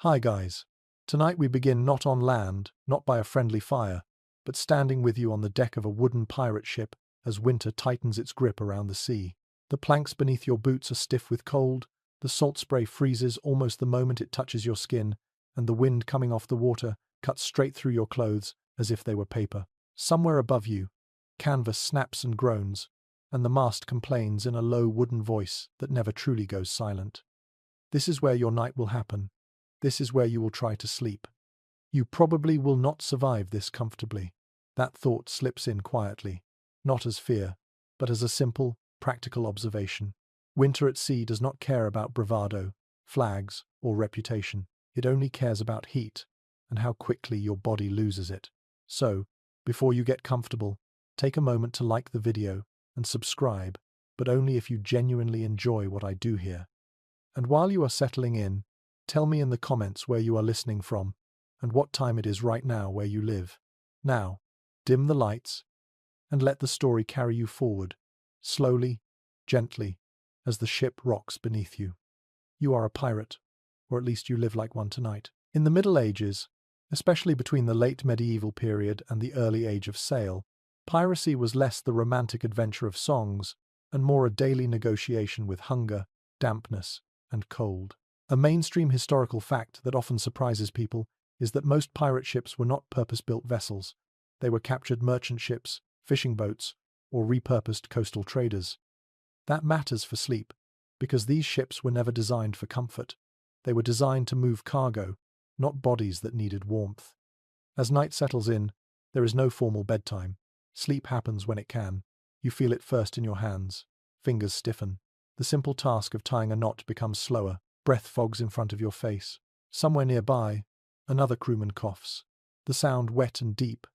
Hi guys. Tonight we begin not on land, not by a friendly fire, but standing with you on the deck of a wooden pirate ship as winter tightens its grip around the sea. The planks beneath your boots are stiff with cold, the salt spray freezes almost the moment it touches your skin, and the wind coming off the water cuts straight through your clothes as if they were paper. Somewhere above you, canvas snaps and groans, and the mast complains in a low wooden voice that never truly goes silent. This is where your night will happen. This is where you will try to sleep. You probably will not survive this comfortably. That thought slips in quietly, not as fear, but as a simple, practical observation. Winter at sea does not care about bravado, flags, or reputation. It only cares about heat and how quickly your body loses it. So, before you get comfortable, take a moment to like the video and subscribe, but only if you genuinely enjoy what I do here. And while you are settling in, tell me in the comments where you are listening from and what time it is right now where you live. Now, dim the lights and let the story carry you forward, slowly, gently, as the ship rocks beneath you. You are a pirate, or at least you live like one tonight. In the Middle Ages, especially between the late medieval period and the early age of sail, piracy was less the romantic adventure of songs and more a daily negotiation with hunger, dampness, and cold. A mainstream historical fact that often surprises people is that most pirate ships were not purpose-built vessels. They were captured merchant ships, fishing boats, or repurposed coastal traders. That matters for sleep, because these ships were never designed for comfort. They were designed to move cargo, not bodies that needed warmth. As night settles in, there is no formal bedtime. Sleep happens when it can. You feel it first in your hands. Fingers stiffen. The simple task of tying a knot becomes slower. Breath fogs in front of your face. Somewhere nearby, another crewman coughs. The sound wet and deep,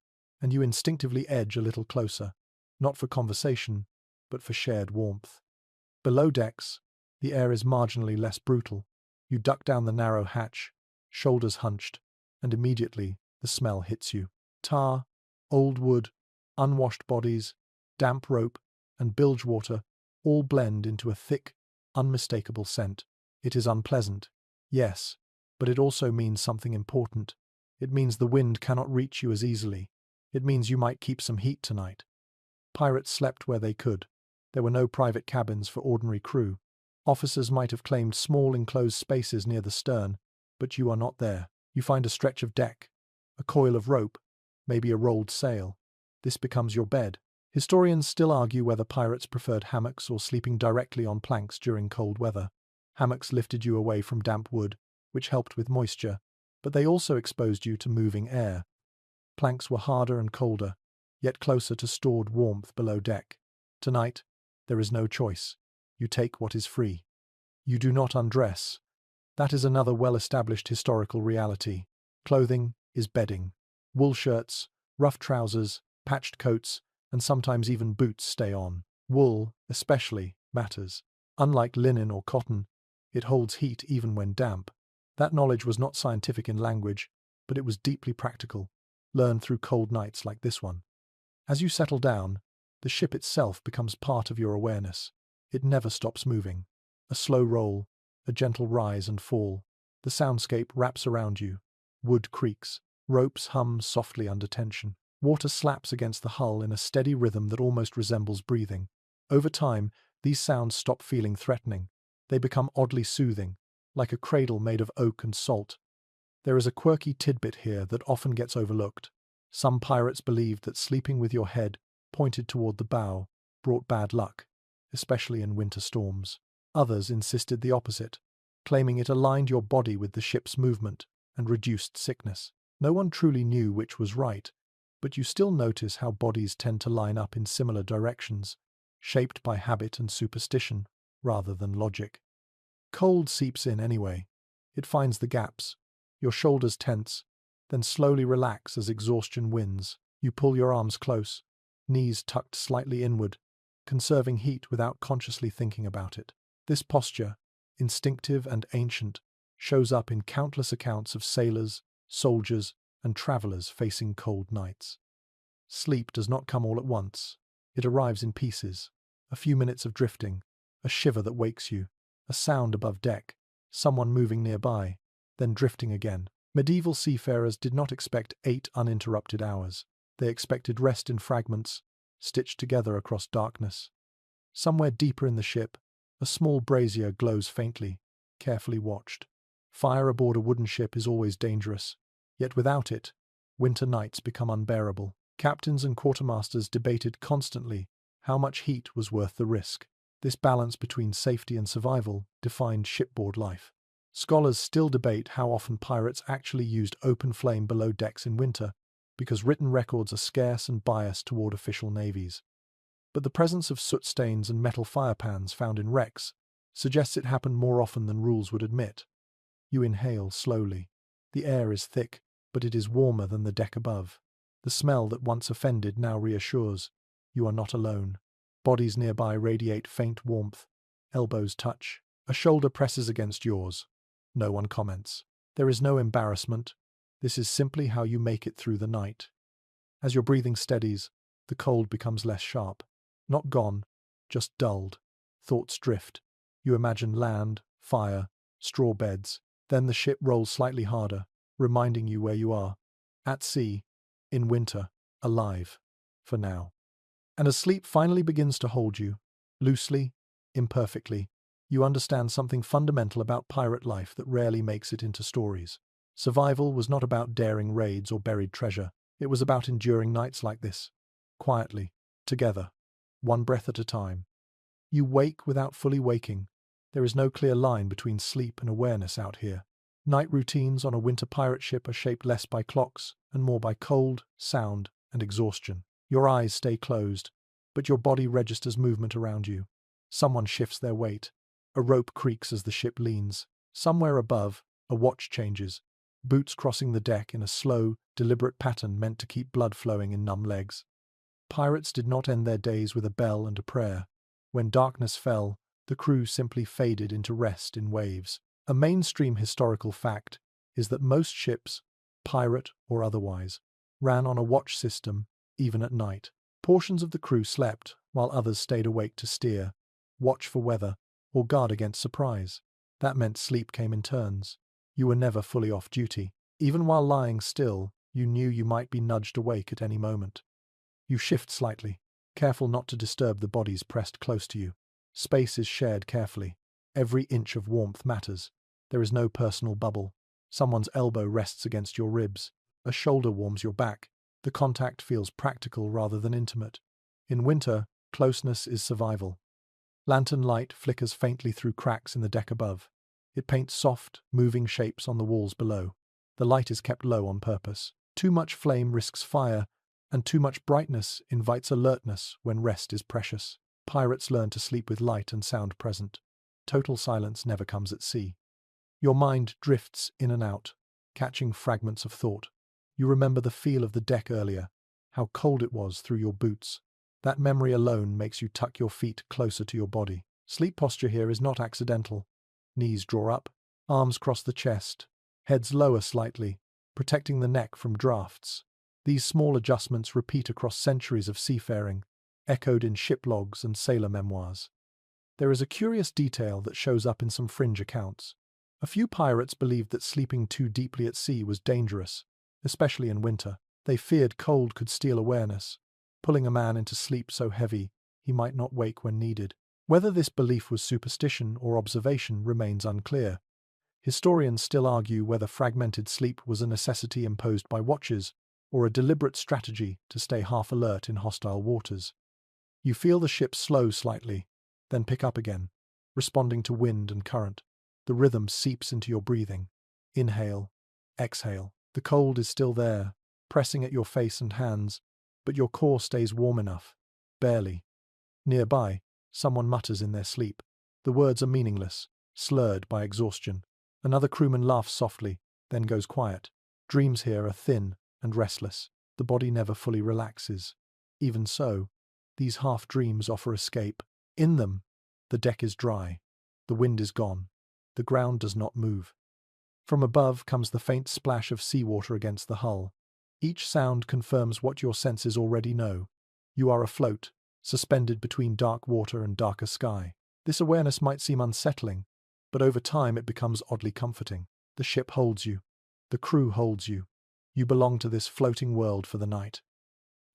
and you instinctively edge a little closer, not for conversation, but for shared warmth. Below decks, the air is marginally less brutal. You duck down the narrow hatch, shoulders hunched, and immediately the smell hits you. Tar, old wood, unwashed bodies, damp rope, and bilge water all blend into a thick, unmistakable scent. It is unpleasant, yes, but it also means something important. It means the wind cannot reach you as easily. It means you might keep some heat tonight. Pirates slept where they could. There were no private cabins for ordinary crew. Officers might have claimed small enclosed spaces near the stern, but you are not there. You find a stretch of deck, a coil of rope, maybe a rolled sail. This becomes your bed. Historians still argue whether pirates preferred hammocks or sleeping directly on planks during cold weather. Hammocks lifted you away from damp wood, which helped with moisture, but they also exposed you to moving air. Planks were harder and colder, yet closer to stored warmth below deck. Tonight, there is no choice. You take what is free. You do not undress. That is another well-established historical reality. Clothing is bedding. Wool shirts, rough trousers, patched coats, and sometimes even boots stay on. Wool, especially, matters. Unlike linen or cotton, it holds heat even when damp. That knowledge was not scientific in language, but it was deeply practical, learned through cold nights like this one. As you settle down, the ship itself becomes part of your awareness. It never stops moving. A slow roll, a gentle rise and fall. The soundscape wraps around you. Wood creaks. Ropes hum softly under tension. Water slaps against the hull in a steady rhythm that almost resembles breathing. Over time, these sounds stop feeling threatening. They become oddly soothing, like a cradle made of oak and salt. There is a quirky tidbit here that often gets overlooked. Some pirates believed that sleeping with your head pointed toward the bow brought bad luck, especially in winter storms. Others insisted the opposite, claiming it aligned your body with the ship's movement and reduced sickness. No one truly knew which was right, but you still notice how bodies tend to line up in similar directions, shaped by habit and superstition rather than logic. Cold seeps in anyway. It finds the gaps. Your shoulders tense, then slowly relax as exhaustion wins. You pull your arms close, knees tucked slightly inward, conserving heat without consciously thinking about it. This posture, instinctive and ancient, shows up in countless accounts of sailors, soldiers, and travelers facing cold nights. Sleep does not come all at once. It arrives in pieces. A few minutes of drifting, a shiver that wakes you, a sound above deck, someone moving nearby, then drifting again. Medieval seafarers did not expect 8 uninterrupted hours. They expected rest in fragments, stitched together across darkness. Somewhere deeper in the ship, a small brazier glows faintly, carefully watched. Fire aboard a wooden ship is always dangerous, yet without it, winter nights become unbearable. Captains and quartermasters debated constantly how much heat was worth the risk. This balance between safety and survival defined shipboard life. Scholars still debate how often pirates actually used open flame below decks in winter, because written records are scarce and biased toward official navies. But the presence of soot stains and metal firepans found in wrecks suggests it happened more often than rules would admit. You inhale slowly. The air is thick, but it is warmer than the deck above. The smell that once offended now reassures. You are not alone. Bodies nearby radiate faint warmth. Elbows touch. A shoulder presses against yours. No one comments. There is no embarrassment. This is simply how you make it through the night. As your breathing steadies, the cold becomes less sharp. Not gone, just dulled. Thoughts drift. You imagine land, fire, straw beds. Then the ship rolls slightly harder, reminding you where you are. At sea, in winter, alive. For now. And as sleep finally begins to hold you, loosely, imperfectly, you understand something fundamental about pirate life that rarely makes it into stories. Survival was not about daring raids or buried treasure. It was about enduring nights like this. Quietly. Together. One breath at a time. You wake without fully waking. There is no clear line between sleep and awareness out here. Night routines on a winter pirate ship are shaped less by clocks and more by cold, sound, and exhaustion. Your eyes stay closed, but your body registers movement around you. Someone shifts their weight. A rope creaks as the ship leans. Somewhere above, a watch changes. Boots crossing the deck in a slow, deliberate pattern meant to keep blood flowing in numb legs. Pirates did not end their days with a bell and a prayer. When darkness fell, the crew simply faded into rest in waves. A mainstream historical fact is that most ships, pirate or otherwise, ran on a watch system, even at night. Portions of the crew slept, while others stayed awake to steer, watch for weather, or guard against surprise. That meant sleep came in turns. You were never fully off duty. Even while lying still, you knew you might be nudged awake at any moment. You shift slightly, careful not to disturb the bodies pressed close to you. Space is shared carefully. Every inch of warmth matters. There is no personal bubble. Someone's elbow rests against your ribs. A shoulder warms your back. The contact feels practical rather than intimate. In winter, closeness is survival. Lantern light flickers faintly through cracks in the deck above. It paints soft, moving shapes on the walls below. The light is kept low on purpose. Too much flame risks fire, and too much brightness invites alertness when rest is precious. Pirates learn to sleep with light and sound present. Total silence never comes at sea. Your mind drifts in and out, catching fragments of thought. You remember the feel of the deck earlier, how cold it was through your boots. That memory alone makes you tuck your feet closer to your body. Sleep posture here is not accidental. Knees draw up, arms cross the chest, heads lower slightly, protecting the neck from drafts. These small adjustments repeat across centuries of seafaring, echoed in ship logs and sailor memoirs. There is a curious detail that shows up in some fringe accounts. A few pirates believed that sleeping too deeply at sea was dangerous, especially in winter. They feared cold could steal awareness, pulling a man into sleep so heavy he might not wake when needed. Whether this belief was superstition or observation remains unclear. Historians still argue whether fragmented sleep was a necessity imposed by watches or a deliberate strategy to stay half alert in hostile waters. You feel the ship slow slightly, then pick up again, responding to wind and current. The rhythm seeps into your breathing. Inhale, exhale. The cold is still there, pressing at your face and hands, but your core stays warm enough. Barely. Nearby, someone mutters in their sleep. The words are meaningless, slurred by exhaustion. Another crewman laughs softly, then goes quiet. Dreams here are thin and restless. The body never fully relaxes. Even so, these half-dreams offer escape. In them, the deck is dry. The wind is gone. The ground does not move. From above comes the faint splash of seawater against the hull. Each sound confirms what your senses already know. You are afloat, suspended between dark water and darker sky. This awareness might seem unsettling, but over time it becomes oddly comforting. The ship holds you. The crew holds you. You belong to this floating world for the night.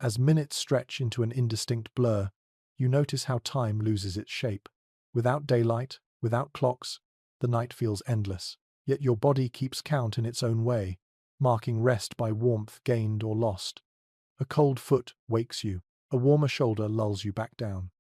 As minutes stretch into an indistinct blur, you notice how time loses its shape. Without daylight, without clocks, the night feels endless. Yet your body keeps count in its own way, marking rest by warmth gained or lost. A cold foot wakes you. A warmer shoulder lulls you back down.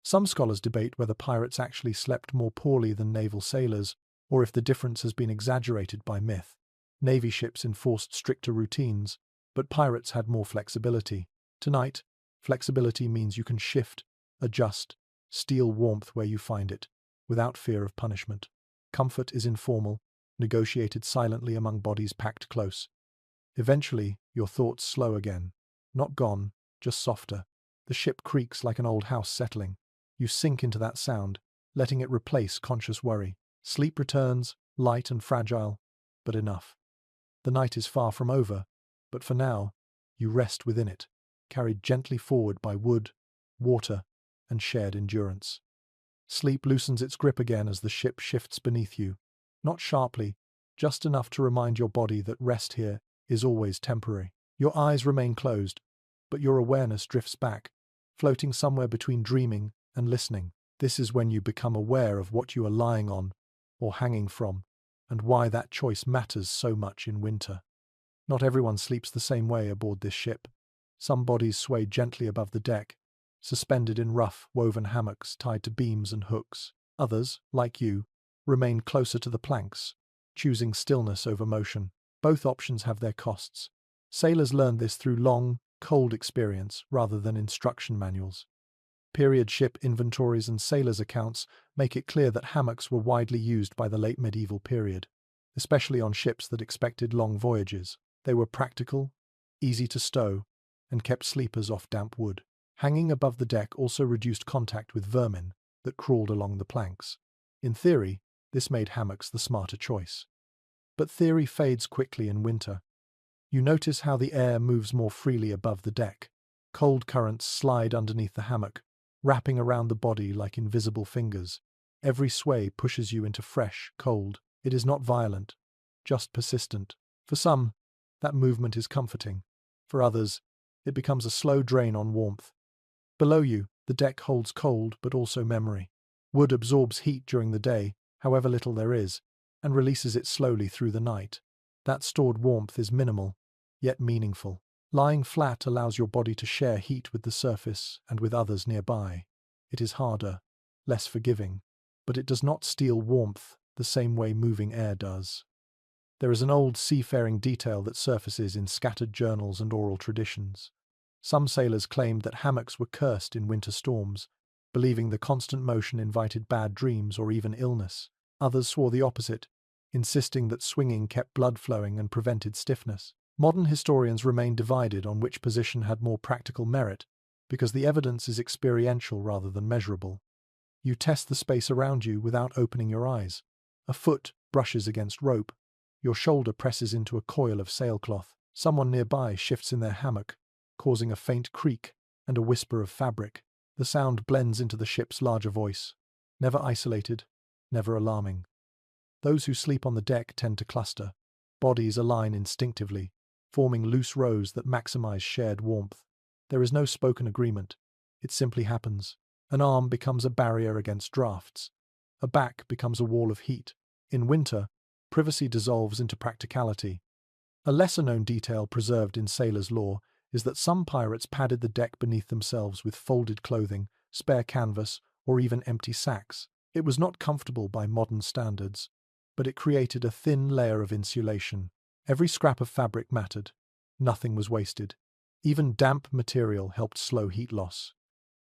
Some scholars debate whether pirates actually slept more poorly than naval sailors, or if the difference has been exaggerated by myth. Navy ships enforced stricter routines, but pirates had more flexibility. Tonight, flexibility means you can shift, adjust, steal warmth where you find it, without fear of punishment. Comfort is informal, negotiated silently among bodies packed close. Eventually, your thoughts slow again. Not gone, just softer. The ship creaks like an old house settling. You sink into that sound, letting it replace conscious worry. Sleep returns, light and fragile, but enough. The night is far from over, but for now, you rest within it, carried gently forward by wood, water, and shared endurance. Sleep loosens its grip again as the ship shifts beneath you. Not sharply, just enough to remind your body that rest here is always temporary. Your eyes remain closed, but your awareness drifts back, floating somewhere between dreaming and listening. This is when you become aware of what you are lying on or hanging from, and why that choice matters so much in winter. Not everyone sleeps the same way aboard this ship. Some bodies sway gently above the deck, suspended in rough, woven hammocks tied to beams and hooks. Others, like you, remain closer to the planks, choosing stillness over motion. Both options have their costs. Sailors learned this through long, cold experience rather than instruction manuals. Period ship inventories and sailors' accounts make it clear that hammocks were widely used by the late medieval period, especially on ships that expected long voyages. They were practical, easy to stow, and kept sleepers off damp wood. Hanging above the deck also reduced contact with vermin that crawled along the planks. In theory, this made hammocks the smarter choice. But theory fades quickly in winter. You notice how the air moves more freely above the deck. Cold currents slide underneath the hammock, wrapping around the body like invisible fingers. Every sway pushes you into fresh, cold. It is not violent, just persistent. For some, that movement is comforting. For others, it becomes a slow drain on warmth. Below you, the deck holds cold but also memory. Wood absorbs heat during the day, however little there is, and releases it slowly through the night. That stored warmth is minimal, yet meaningful. Lying flat allows your body to share heat with the surface and with others nearby. It is harder, less forgiving, but it does not steal warmth the same way moving air does. There is an old seafaring detail that surfaces in scattered journals and oral traditions. Some sailors claimed that hammocks were cursed in winter storms, believing the constant motion invited bad dreams or even illness. Others swore the opposite, insisting that swinging kept blood flowing and prevented stiffness. Modern historians remain divided on which position had more practical merit, because the evidence is experiential rather than measurable. You test the space around you without opening your eyes. A foot brushes against rope. Your shoulder presses into a coil of sailcloth. Someone nearby shifts in their hammock, causing a faint creak and a whisper of fabric. The sound blends into the ship's larger voice. Never isolated, never alarming. Those who sleep on the deck tend to cluster. Bodies align instinctively, forming loose rows that maximize shared warmth. There is no spoken agreement. It simply happens. An arm becomes a barrier against drafts. A back becomes a wall of heat. In winter, privacy dissolves into practicality. A lesser-known detail preserved in sailors' lore is that some pirates padded the deck beneath themselves with folded clothing, spare canvas, or even empty sacks. It was not comfortable by modern standards, but it created a thin layer of insulation. Every scrap of fabric mattered. Nothing was wasted. Even damp material helped slow heat loss.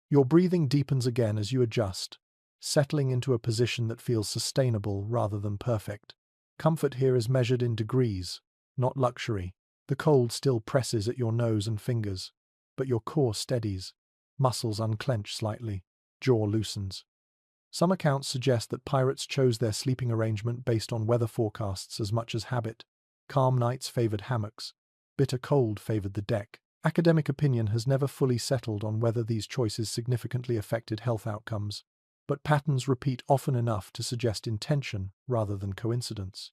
Your breathing deepens again as you adjust, settling into a position that feels sustainable rather than perfect. Comfort here is measured in degrees, not luxury. The cold still presses at your nose and fingers, but your core steadies. Muscles unclench slightly, jaw loosens. Some accounts suggest that pirates chose their sleeping arrangement based on weather forecasts as much as habit. Calm nights favored hammocks. Bitter cold favored the deck. Academic opinion has never fully settled on whether these choices significantly affected health outcomes, but patterns repeat often enough to suggest intention rather than coincidence.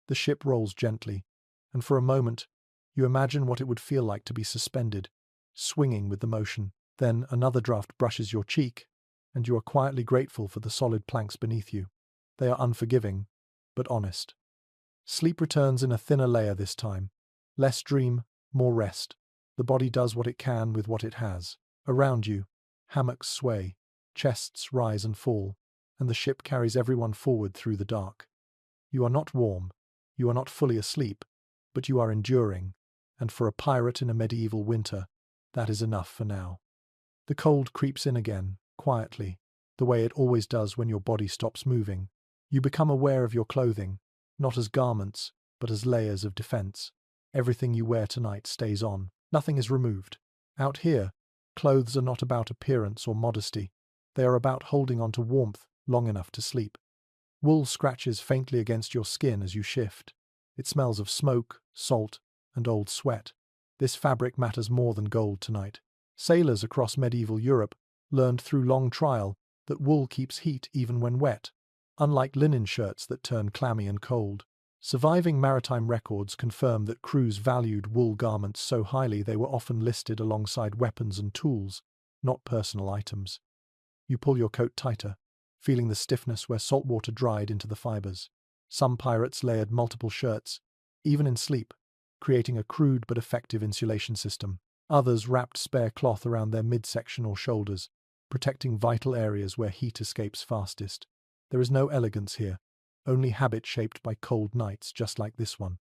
The ship rolls gently, and for a moment, you imagine what it would feel like to be suspended, swinging with the motion. Then another draft brushes your cheek, and you are quietly grateful for the solid planks beneath you. They are unforgiving, but honest. Sleep returns in a thinner layer this time. Less dream, more rest. The body does what it can with what it has. Around you, hammocks sway, chests rise and fall, and the ship carries everyone forward through the dark. You are not warm, you are not fully asleep, but you are enduring, and for a pirate in a medieval winter, that is enough for now. The cold creeps in again, quietly, the way it always does when your body stops moving. You become aware of your clothing, not as garments, but as layers of defense. Everything you wear tonight stays on. Nothing is removed. Out here, clothes are not about appearance or modesty. They are about holding on to warmth long enough to sleep. Wool scratches faintly against your skin as you shift. It smells of smoke, salt, and old sweat. This fabric matters more than gold tonight. Sailors across medieval Europe learned through long trial that wool keeps heat even when wet, unlike linen shirts that turn clammy and cold. Surviving maritime records confirm that crews valued wool garments so highly they were often listed alongside weapons and tools, not personal items. You pull your coat tighter, feeling the stiffness where salt water dried into the fibers. Some pirates layered multiple shirts, even in sleep, creating a crude but effective insulation system. Others wrapped spare cloth around their midsection or shoulders, protecting vital areas where heat escapes fastest. There is no elegance here, only habit shaped by cold nights just like this one.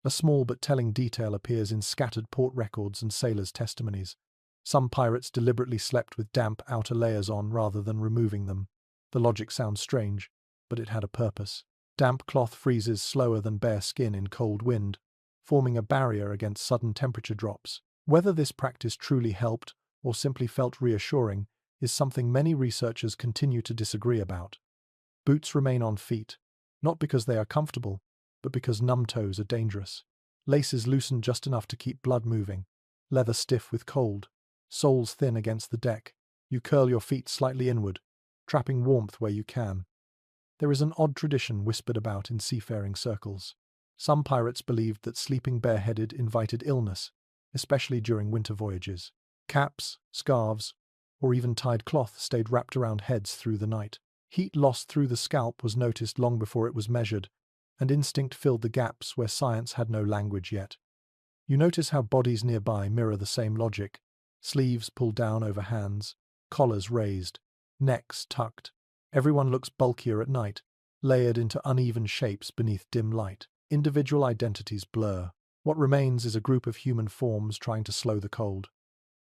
A small but telling detail appears in scattered port records and sailors' testimonies. Some pirates deliberately slept with damp outer layers on rather than removing them. The logic sounds strange, but it had a purpose. Damp cloth freezes slower than bare skin in cold wind, forming a barrier against sudden temperature drops. Whether this practice truly helped or simply felt reassuring is something many researchers continue to disagree about. Boots remain on feet, not because they are comfortable, but because numb toes are dangerous. Laces loosen just enough to keep blood moving, leather stiff with cold, soles thin against the deck. You curl your feet slightly inward, trapping warmth where you can. There is an odd tradition whispered about in seafaring circles. Some pirates believed that sleeping bareheaded invited illness, especially during winter voyages. Caps, scarves, or even tied cloth stayed wrapped around heads through the night. Heat lost through the scalp was noticed long before it was measured, and instinct filled the gaps where science had no language yet. You notice how bodies nearby mirror the same logic. Sleeves pulled down over hands, collars raised, necks tucked. Everyone looks bulkier at night, layered into uneven shapes beneath dim light. Individual identities blur. What remains is a group of human forms trying to slow the cold.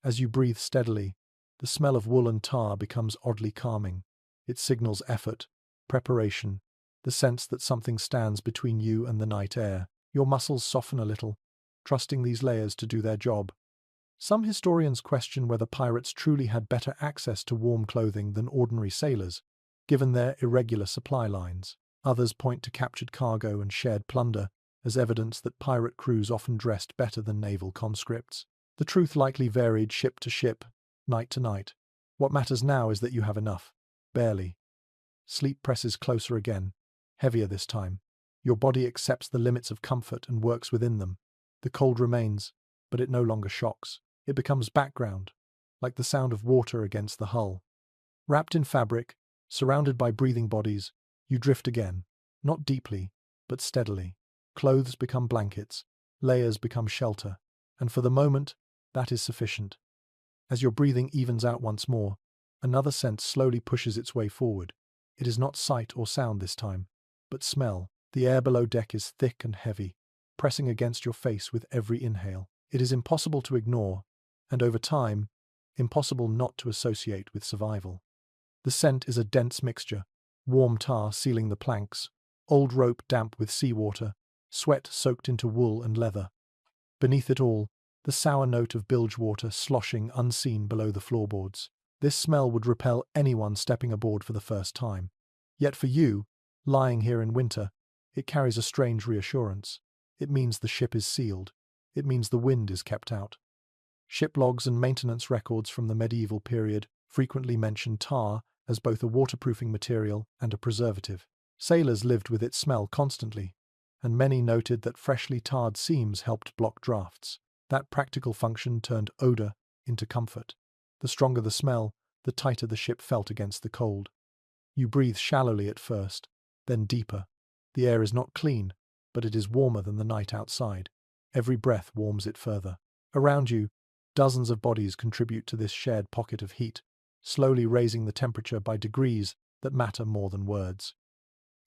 As you breathe steadily, the smell of wool and tar becomes oddly calming. It signals effort, preparation, the sense that something stands between you and the night air. Your muscles soften a little, trusting these layers to do their job. Some historians question whether pirates truly had better access to warm clothing than ordinary sailors, given their irregular supply lines. Others point to captured cargo and shared plunder as evidence that pirate crews often dressed better than naval conscripts. The truth likely varied ship to ship, night to night. What matters now is that you have enough. Barely. Sleep presses closer again, heavier this time. Your body accepts the limits of comfort and works within them. The cold remains, but it no longer shocks. It becomes background, like the sound of water against the hull. Wrapped in fabric, surrounded by breathing bodies, you drift again, not deeply, but steadily. Clothes become blankets, layers become shelter, and for the moment, that is sufficient. As your breathing evens out once more, another scent slowly pushes its way forward. It is not sight or sound this time, but smell. The air below deck is thick and heavy, pressing against your face with every inhale. It is impossible to ignore, and over time, impossible not to associate with survival. The scent is a dense mixture, warm tar sealing the planks, old rope damp with seawater, sweat soaked into wool and leather. Beneath it all, the sour note of bilge water sloshing unseen below the floorboards. This smell would repel anyone stepping aboard for the first time. Yet for you, lying here in winter, it carries a strange reassurance. It means the ship is sealed. It means the wind is kept out. Ship logs and maintenance records from the medieval period frequently mention tar as both a waterproofing material and a preservative. Sailors lived with its smell constantly, and many noted that freshly tarred seams helped block drafts. That practical function turned odor into comfort. The stronger the smell, the tighter the ship felt against the cold. You breathe shallowly at first, then deeper. The air is not clean, but it is warmer than the night outside. Every breath warms it further. Around you, dozens of bodies contribute to this shared pocket of heat, slowly raising the temperature by degrees that matter more than words.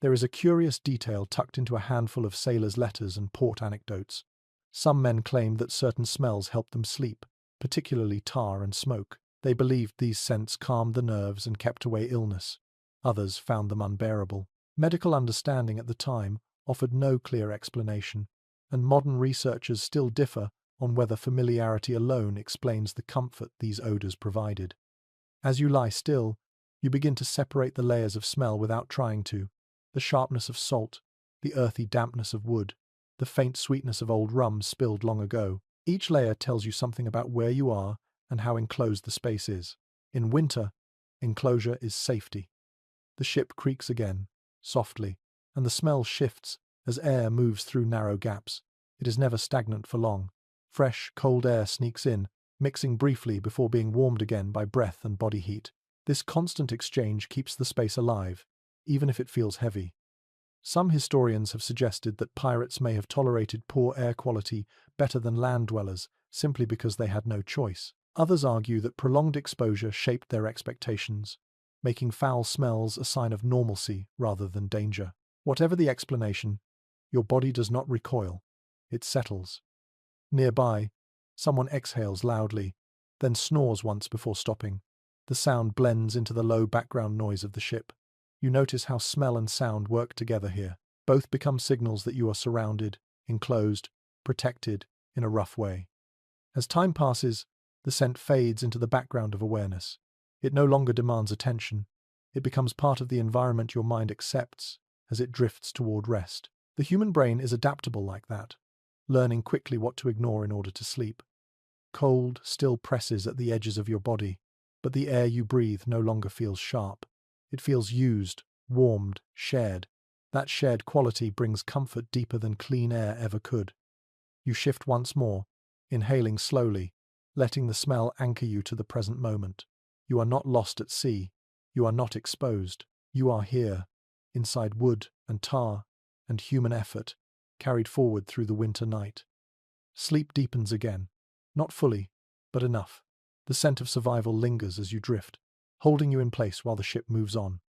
There is a curious detail tucked into a handful of sailors' letters and port anecdotes. Some men claimed that certain smells helped them sleep, particularly tar and smoke. They believed these scents calmed the nerves and kept away illness. Others found them unbearable. Medical understanding at the time offered no clear explanation, and modern researchers still differ on whether familiarity alone explains the comfort these odors provided. As you lie still, you begin to separate the layers of smell without trying to. The sharpness of salt, the earthy dampness of wood, the faint sweetness of old rum spilled long ago. Each layer tells you something about where you are and how enclosed the space is. In winter, enclosure is safety. The ship creaks again, softly, and the smell shifts as air moves through narrow gaps. It is never stagnant for long. Fresh, cold air sneaks in, mixing briefly before being warmed again by breath and body heat. This constant exchange keeps the space alive, even if it feels heavy. Some historians have suggested that pirates may have tolerated poor air quality better than land dwellers simply because they had no choice. Others argue that prolonged exposure shaped their expectations, making foul smells a sign of normalcy rather than danger. Whatever the explanation, your body does not recoil. It settles. Nearby, someone exhales loudly, then snores once before stopping. The sound blends into the low background noise of the ship. You notice how smell and sound work together here. Both become signals that you are surrounded, enclosed, protected in a rough way. As time passes, the scent fades into the background of awareness. It no longer demands attention. It becomes part of the environment your mind accepts as it drifts toward rest. The human brain is adaptable like that, learning quickly what to ignore in order to sleep. Cold still presses at the edges of your body, but the air you breathe no longer feels sharp. It feels used, warmed, shared. That shared quality brings comfort deeper than clean air ever could. You shift once more, inhaling slowly, letting the smell anchor you to the present moment. You are not lost at sea. You are not exposed. You are here, inside wood and tar and human effort, carried forward through the winter night. Sleep deepens again. Not fully, but enough. The scent of survival lingers as you drift, holding you in place while the ship moves on.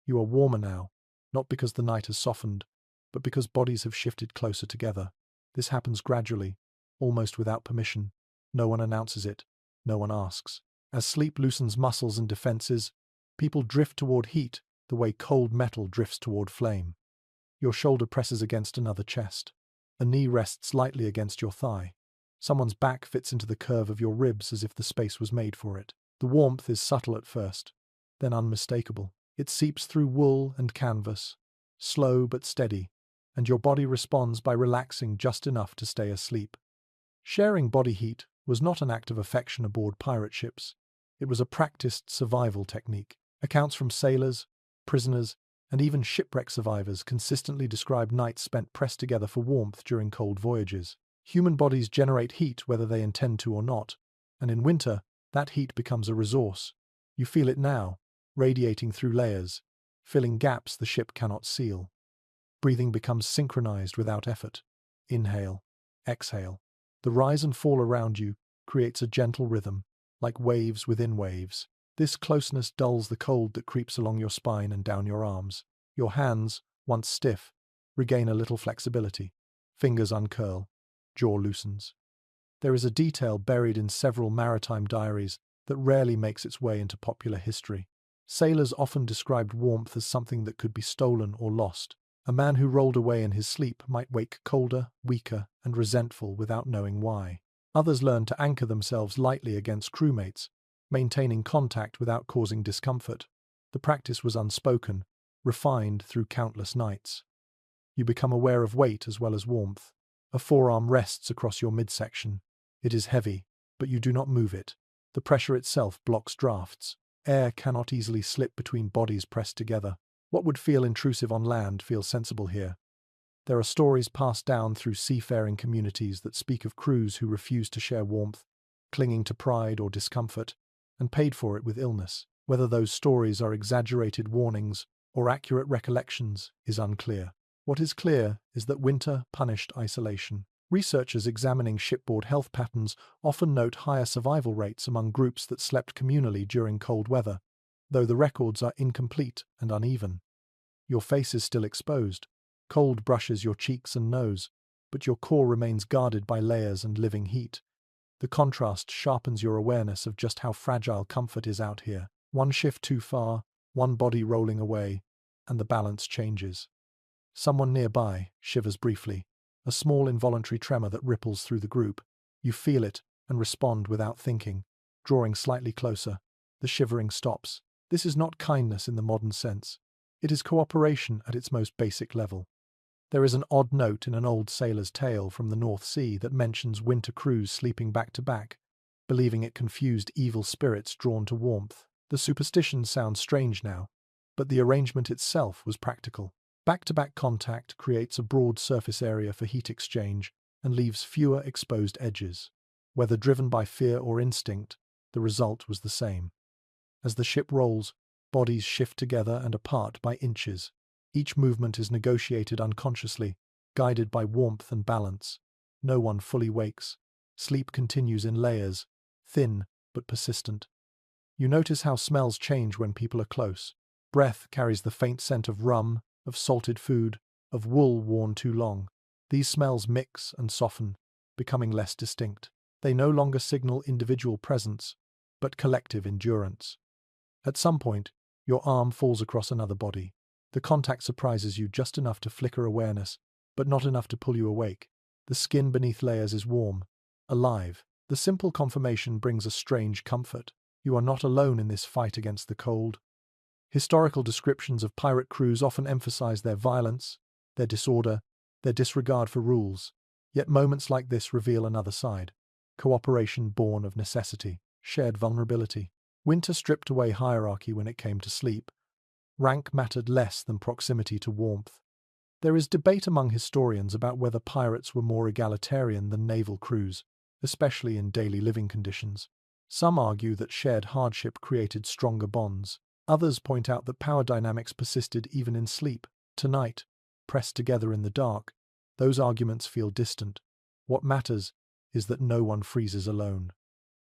You are warmer now, not because the night has softened, but because bodies have shifted closer together. This happens gradually, almost without permission. No one announces it. No one asks. As sleep loosens muscles and defenses, people drift toward heat the way cold metal drifts toward flame. Your shoulder presses against another chest. A knee rests lightly against your thigh. Someone's back fits into the curve of your ribs as if the space was made for it. The warmth is subtle at first, then unmistakable. It seeps through wool and canvas, slow but steady, and your body responds by relaxing just enough to stay asleep. Sharing body heat was not an act of affection aboard pirate ships. It was a practiced survival technique. Accounts from sailors, prisoners, and even shipwreck survivors consistently describe nights spent pressed together for warmth during cold voyages. Human bodies generate heat whether they intend to or not, and in winter, that heat becomes a resource. You feel it now, radiating through layers, filling gaps the ship cannot seal. Breathing becomes synchronized without effort. Inhale, exhale. The rise and fall around you creates a gentle rhythm, like waves within waves. This closeness dulls the cold that creeps along your spine and down your arms. Your hands, once stiff, regain a little flexibility. Fingers uncurl, jaw loosens. There is a detail buried in several maritime diaries that rarely makes its way into popular history. Sailors often described warmth as something that could be stolen or lost. A man who rolled away in his sleep might wake colder, weaker, and resentful without knowing why. Others learned to anchor themselves lightly against crewmates, maintaining contact without causing discomfort. The practice was unspoken, refined through countless nights. You become aware of weight as well as warmth. A forearm rests across your midsection. It is heavy, but you do not move it. The pressure itself blocks drafts. Air cannot easily slip between bodies pressed together. What would feel intrusive on land feels sensible here. There are stories passed down through seafaring communities that speak of crews who refused to share warmth, clinging to pride or discomfort, and paid for it with illness. Whether those stories are exaggerated warnings or accurate recollections is unclear. What is clear is that winter punished isolation. Researchers examining shipboard health patterns often note higher survival rates among groups that slept communally during cold weather, though the records are incomplete and uneven. Your face is still exposed. Cold brushes your cheeks and nose, but your core remains guarded by layers and living heat. The contrast sharpens your awareness of just how fragile comfort is out here. One shift too far, one body rolling away, and the balance changes. Someone nearby shivers briefly, a small involuntary tremor that ripples through the group. You feel it and respond without thinking. Drawing slightly closer, the shivering stops. This is not kindness in the modern sense. It is cooperation at its most basic level. There is an odd note in an old sailor's tale from the North Sea that mentions winter crews sleeping back to back, believing it confused evil spirits drawn to warmth. The superstition sounds strange now, but the arrangement itself was practical. Back-to-back contact creates a broad surface area for heat exchange and leaves fewer exposed edges. Whether driven by fear or instinct, the result was the same. As the ship rolls, bodies shift together and apart by inches. Each movement is negotiated unconsciously, guided by warmth and balance. No one fully wakes. Sleep continues in layers, thin but persistent. You notice how smells change when people are close. Breath carries the faint scent of rum, of salted food, of wool worn too long. These smells mix and soften, becoming less distinct. They no longer signal individual presence, but collective endurance. At some point, your arm falls across another body. The contact surprises you just enough to flicker awareness, but not enough to pull you awake. The skin beneath layers is warm, alive. The simple confirmation brings a strange comfort. You are not alone in this fight against the cold. Historical descriptions of pirate crews often emphasize their violence, their disorder, their disregard for rules. Yet moments like this reveal another side. Cooperation born of necessity, shared vulnerability. Winter stripped away hierarchy when it came to sleep. Rank mattered less than proximity to warmth. There is debate among historians about whether pirates were more egalitarian than naval crews, especially in daily living conditions. Some argue that shared hardship created stronger bonds. Others point out that power dynamics persisted even in sleep. Tonight, pressed together in the dark, those arguments feel distant. What matters is that no one freezes alone.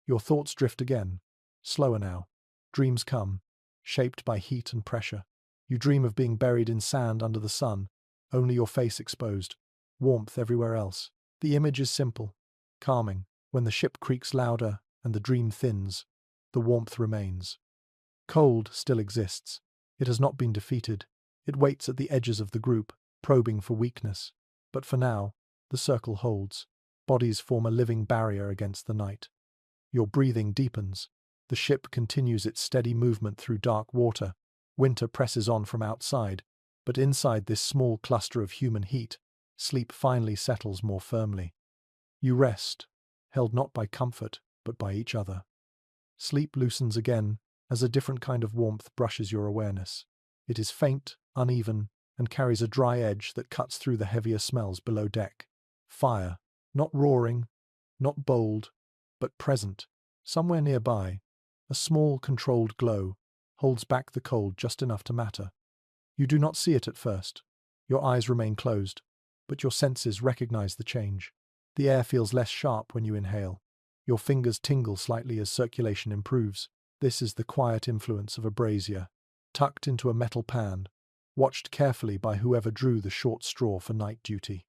Your thoughts drift again, slower now. Dreams come, shaped by heat and pressure. You dream of being buried in sand under the sun, only your face exposed, warmth everywhere else. The image is simple, calming. When the ship creaks louder and the dream thins, the warmth remains. Cold still exists. It has not been defeated. It waits at the edges of the group, probing for weakness. But for now, the circle holds. Bodies form a living barrier against the night. Your breathing deepens. The ship continues its steady movement through dark water. Winter presses on from outside, but inside this small cluster of human heat, sleep finally settles more firmly. You rest, held not by comfort, but by each other. Sleep loosens again, as a different kind of warmth brushes your awareness. It is faint, uneven, and carries a dry edge that cuts through the heavier smells below deck. Fire, not roaring, not bold, but present. Somewhere nearby, a small, controlled glow holds back the cold just enough to matter. You do not see it at first. Your eyes remain closed, but your senses recognize the change. The air feels less sharp when you inhale. Your fingers tingle slightly as circulation improves. This is the quiet influence of a brazier, tucked into a metal pan, watched carefully by whoever drew the short straw for night duty.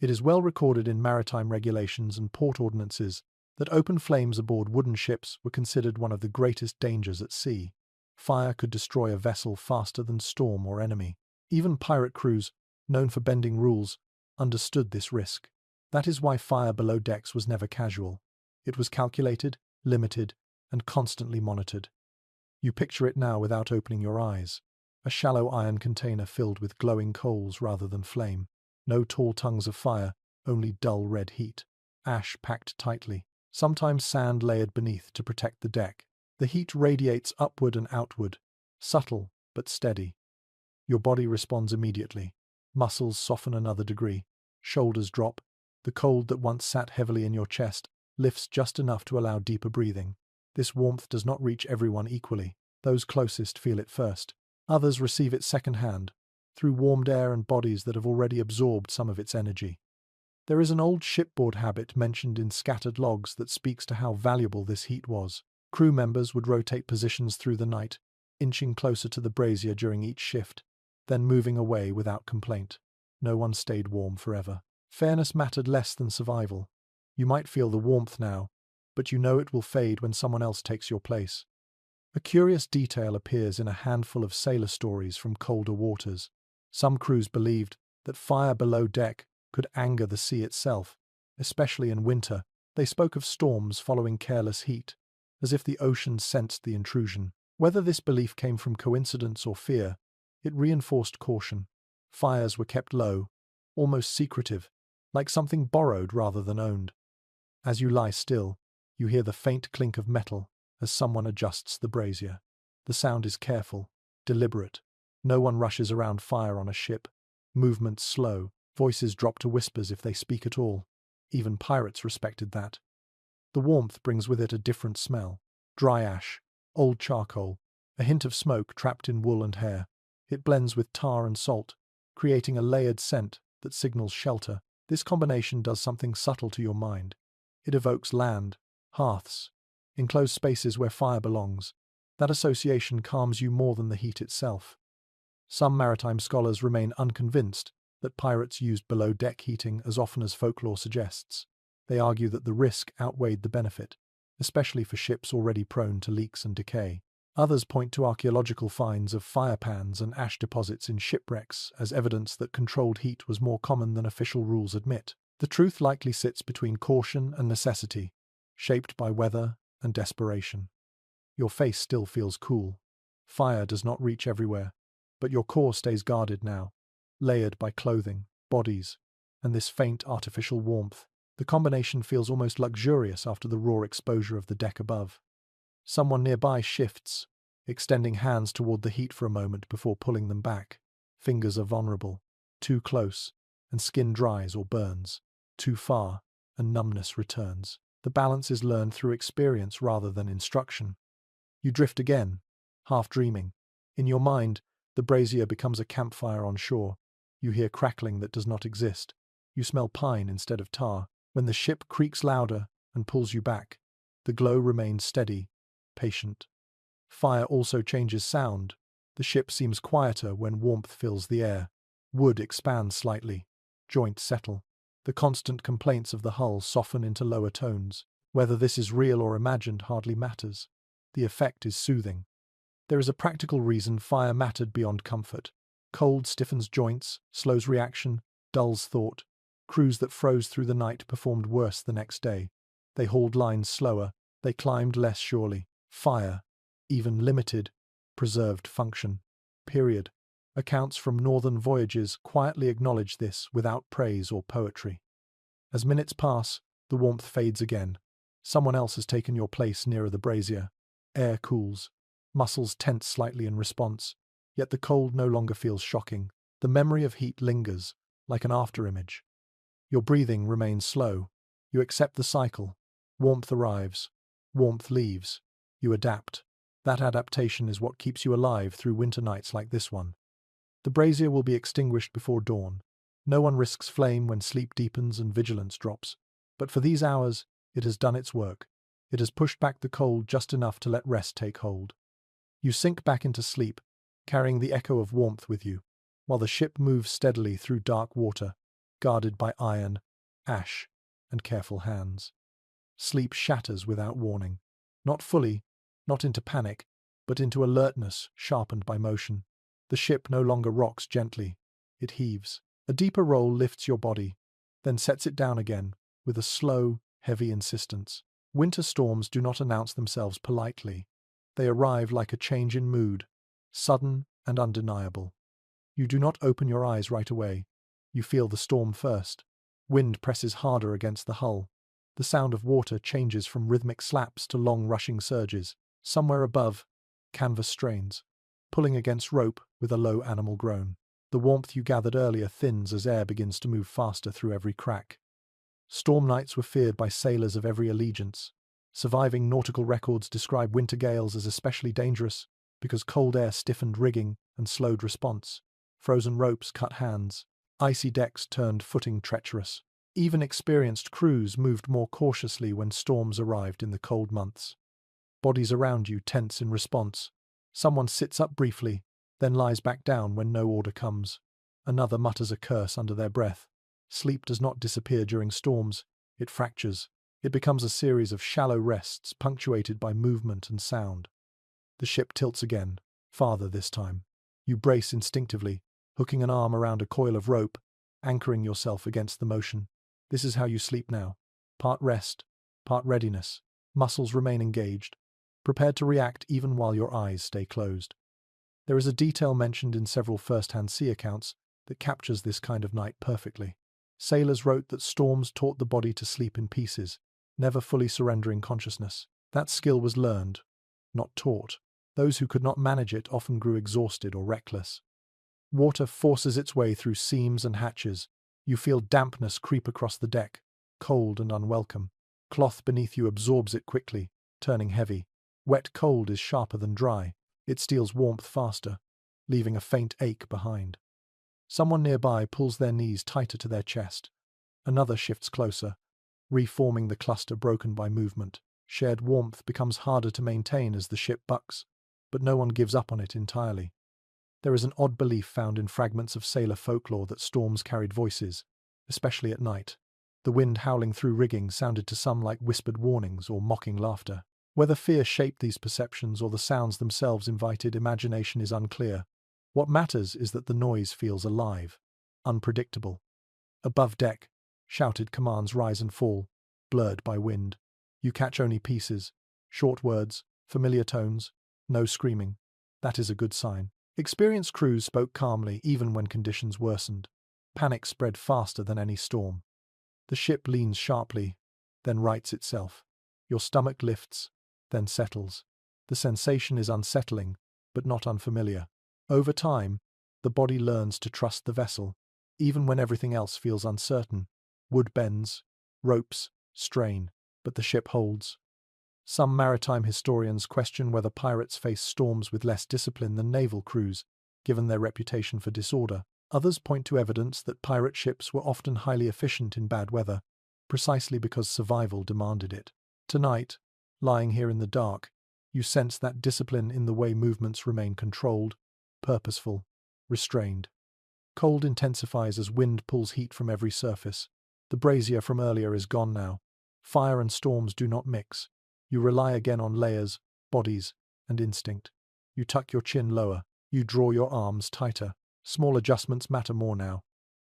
It is well recorded in maritime regulations and port ordinances that open flames aboard wooden ships were considered one of the greatest dangers at sea. Fire could destroy a vessel faster than storm or enemy. Even pirate crews, known for bending rules, understood this risk. That is why fire below decks was never casual. It was calculated, limited, and constantly monitored. You picture it now without opening your eyes. A shallow iron container filled with glowing coals rather than flame. No tall tongues of fire, only dull red heat. Ash packed tightly, sometimes sand layered beneath to protect the deck. The heat radiates upward and outward, subtle but steady. Your body responds immediately. Muscles soften another degree. Shoulders drop. The cold that once sat heavily in your chest lifts just enough to allow deeper breathing. This warmth does not reach everyone equally. Those closest feel it first. Others receive it secondhand, through warmed air and bodies that have already absorbed some of its energy. There is an old shipboard habit mentioned in scattered logs that speaks to how valuable this heat was. Crew members would rotate positions through the night, inching closer to the brazier during each shift, then moving away without complaint. No one stayed warm forever. Fairness mattered less than survival. You might feel the warmth now, but you know it will fade when someone else takes your place. A curious detail appears in a handful of sailor stories from colder waters. Some crews believed that fire below deck could anger the sea itself, especially in winter. They spoke of storms following careless heat, as if the ocean sensed the intrusion. Whether this belief came from coincidence or fear, it reinforced caution. Fires were kept low, almost secretive, like something borrowed rather than owned. As you lie still, you hear the faint clink of metal as someone adjusts the brazier. The sound is careful, deliberate. No one rushes around fire on a ship. Movements slow, voices drop to whispers if they speak at all. Even pirates respected that. The warmth brings with it a different smell. Dry ash, old charcoal, a hint of smoke trapped in wool and hair. It blends with tar and salt, creating a layered scent that signals shelter. This combination does something subtle to your mind. It evokes land, hearths, enclosed spaces where fire belongs. That association calms you more than the heat itself. Some maritime scholars remain unconvinced that pirates used below-deck heating as often as folklore suggests. They argue that the risk outweighed the benefit, especially for ships already prone to leaks and decay. Others point to archaeological finds of fire pans and ash deposits in shipwrecks as evidence that controlled heat was more common than official rules admit. The truth likely sits between caution and necessity, shaped by weather and desperation. Your face still feels cool. Fire does not reach everywhere, but your core stays guarded now, layered by clothing, bodies, and this faint artificial warmth. The combination feels almost luxurious after the raw exposure of the deck above. Someone nearby shifts, extending hands toward the heat for a moment before pulling them back. Fingers are vulnerable. Too close, and skin dries or burns. Too far, and numbness returns. The balance is learned through experience rather than instruction. You drift again, half dreaming. In your mind, the brazier becomes a campfire on shore. You hear crackling that does not exist. You smell pine instead of tar. When the ship creaks louder and pulls you back, the glow remains steady, patient. Fire also changes sound. The ship seems quieter when warmth fills the air. Wood expands slightly. Joints settle. The constant complaints of the hull soften into lower tones. Whether this is real or imagined hardly matters. The effect is soothing. There is a practical reason fire mattered beyond comfort. Cold stiffens joints, slows reaction, dulls thought. Crews that froze through the night performed worse the next day. They hauled lines slower. They climbed less surely. Fire, even limited, preserved function. Period. Accounts from northern voyages quietly acknowledge this without praise or poetry. As minutes pass, the warmth fades again. Someone else has taken your place nearer the brazier. Air cools. Muscles tense slightly in response. Yet the cold no longer feels shocking. The memory of heat lingers, like an afterimage. Your breathing remains slow. You accept the cycle. Warmth arrives. Warmth leaves. You adapt. That adaptation is what keeps you alive through winter nights like this one. The brazier will be extinguished before dawn. No one risks flame when sleep deepens and vigilance drops. But for these hours, it has done its work. It has pushed back the cold just enough to let rest take hold. You sink back into sleep, carrying the echo of warmth with you, while the ship moves steadily through dark water, guarded by iron, ash, and careful hands. Sleep shatters without warning. Not fully, not into panic, but into alertness sharpened by motion. The ship no longer rocks gently. It heaves. A deeper roll lifts your body, then sets it down again, with a slow, heavy insistence. Winter storms do not announce themselves politely. They arrive like a change in mood, sudden and undeniable. You do not open your eyes right away. You feel the storm first. Wind presses harder against the hull. The sound of water changes from rhythmic slaps to long rushing surges. Somewhere above, canvas strains, pulling against rope with a low animal groan. The warmth you gathered earlier thins as air begins to move faster through every crack. Storm nights were feared by sailors of every allegiance. Surviving nautical records describe winter gales as especially dangerous because cold air stiffened rigging and slowed response. Frozen ropes cut hands. Icy decks turned footing treacherous. Even experienced crews moved more cautiously when storms arrived in the cold months. Bodies around you tense in response. Someone sits up briefly, then lies back down when no order comes. Another mutters a curse under their breath. Sleep does not disappear during storms, it fractures. It becomes a series of shallow rests punctuated by movement and sound. The ship tilts again, farther this time. You brace instinctively, hooking an arm around a coil of rope, anchoring yourself against the motion. This is how you sleep now. Part rest, part readiness. Muscles remain engaged, prepared to react even while your eyes stay closed. There is a detail mentioned in several first-hand sea accounts that captures this kind of night perfectly. Sailors wrote that storms taught the body to sleep in pieces, never fully surrendering consciousness. That skill was learned, not taught. Those who could not manage it often grew exhausted or reckless. Water forces its way through seams and hatches. You feel dampness creep across the deck, cold and unwelcome. Cloth beneath you absorbs it quickly, turning heavy. Wet cold is sharper than dry. It steals warmth faster, leaving a faint ache behind. Someone nearby pulls their knees tighter to their chest. Another shifts closer, reforming the cluster broken by movement. Shared warmth becomes harder to maintain as the ship bucks, but no one gives up on it entirely. There is an odd belief found in fragments of sailor folklore that storms carried voices, especially at night. The wind howling through rigging sounded to some like whispered warnings or mocking laughter. Whether fear shaped these perceptions or the sounds themselves invited imagination is unclear. What matters is that the noise feels alive, unpredictable. Above deck, shouted commands rise and fall, blurred by wind. You catch only pieces, short words, familiar tones, no screaming. That is a good sign. Experienced crews spoke calmly even when conditions worsened. Panic spread faster than any storm. The ship leans sharply, then rights itself. Your stomach lifts, then settles. The sensation is unsettling, but not unfamiliar. Over time, the body learns to trust the vessel, even when everything else feels uncertain. Wood bends, ropes strain, but the ship holds. Some maritime historians question whether pirates face storms with less discipline than naval crews, given their reputation for disorder. Others point to evidence that pirate ships were often highly efficient in bad weather, precisely because survival demanded it. Tonight, lying here in the dark, you sense that discipline in the way movements remain controlled, purposeful, restrained. Cold intensifies as wind pulls heat from every surface. The brazier from earlier is gone now. Fire and storms do not mix. You rely again on layers, bodies, and instinct. You tuck your chin lower. You draw your arms tighter. Small adjustments matter more now.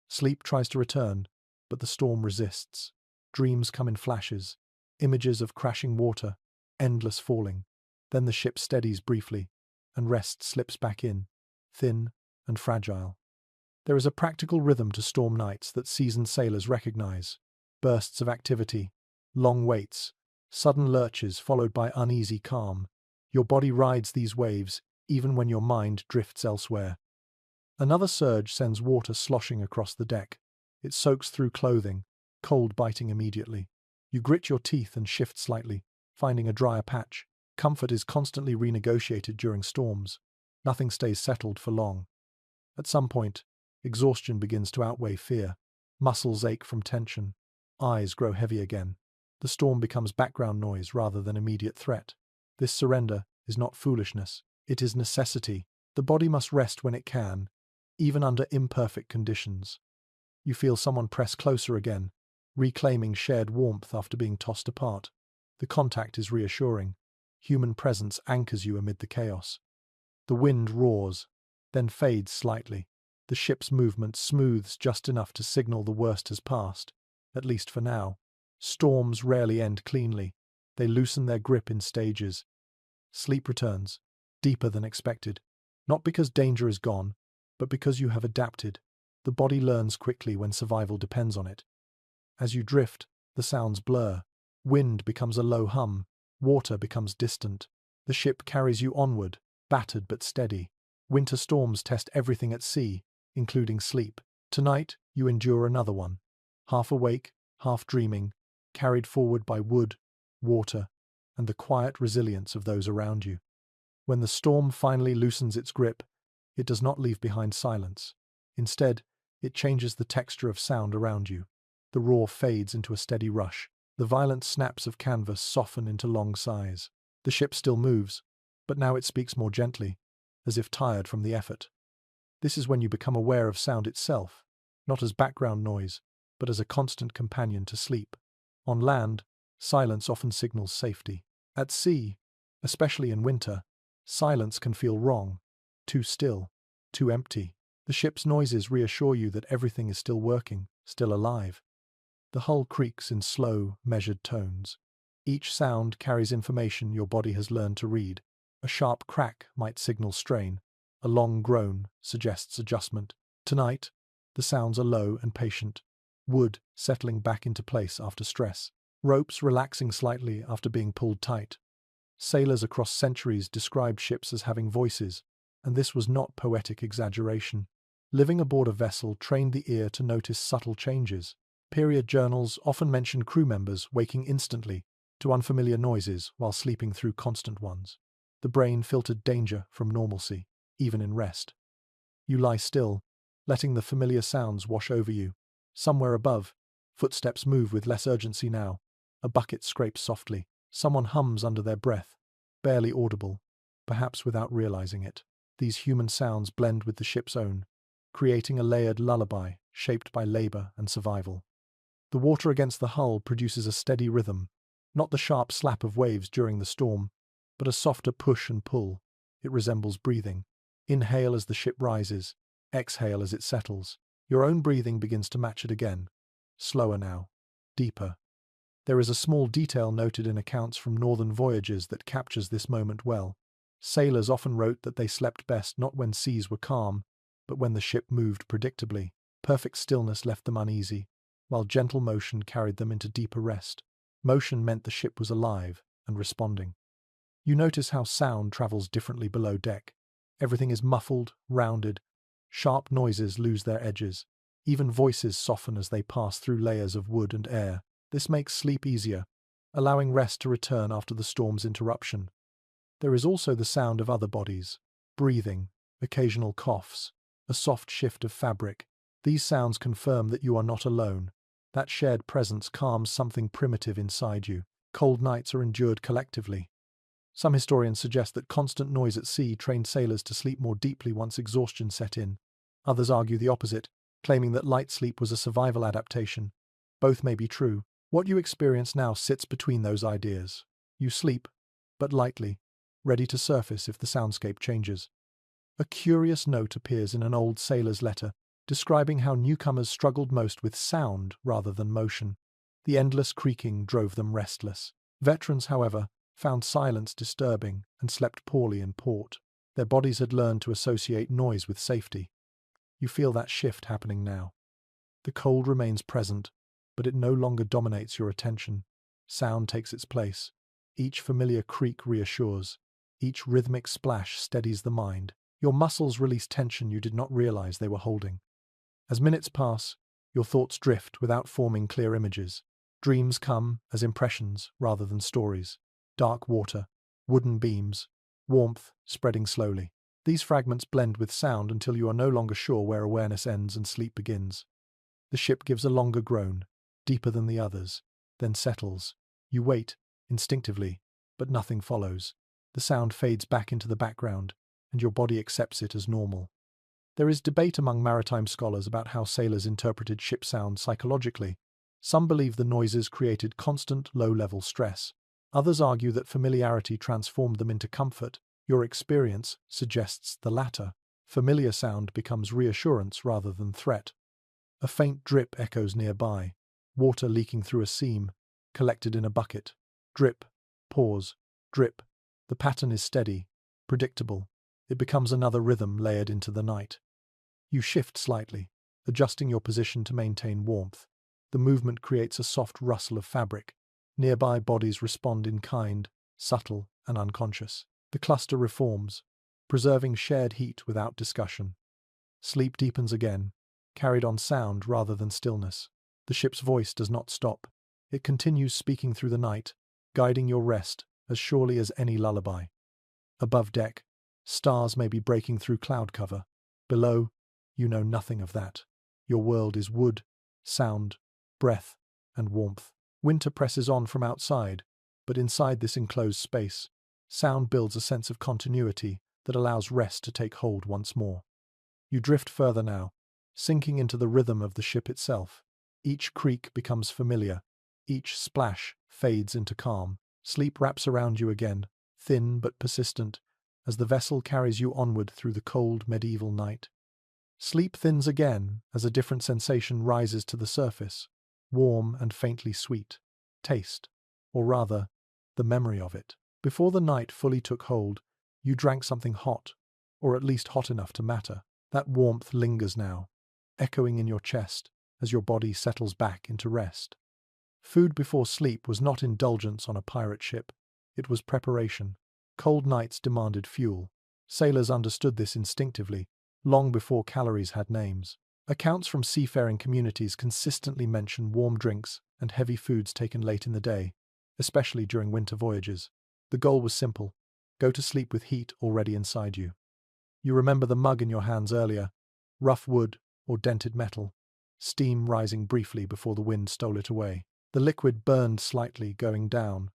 Sleep tries to return, but the storm resists. Dreams come in flashes. Images of crashing water, endless falling. Then the ship steadies briefly, and rest slips back in, thin and fragile. There is a practical rhythm to storm nights that seasoned sailors recognize. Bursts of activity, long waits, sudden lurches followed by uneasy calm. Your body rides these waves, even when your mind drifts elsewhere. Another surge sends water sloshing across the deck. It soaks through clothing, cold biting immediately. You grit your teeth and shift slightly, finding a drier patch. Comfort is constantly renegotiated during storms. Nothing stays settled for long. At some point, exhaustion begins to outweigh fear. Muscles ache from tension. Eyes grow heavy again. The storm becomes background noise rather than immediate threat. This surrender is not foolishness. It is necessity. The body must rest when it can, even under imperfect conditions. You feel someone press closer again, reclaiming shared warmth after being tossed apart. The contact is reassuring. Human presence anchors you amid the chaos. The wind roars, then fades slightly. The ship's movement smooths just enough to signal the worst has passed, at least for now. Storms rarely end cleanly. They loosen their grip in stages. Sleep returns, deeper than expected, not because danger is gone, but because you have adapted. The body learns quickly when survival depends on it. As you drift, the sounds blur. Wind becomes a low hum. Water becomes distant. The ship carries you onward, battered but steady. Winter storms test everything at sea, including sleep. Tonight, you endure another one. Half awake, half dreaming, carried forward by wood, water, and the quiet resilience of those around you. When the storm finally loosens its grip, it does not leave behind silence. Instead, it changes the texture of sound around you. The roar fades into a steady rush. The violent snaps of canvas soften into long sighs. The ship still moves, but now it speaks more gently, as if tired from the effort. This is when you become aware of sound itself, not as background noise, but as a constant companion to sleep. On land, silence often signals safety. At sea, especially in winter, silence can feel wrong, too still, too empty. The ship's noises reassure you that everything is still working, still alive. The hull creaks in slow, measured tones. Each sound carries information your body has learned to read. A sharp crack might signal strain. A long groan suggests adjustment. Tonight, the sounds are low and patient. Wood settling back into place after stress. Ropes relaxing slightly after being pulled tight. Sailors across centuries described ships as having voices, and this was not poetic exaggeration. Living aboard a vessel trained the ear to notice subtle changes. Period journals often mention crew members waking instantly to unfamiliar noises while sleeping through constant ones. The brain filtered danger from normalcy, even in rest. You lie still, letting the familiar sounds wash over you. Somewhere above, footsteps move with less urgency now. A bucket scrapes softly. Someone hums under their breath, barely audible, perhaps without realizing it. These human sounds blend with the ship's own, creating a layered lullaby shaped by labor and survival. The water against the hull produces a steady rhythm, not the sharp slap of waves during the storm, but a softer push and pull. It resembles breathing. Inhale as the ship rises, exhale as it settles. Your own breathing begins to match it again. Slower now, deeper. There is a small detail noted in accounts from northern voyages that captures this moment well. Sailors often wrote that they slept best not when seas were calm, but when the ship moved predictably. Perfect stillness left them uneasy, while gentle motion carried them into deeper rest. Motion meant the ship was alive and responding. You notice how sound travels differently below deck. Everything is muffled, rounded. Sharp noises lose their edges. Even voices soften as they pass through layers of wood and air. This makes sleep easier, allowing rest to return after the storm's interruption. There is also the sound of other bodies, breathing, occasional coughs, a soft shift of fabric. These sounds confirm that you are not alone. That shared presence calms something primitive inside you. Cold nights are endured collectively. Some historians suggest that constant noise at sea trained sailors to sleep more deeply once exhaustion set in. Others argue the opposite, claiming that light sleep was a survival adaptation. Both may be true. What you experience now sits between those ideas. You sleep, but lightly, ready to surface if the soundscape changes. A curious note appears in an old sailor's letter, describing how newcomers struggled most with sound rather than motion. The endless creaking drove them restless. Veterans, however, found silence disturbing and slept poorly in port. Their bodies had learned to associate noise with safety. You feel that shift happening now. The cold remains present, but it no longer dominates your attention. Sound takes its place. Each familiar creak reassures. Each rhythmic splash steadies the mind. Your muscles release tension you did not realize they were holding. As minutes pass, your thoughts drift without forming clear images. Dreams come as impressions rather than stories. Dark water, wooden beams, warmth spreading slowly. These fragments blend with sound until you are no longer sure where awareness ends and sleep begins. The ship gives a longer groan, deeper than the others, then settles. You wait, instinctively, but nothing follows. The sound fades back into the background, and your body accepts it as normal. There is debate among maritime scholars about how sailors interpreted ship sound psychologically. Some believe the noises created constant, low-level stress. Others argue that familiarity transformed them into comfort. Your experience suggests the latter. Familiar sound becomes reassurance rather than threat. A faint drip echoes nearby, water leaking through a seam, collected in a bucket. Drip, pause, drip. The pattern is steady, predictable. It becomes another rhythm layered into the night. You shift slightly, adjusting your position to maintain warmth. The movement creates a soft rustle of fabric. Nearby bodies respond in kind, subtle and unconscious. The cluster reforms, preserving shared heat without discussion. Sleep deepens again, carried on sound rather than stillness. The ship's voice does not stop. It continues speaking through the night, guiding your rest as surely as any lullaby. Above deck, stars may be breaking through cloud cover. Below, you know nothing of that. Your world is wood, sound, breath, and warmth. Winter presses on from outside, but inside this enclosed space, sound builds a sense of continuity that allows rest to take hold once more. You drift further now, sinking into the rhythm of the ship itself. Each creak becomes familiar. Each splash fades into calm. Sleep wraps around you again, thin but persistent, as the vessel carries you onward through the cold medieval night. Sleep thins again as a different sensation rises to the surface, warm and faintly sweet. Taste, or rather, the memory of it. Before the night fully took hold, you drank something hot, or at least hot enough to matter. That warmth lingers now, echoing in your chest as your body settles back into rest. Food before sleep was not indulgence on a pirate ship. It was preparation. Cold nights demanded fuel. Sailors understood this instinctively, long before calories had names. Accounts from seafaring communities consistently mention warm drinks and heavy foods taken late in the day, especially during winter voyages. The goal was simple: go to sleep with heat already inside you. You remember the mug in your hands earlier, rough wood or dented metal, steam rising briefly before the wind stole it away. The liquid burned slightly, going down,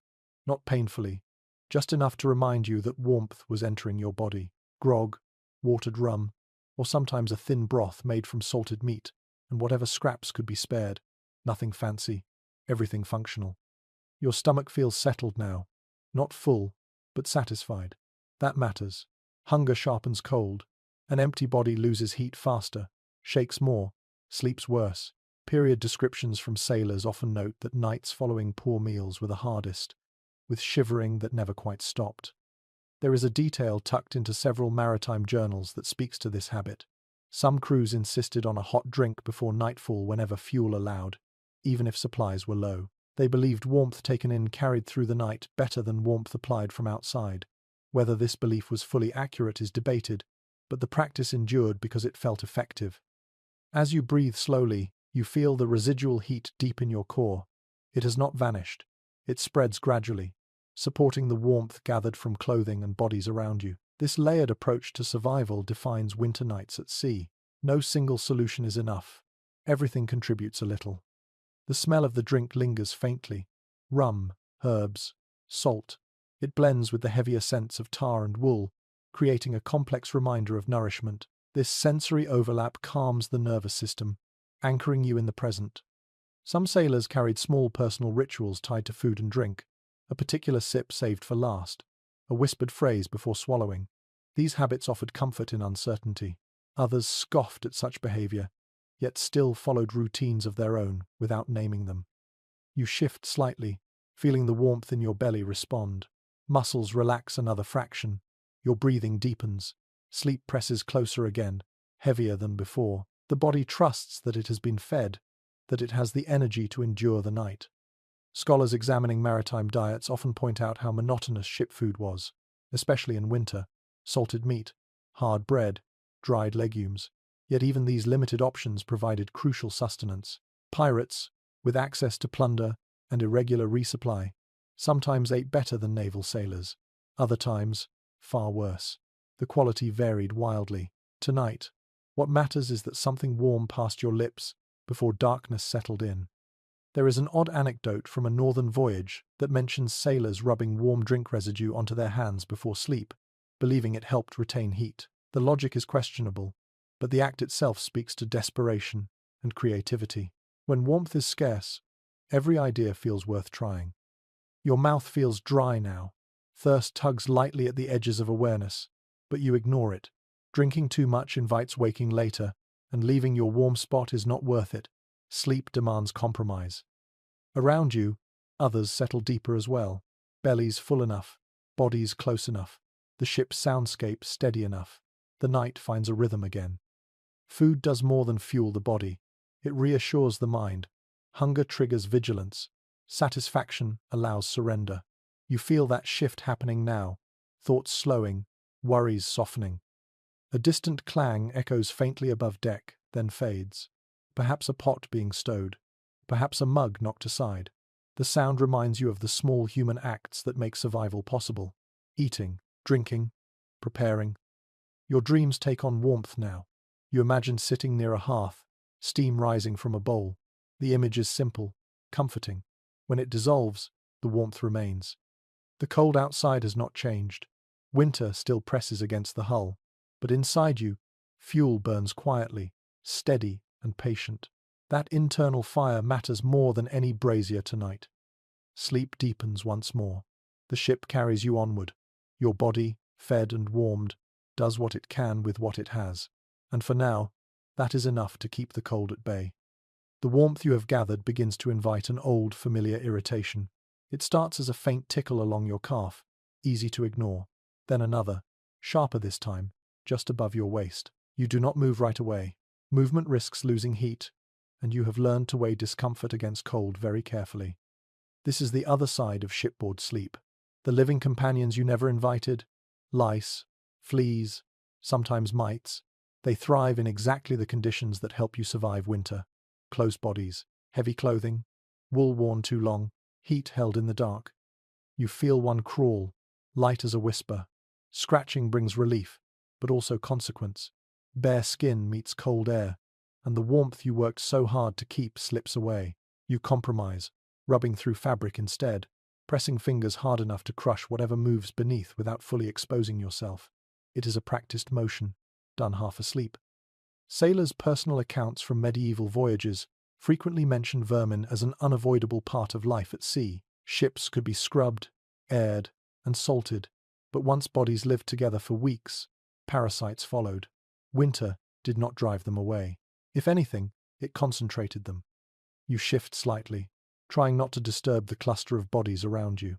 not painfully, just enough to remind you that warmth was entering your body. Grog, watered rum, or sometimes a thin broth made from salted meat, and whatever scraps could be spared. Nothing fancy, everything functional. Your stomach feels settled now, not full, but satisfied. That matters. Hunger sharpens cold. An empty body loses heat faster, shakes more, sleeps worse. Period descriptions from sailors often note that nights following poor meals were the hardest, with shivering that never quite stopped. There is a detail tucked into several maritime journals that speaks to this habit. Some crews insisted on a hot drink before nightfall whenever fuel allowed, even if supplies were low. They believed warmth taken in carried through the night better than warmth applied from outside. Whether this belief was fully accurate is debated, but the practice endured because it felt effective. As you breathe slowly, you feel the residual heat deep in your core. It has not vanished. It spreads gradually, supporting the warmth gathered from clothing and bodies around you. This layered approach to survival defines winter nights at sea. No single solution is enough. Everything contributes a little. The smell of the drink lingers faintly. Rum, herbs, salt. It blends with the heavier scents of tar and wool, creating a complex reminder of nourishment. This sensory overlap calms the nervous system, anchoring you in the present. Some sailors carried small personal rituals tied to food and drink, a particular sip saved for last, a whispered phrase before swallowing. These habits offered comfort in uncertainty. Others scoffed at such behavior, yet still followed routines of their own without naming them. You shift slightly, feeling the warmth in your belly respond. Muscles relax another fraction. Your breathing deepens. Sleep presses closer again, heavier than before. The body trusts that it has been fed, that it has the energy to endure the night. Scholars examining maritime diets often point out how monotonous ship food was, especially in winter. Salted meat, hard bread, dried legumes. Yet even these limited options provided crucial sustenance. Pirates, with access to plunder and irregular resupply, sometimes ate better than naval sailors. Other times, far worse. The quality varied wildly. Tonight, what matters is that something warm passed your lips before darkness settled in. There is an odd anecdote from a northern voyage that mentions sailors rubbing warm drink residue onto their hands before sleep, believing it helped retain heat. The logic is questionable, but the act itself speaks to desperation and creativity. When warmth is scarce, every idea feels worth trying. Your mouth feels dry now. Thirst tugs lightly at the edges of awareness, but you ignore it. Drinking too much invites waking later, and leaving your warm spot is not worth it. Sleep demands compromise. Around you, others settle deeper as well. Bellies full enough, bodies close enough, the ship's soundscape steady enough. The night finds a rhythm again. Food does more than fuel the body. It reassures the mind. Hunger triggers vigilance. Satisfaction allows surrender. You feel that shift happening now. Thoughts slowing, worries softening. A distant clang echoes faintly above deck, then fades. Perhaps a pot being stowed. Perhaps a mug knocked aside. The sound reminds you of the small human acts that make survival possible. Eating, drinking, preparing. Your dreams take on warmth now. You imagine sitting near a hearth, steam rising from a bowl. The image is simple, comforting. When it dissolves, the warmth remains. The cold outside has not changed. Winter still presses against the hull. But inside you, fuel burns quietly, steady and patient. That internal fire matters more than any brazier tonight. Sleep deepens once more. The ship carries you onward. Your body, fed and warmed, does what it can with what it has. And for now, that is enough to keep the cold at bay. The warmth you have gathered begins to invite an old, familiar irritation. It starts as a faint tickle along your calf, easy to ignore. Then another, sharper this time, just above your waist. You do not move right away. Movement risks losing heat, and you have learned to weigh discomfort against cold very carefully. This is the other side of shipboard sleep. The living companions you never invited, lice, fleas, sometimes mites, they thrive in exactly the conditions that help you survive winter. Close bodies, heavy clothing, wool worn too long, heat held in the dark. You feel one crawl, light as a whisper. Scratching brings relief, but also consequence. Bare skin meets cold air, and the warmth you worked so hard to keep slips away. You compromise, rubbing through fabric instead, pressing fingers hard enough to crush whatever moves beneath without fully exposing yourself. It is a practiced motion, done half asleep. Sailors' personal accounts from medieval voyages frequently mention vermin as an unavoidable part of life at sea. Ships could be scrubbed, aired, and salted, but once bodies lived together for weeks, parasites followed. Winter did not drive them away. If anything, it concentrated them. You shift slightly, trying not to disturb the cluster of bodies around you.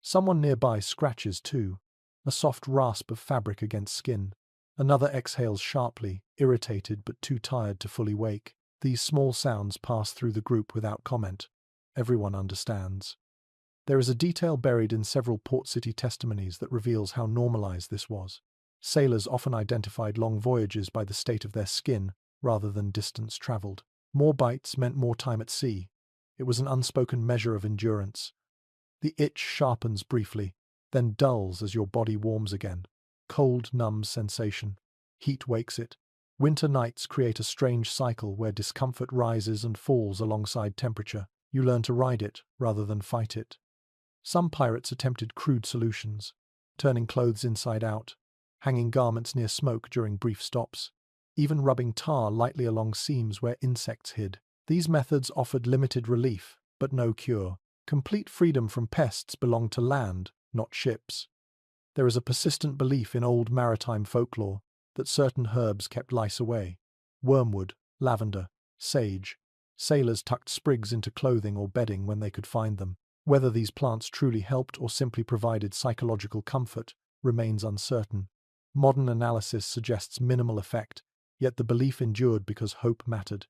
Someone nearby scratches too, a soft rasp of fabric against skin. Another exhales sharply, irritated but too tired to fully wake. These small sounds pass through the group without comment. Everyone understands. There is a detail buried in several port city testimonies that reveals how normalized this was. Sailors often identified long voyages by the state of their skin rather than distance traveled. More bites meant more time at sea. It was an unspoken measure of endurance. The itch sharpens briefly, then dulls as your body warms again. Cold numbs sensation. Heat wakes it. Winter nights create a strange cycle where discomfort rises and falls alongside temperature. You learn to ride it rather than fight it. Some pirates attempted crude solutions, turning clothes inside out, hanging garments near smoke during brief stops, even rubbing tar lightly along seams where insects hid. These methods offered limited relief, but no cure. Complete freedom from pests belonged to land, not ships. There is a persistent belief in old maritime folklore that certain herbs kept lice away. Wormwood, lavender, sage. Sailors tucked sprigs into clothing or bedding when they could find them. Whether these plants truly helped or simply provided psychological comfort remains uncertain. Modern analysis suggests minimal effect, yet the belief endured because hope mattered.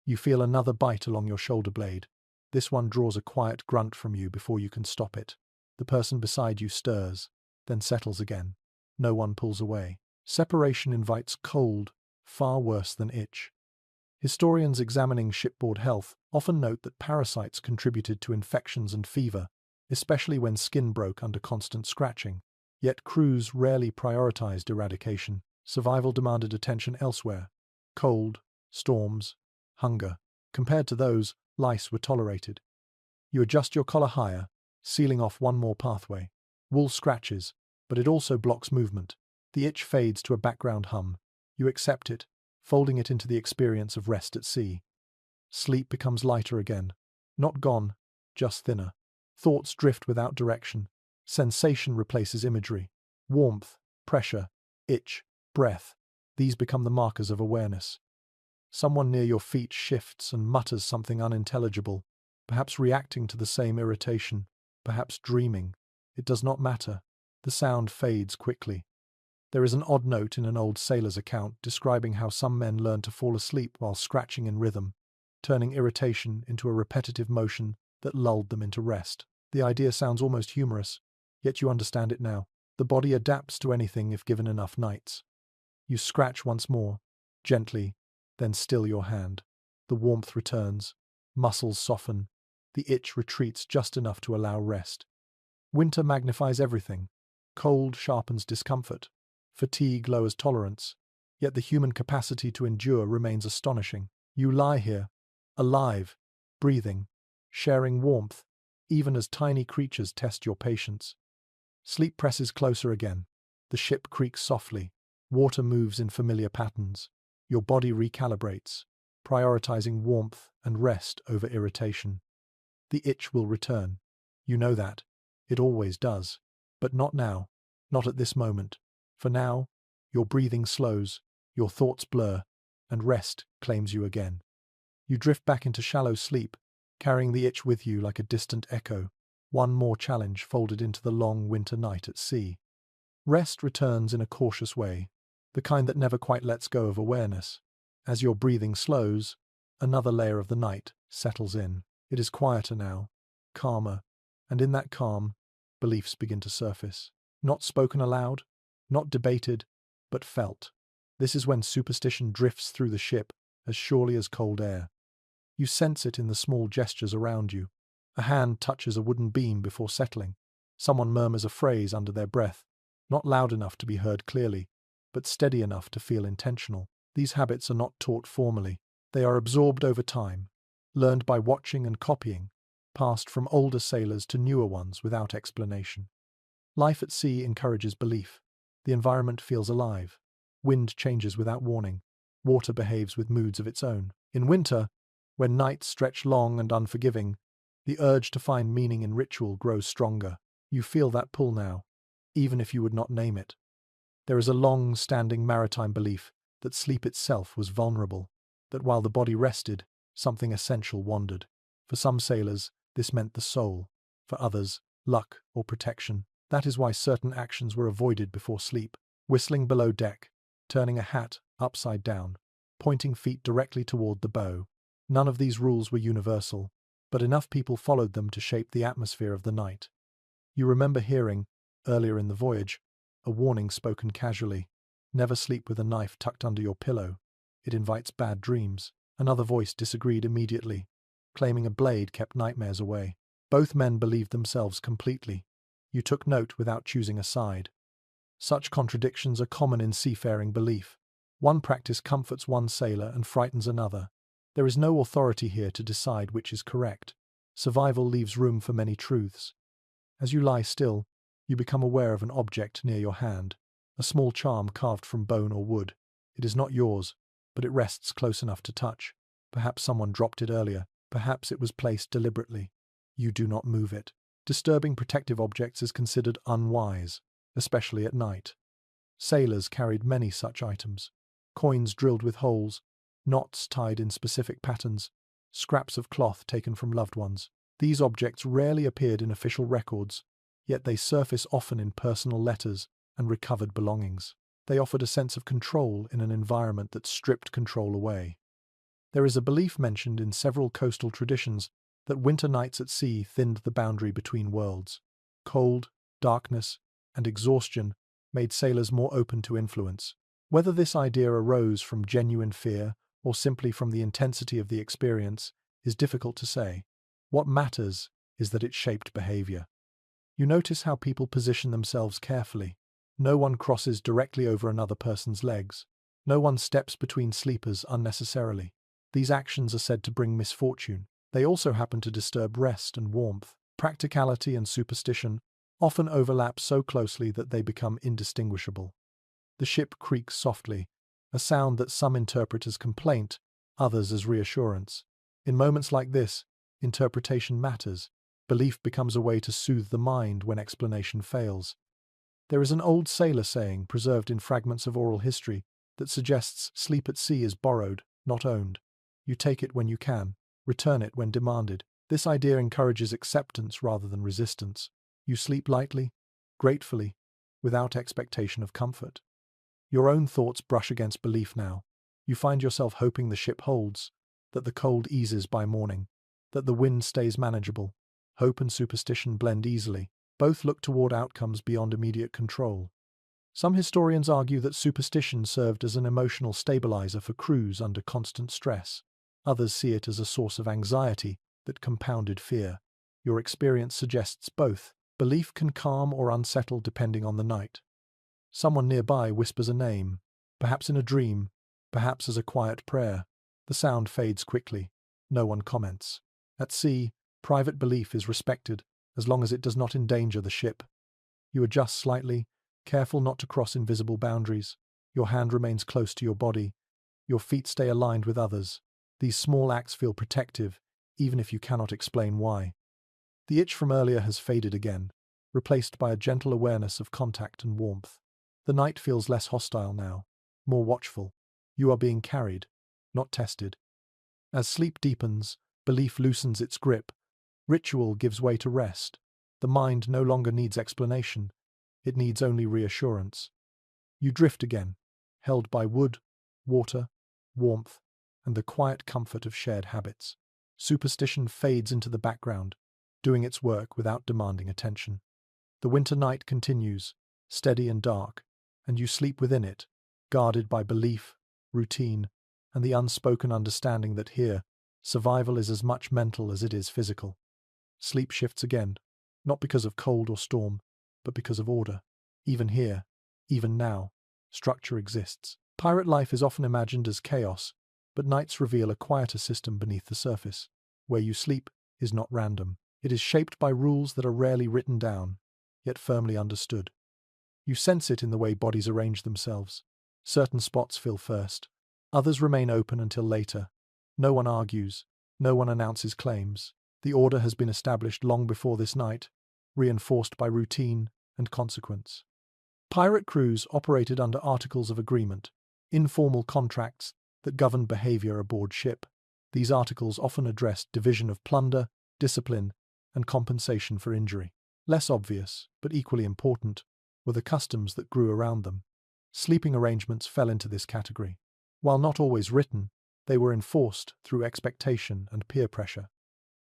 You feel another bite along your shoulder blade. This one draws a quiet grunt from you before you can stop it. The person beside you stirs, then settles again. No one pulls away. Separation invites cold, far worse than itch. Historians examining shipboard health often note that parasites contributed to infections and fever, especially when skin broke under constant scratching. Yet crews rarely prioritized eradication. Survival demanded attention elsewhere. Cold, storms, hunger. Compared to those, lice were tolerated. You adjust your collar higher, sealing off one more pathway. Wool scratches, but it also blocks movement. The itch fades to a background hum. You accept it, folding it into the experience of rest at sea. Sleep becomes lighter again. Not gone, just thinner. Thoughts drift without direction. Sensation replaces imagery. Warmth, pressure, itch, breath. These become the markers of awareness. Someone near your feet shifts and mutters something unintelligible, perhaps reacting to the same irritation, perhaps dreaming. It does not matter. The sound fades quickly. There is an odd note in an old sailor's account describing how some men learned to fall asleep while scratching in rhythm, turning irritation into a repetitive motion that lulled them into rest. The idea sounds almost humorous, yet you understand it now. The body adapts to anything if given enough nights. You scratch once more, gently, then still your hand. The warmth returns, muscles soften, the itch retreats just enough to allow rest. Winter magnifies everything. Cold sharpens discomfort. Fatigue lowers tolerance. Yet the human capacity to endure remains astonishing. You lie here, alive, breathing, sharing warmth, even as tiny creatures test your patience. Sleep presses closer again. The ship creaks softly. Water moves in familiar patterns. Your body recalibrates, prioritizing warmth and rest over irritation. The itch will return. You know that. It always does. But not now. Not at this moment. For now, your breathing slows, your thoughts blur, and rest claims you again. You drift back into shallow sleep, carrying the itch with you like a distant echo, one more challenge folded into the long winter night at sea. Rest returns in a cautious way, the kind that never quite lets go of awareness. As your breathing slows, another layer of the night settles in. It is quieter now, calmer, and in that calm, beliefs begin to surface. Not spoken aloud, not debated, but felt. This is when superstition drifts through the ship as surely as cold air. You sense it in the small gestures around you. A hand touches a wooden beam before settling. Someone murmurs a phrase under their breath, not loud enough to be heard clearly, but steady enough to feel intentional. These habits are not taught formally. They are absorbed over time, learned by watching and copying, passed from older sailors to newer ones without explanation. Life at sea encourages belief. The environment feels alive. Wind changes without warning. Water behaves with moods of its own. In winter, when nights stretch long and unforgiving, the urge to find meaning in ritual grows stronger. You feel that pull now, even if you would not name it. There is a long-standing maritime belief that sleep itself was vulnerable, that while the body rested, something essential wandered. For some sailors, this meant the soul. For others, luck or protection. That is why certain actions were avoided before sleep. Whistling below deck, turning a hat upside down, pointing feet directly toward the bow. None of these rules were universal, but enough people followed them to shape the atmosphere of the night. You remember hearing, earlier in the voyage, a warning spoken casually. Never sleep with a knife tucked under your pillow. It invites bad dreams. Another voice disagreed immediately, claiming a blade kept nightmares away. Both men believed themselves completely. You took note without choosing a side. Such contradictions are common in seafaring belief. One practice comforts one sailor and frightens another. There is no authority here to decide which is correct. Survival leaves room for many truths. As you lie still, you become aware of an object near your hand, a small charm carved from bone or wood. It is not yours, but it rests close enough to touch. Perhaps someone dropped it earlier. Perhaps it was placed deliberately. You do not move it. Disturbing protective objects is considered unwise, especially at night. Sailors carried many such items. Coins drilled with holes, knots tied in specific patterns, scraps of cloth taken from loved ones. These objects rarely appeared in official records, yet they surface often in personal letters and recovered belongings. They offered a sense of control in an environment that stripped control away. There is a belief mentioned in several coastal traditions that winter nights at sea thinned the boundary between worlds. Cold, darkness, and exhaustion made sailors more open to influence. Whether this idea arose from genuine fear or simply from the intensity of the experience is difficult to say. What matters is that it shaped behavior. You notice how people position themselves carefully. No one crosses directly over another person's legs. No one steps between sleepers unnecessarily. These actions are said to bring misfortune. They also happen to disturb rest and warmth. Practicality and superstition often overlap so closely that they become indistinguishable. The ship creaks softly, a sound that some interpret as complaint, others as reassurance. In moments like this, interpretation matters. Belief becomes a way to soothe the mind when explanation fails. There is an old sailor saying, preserved in fragments of oral history, that suggests sleep at sea is borrowed, not owned. You take it when you can, return it when demanded. This idea encourages acceptance rather than resistance. You sleep lightly, gratefully, without expectation of comfort. Your own thoughts brush against belief now. You find yourself hoping the ship holds, that the cold eases by morning, that the wind stays manageable. Hope and superstition blend easily. Both look toward outcomes beyond immediate control. Some historians argue that superstition served as an emotional stabilizer for crews under constant stress. Others see it as a source of anxiety that compounded fear. Your experience suggests both. Belief can calm or unsettle depending on the night. Someone nearby whispers a name, perhaps in a dream, perhaps as a quiet prayer. The sound fades quickly. No one comments. At sea, private belief is respected as long as it does not endanger the ship. You adjust slightly, careful not to cross invisible boundaries. Your hand remains close to your body. Your feet stay aligned with others. These small acts feel protective, even if you cannot explain why. The itch from earlier has faded again, replaced by a gentle awareness of contact and warmth. The night feels less hostile now, more watchful. You are being carried, not tested. As sleep deepens, belief loosens its grip. Ritual gives way to rest. The mind no longer needs explanation. It needs only reassurance. You drift again, held by wood, water, warmth, and the quiet comfort of shared habits. Superstition fades into the background, doing its work without demanding attention. The winter night continues, steady and dark, and you sleep within it, guarded by belief, routine, and the unspoken understanding that here, survival is as much mental as it is physical. Sleep shifts again, not because of cold or storm, but because of order. Even here, even now, structure exists. Pirate life is often imagined as chaos, but nights reveal a quieter system beneath the surface. Where you sleep is not random. It is shaped by rules that are rarely written down, yet firmly understood. You sense it in the way bodies arrange themselves. Certain spots fill first, others remain open until later. No one argues, no one announces claims. The order has been established long before this night, reinforced by routine and consequence. Pirate crews operated under articles of agreement, informal contracts that governed behavior aboard ship. These articles often addressed division of plunder, discipline, and compensation for injury. Less obvious, but equally important, were the customs that grew around them. Sleeping arrangements fell into this category. While not always written, they were enforced through expectation and peer pressure.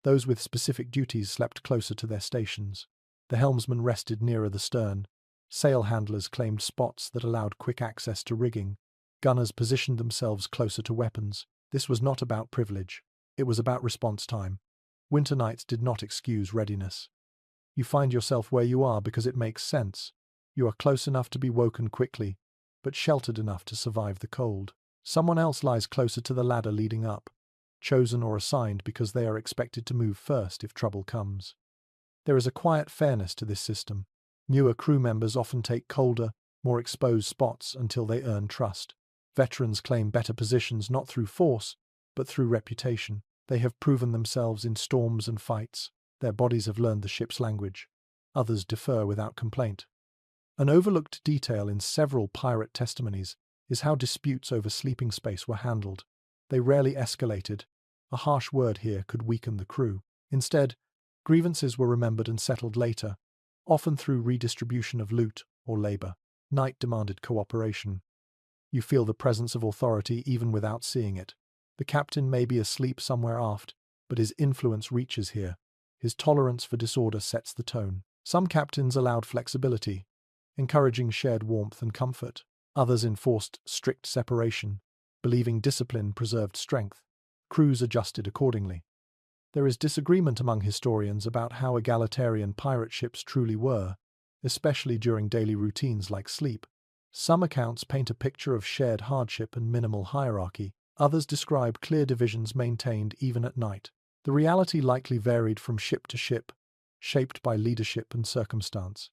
Those with specific duties slept closer to their stations. The helmsman rested nearer the stern. Sail handlers claimed spots that allowed quick access to rigging. Gunners positioned themselves closer to weapons. This was not about privilege. It was about response time. Winter nights did not excuse readiness. You find yourself where you are because it makes sense. You are close enough to be woken quickly, but sheltered enough to survive the cold. Someone else lies closer to the ladder leading up, chosen or assigned because they are expected to move first if trouble comes. There is a quiet fairness to this system. Newer crew members often take colder, more exposed spots until they earn trust. Veterans claim better positions not through force, but through reputation. They have proven themselves in storms and fights. Their bodies have learned the ship's language. Others defer without complaint. An overlooked detail in several pirate testimonies is how disputes over sleeping space were handled. They rarely escalated. A harsh word here could weaken the crew. Instead, grievances were remembered and settled later, often through redistribution of loot or labor. Night demanded cooperation. You feel the presence of authority even without seeing it. The captain may be asleep somewhere aft, but his influence reaches here. His tolerance for disorder sets the tone. Some captains allowed flexibility, encouraging shared warmth and comfort. Others enforced strict separation, believing discipline preserved strength. Crews adjusted accordingly. There is disagreement among historians about how egalitarian pirate ships truly were, especially during daily routines like sleep. Some accounts paint a picture of shared hardship and minimal hierarchy. Others describe clear divisions maintained even at night. The reality likely varied from ship to ship, shaped by leadership and circumstance.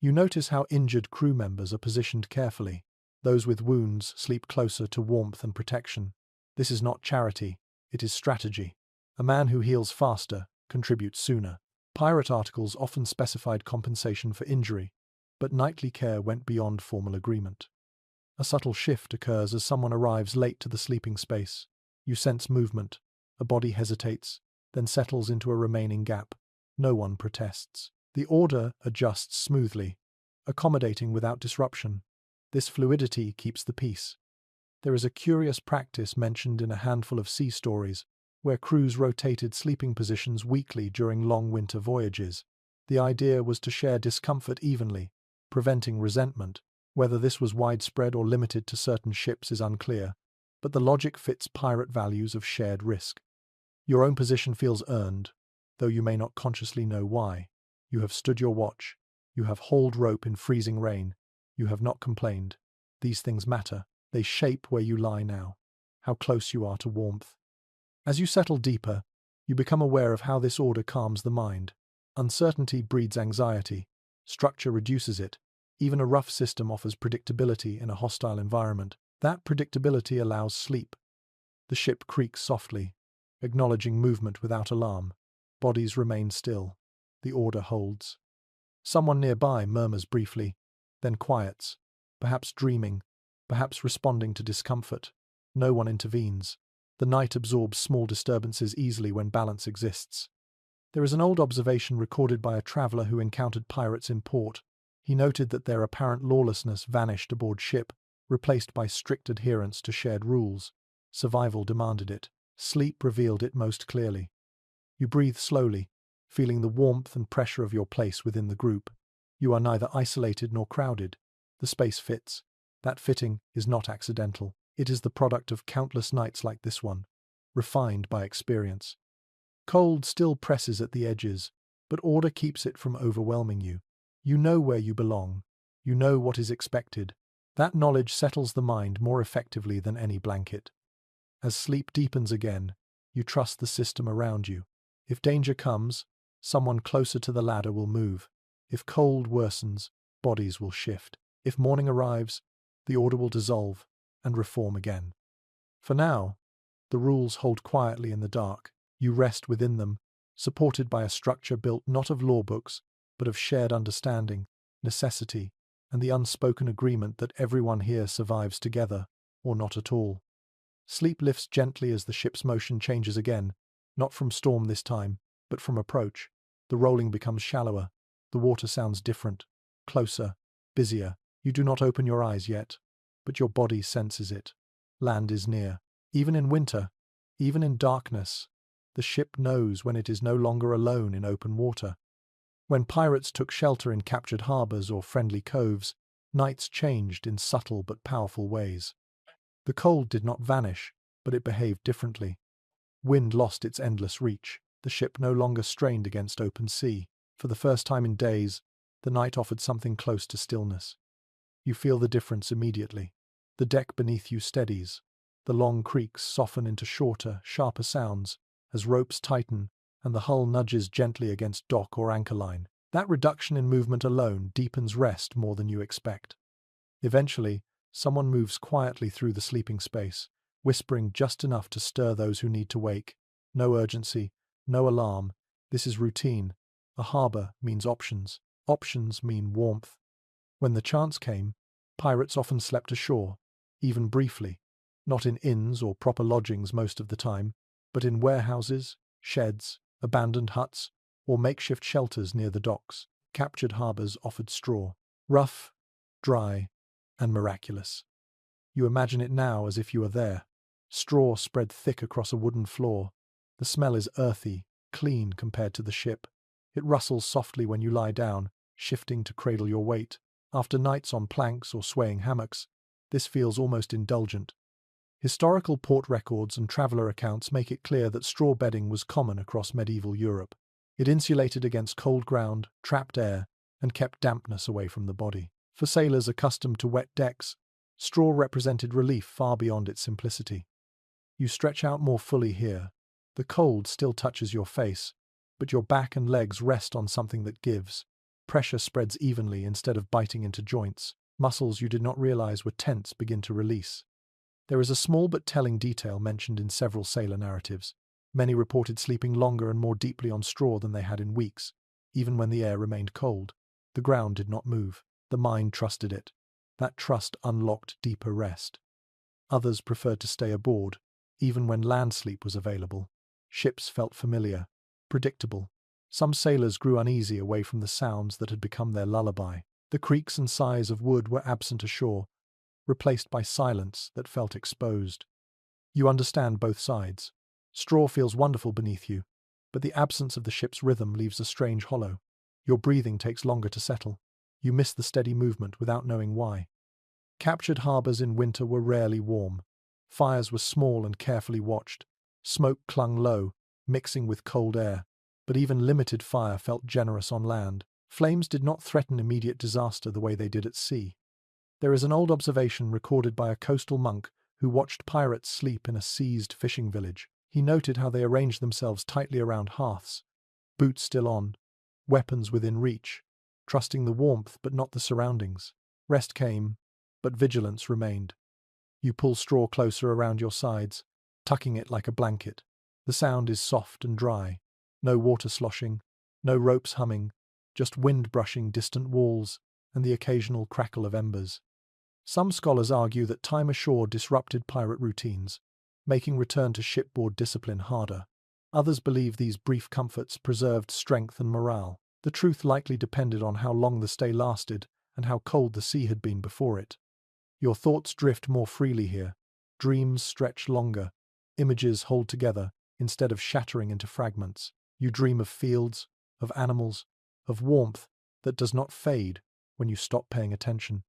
You notice how injured crew members are positioned carefully. Those with wounds sleep closer to warmth and protection. This is not charity, it is strategy. A man who heals faster contributes sooner. Pirate articles often specified compensation for injury, but nightly care went beyond formal agreement. A subtle shift occurs as someone arrives late to the sleeping space. You sense movement. A body hesitates, then settles into a remaining gap. No one protests. The order adjusts smoothly, accommodating without disruption. This fluidity keeps the peace. There is a curious practice mentioned in a handful of sea stories, where crews rotated sleeping positions weekly during long winter voyages. The idea was to share discomfort evenly, preventing resentment. Whether this was widespread or limited to certain ships is unclear, but the logic fits pirate values of shared risk. Your own position feels earned, though you may not consciously know why. You have stood your watch. You have hauled rope in freezing rain. You have not complained. These things matter. They shape where you lie now, how close you are to warmth. As you settle deeper, you become aware of how this order calms the mind. Uncertainty breeds anxiety. Structure reduces it. Even a rough system offers predictability in a hostile environment. That predictability allows sleep. The ship creaks softly, acknowledging movement without alarm. Bodies remain still. The order holds. Someone nearby murmurs briefly, then quiets, perhaps dreaming, perhaps responding to discomfort. No one intervenes. The night absorbs small disturbances easily when balance exists. There is an old observation recorded by a traveller who encountered pirates in port. He noted that their apparent lawlessness vanished aboard ship, replaced by strict adherence to shared rules. Survival demanded it. Sleep revealed it most clearly. You breathe slowly, feeling the warmth and pressure of your place within the group. You are neither isolated nor crowded. The space fits. That fitting is not accidental. It is the product of countless nights like this one, refined by experience. Cold still presses at the edges, but order keeps it from overwhelming you. You know where you belong. You know what is expected. That knowledge settles the mind more effectively than any blanket. As sleep deepens again, you trust the system around you. If danger comes, someone closer to the ladder will move. If cold worsens, bodies will shift. If morning arrives, the order will dissolve and reform again. For now, the rules hold quietly in the dark. You rest within them, supported by a structure built not of law books, but of shared understanding, necessity, and the unspoken agreement that everyone here survives together, or not at all. Sleep lifts gently as the ship's motion changes again, not from storm this time, but from approach. The rolling becomes shallower. The water sounds different, closer, busier. You do not open your eyes yet, but your body senses it. Land is near. Even in winter, even in darkness, the ship knows when it is no longer alone in open water. When pirates took shelter in captured harbors or friendly coves, nights changed in subtle but powerful ways. The cold did not vanish, but it behaved differently. Wind lost its endless reach. The ship no longer strained against open sea. For the first time in days, the night offered something close to stillness. You feel the difference immediately. The deck beneath you steadies. The long creaks soften into shorter, sharper sounds as ropes tighten and the hull nudges gently against dock or anchor line. That reduction in movement alone deepens rest more than you expect. Eventually, someone moves quietly through the sleeping space, whispering just enough to stir those who need to wake. No urgency, no alarm. This is routine. A harbor means options. Options mean warmth. When the chance came, pirates often slept ashore, even briefly, not in inns or proper lodgings most of the time, but in warehouses, sheds, abandoned huts, or makeshift shelters near the docks. Captured harbors offered straw, rough, dry, and miraculous. You imagine it now as if you are there. Straw spread thick across a wooden floor. The smell is earthy, clean compared to the ship. It rustles softly when you lie down, shifting to cradle your weight. After nights on planks or swaying hammocks, this feels almost indulgent. Historical port records and traveller accounts make it clear that straw bedding was common across medieval Europe. It insulated against cold ground, trapped air, and kept dampness away from the body. For sailors accustomed to wet decks, straw represented relief far beyond its simplicity. You stretch out more fully here. The cold still touches your face, but your back and legs rest on something that gives. Pressure spreads evenly instead of biting into joints. Muscles you did not realize were tense begin to release. There is a small but telling detail mentioned in several sailor narratives. Many reported sleeping longer and more deeply on straw than they had in weeks, even when the air remained cold. The ground did not move. The mind trusted it. That trust unlocked deeper rest. Others preferred to stay aboard, even when land sleep was available. Ships felt familiar, predictable. Some sailors grew uneasy away from the sounds that had become their lullaby. The creaks and sighs of wood were absent ashore, replaced by silence that felt exposed. You understand both sides. Straw feels wonderful beneath you, but the absence of the ship's rhythm leaves a strange hollow. Your breathing takes longer to settle. You miss the steady movement without knowing why. Captured harbours in winter were rarely warm. Fires were small and carefully watched. Smoke clung low, mixing with cold air, but even limited fire felt generous on land. Flames did not threaten immediate disaster the way they did at sea. There is an old observation recorded by a coastal monk who watched pirates sleep in a seized fishing village. He noted how they arranged themselves tightly around hearths, boots still on, weapons within reach, trusting the warmth but not the surroundings. Rest came, but vigilance remained. You pull straw closer around your sides, tucking it like a blanket. The sound is soft and dry. No water sloshing, no ropes humming, just wind brushing distant walls and the occasional crackle of embers. Some scholars argue that time ashore disrupted pirate routines, making return to shipboard discipline harder. Others believe these brief comforts preserved strength and morale. The truth likely depended on how long the stay lasted and how cold the sea had been before it. Your thoughts drift more freely here. Dreams stretch longer. Images hold together instead of shattering into fragments. You dream of fields, of animals, of warmth that does not fade when you stop paying attention.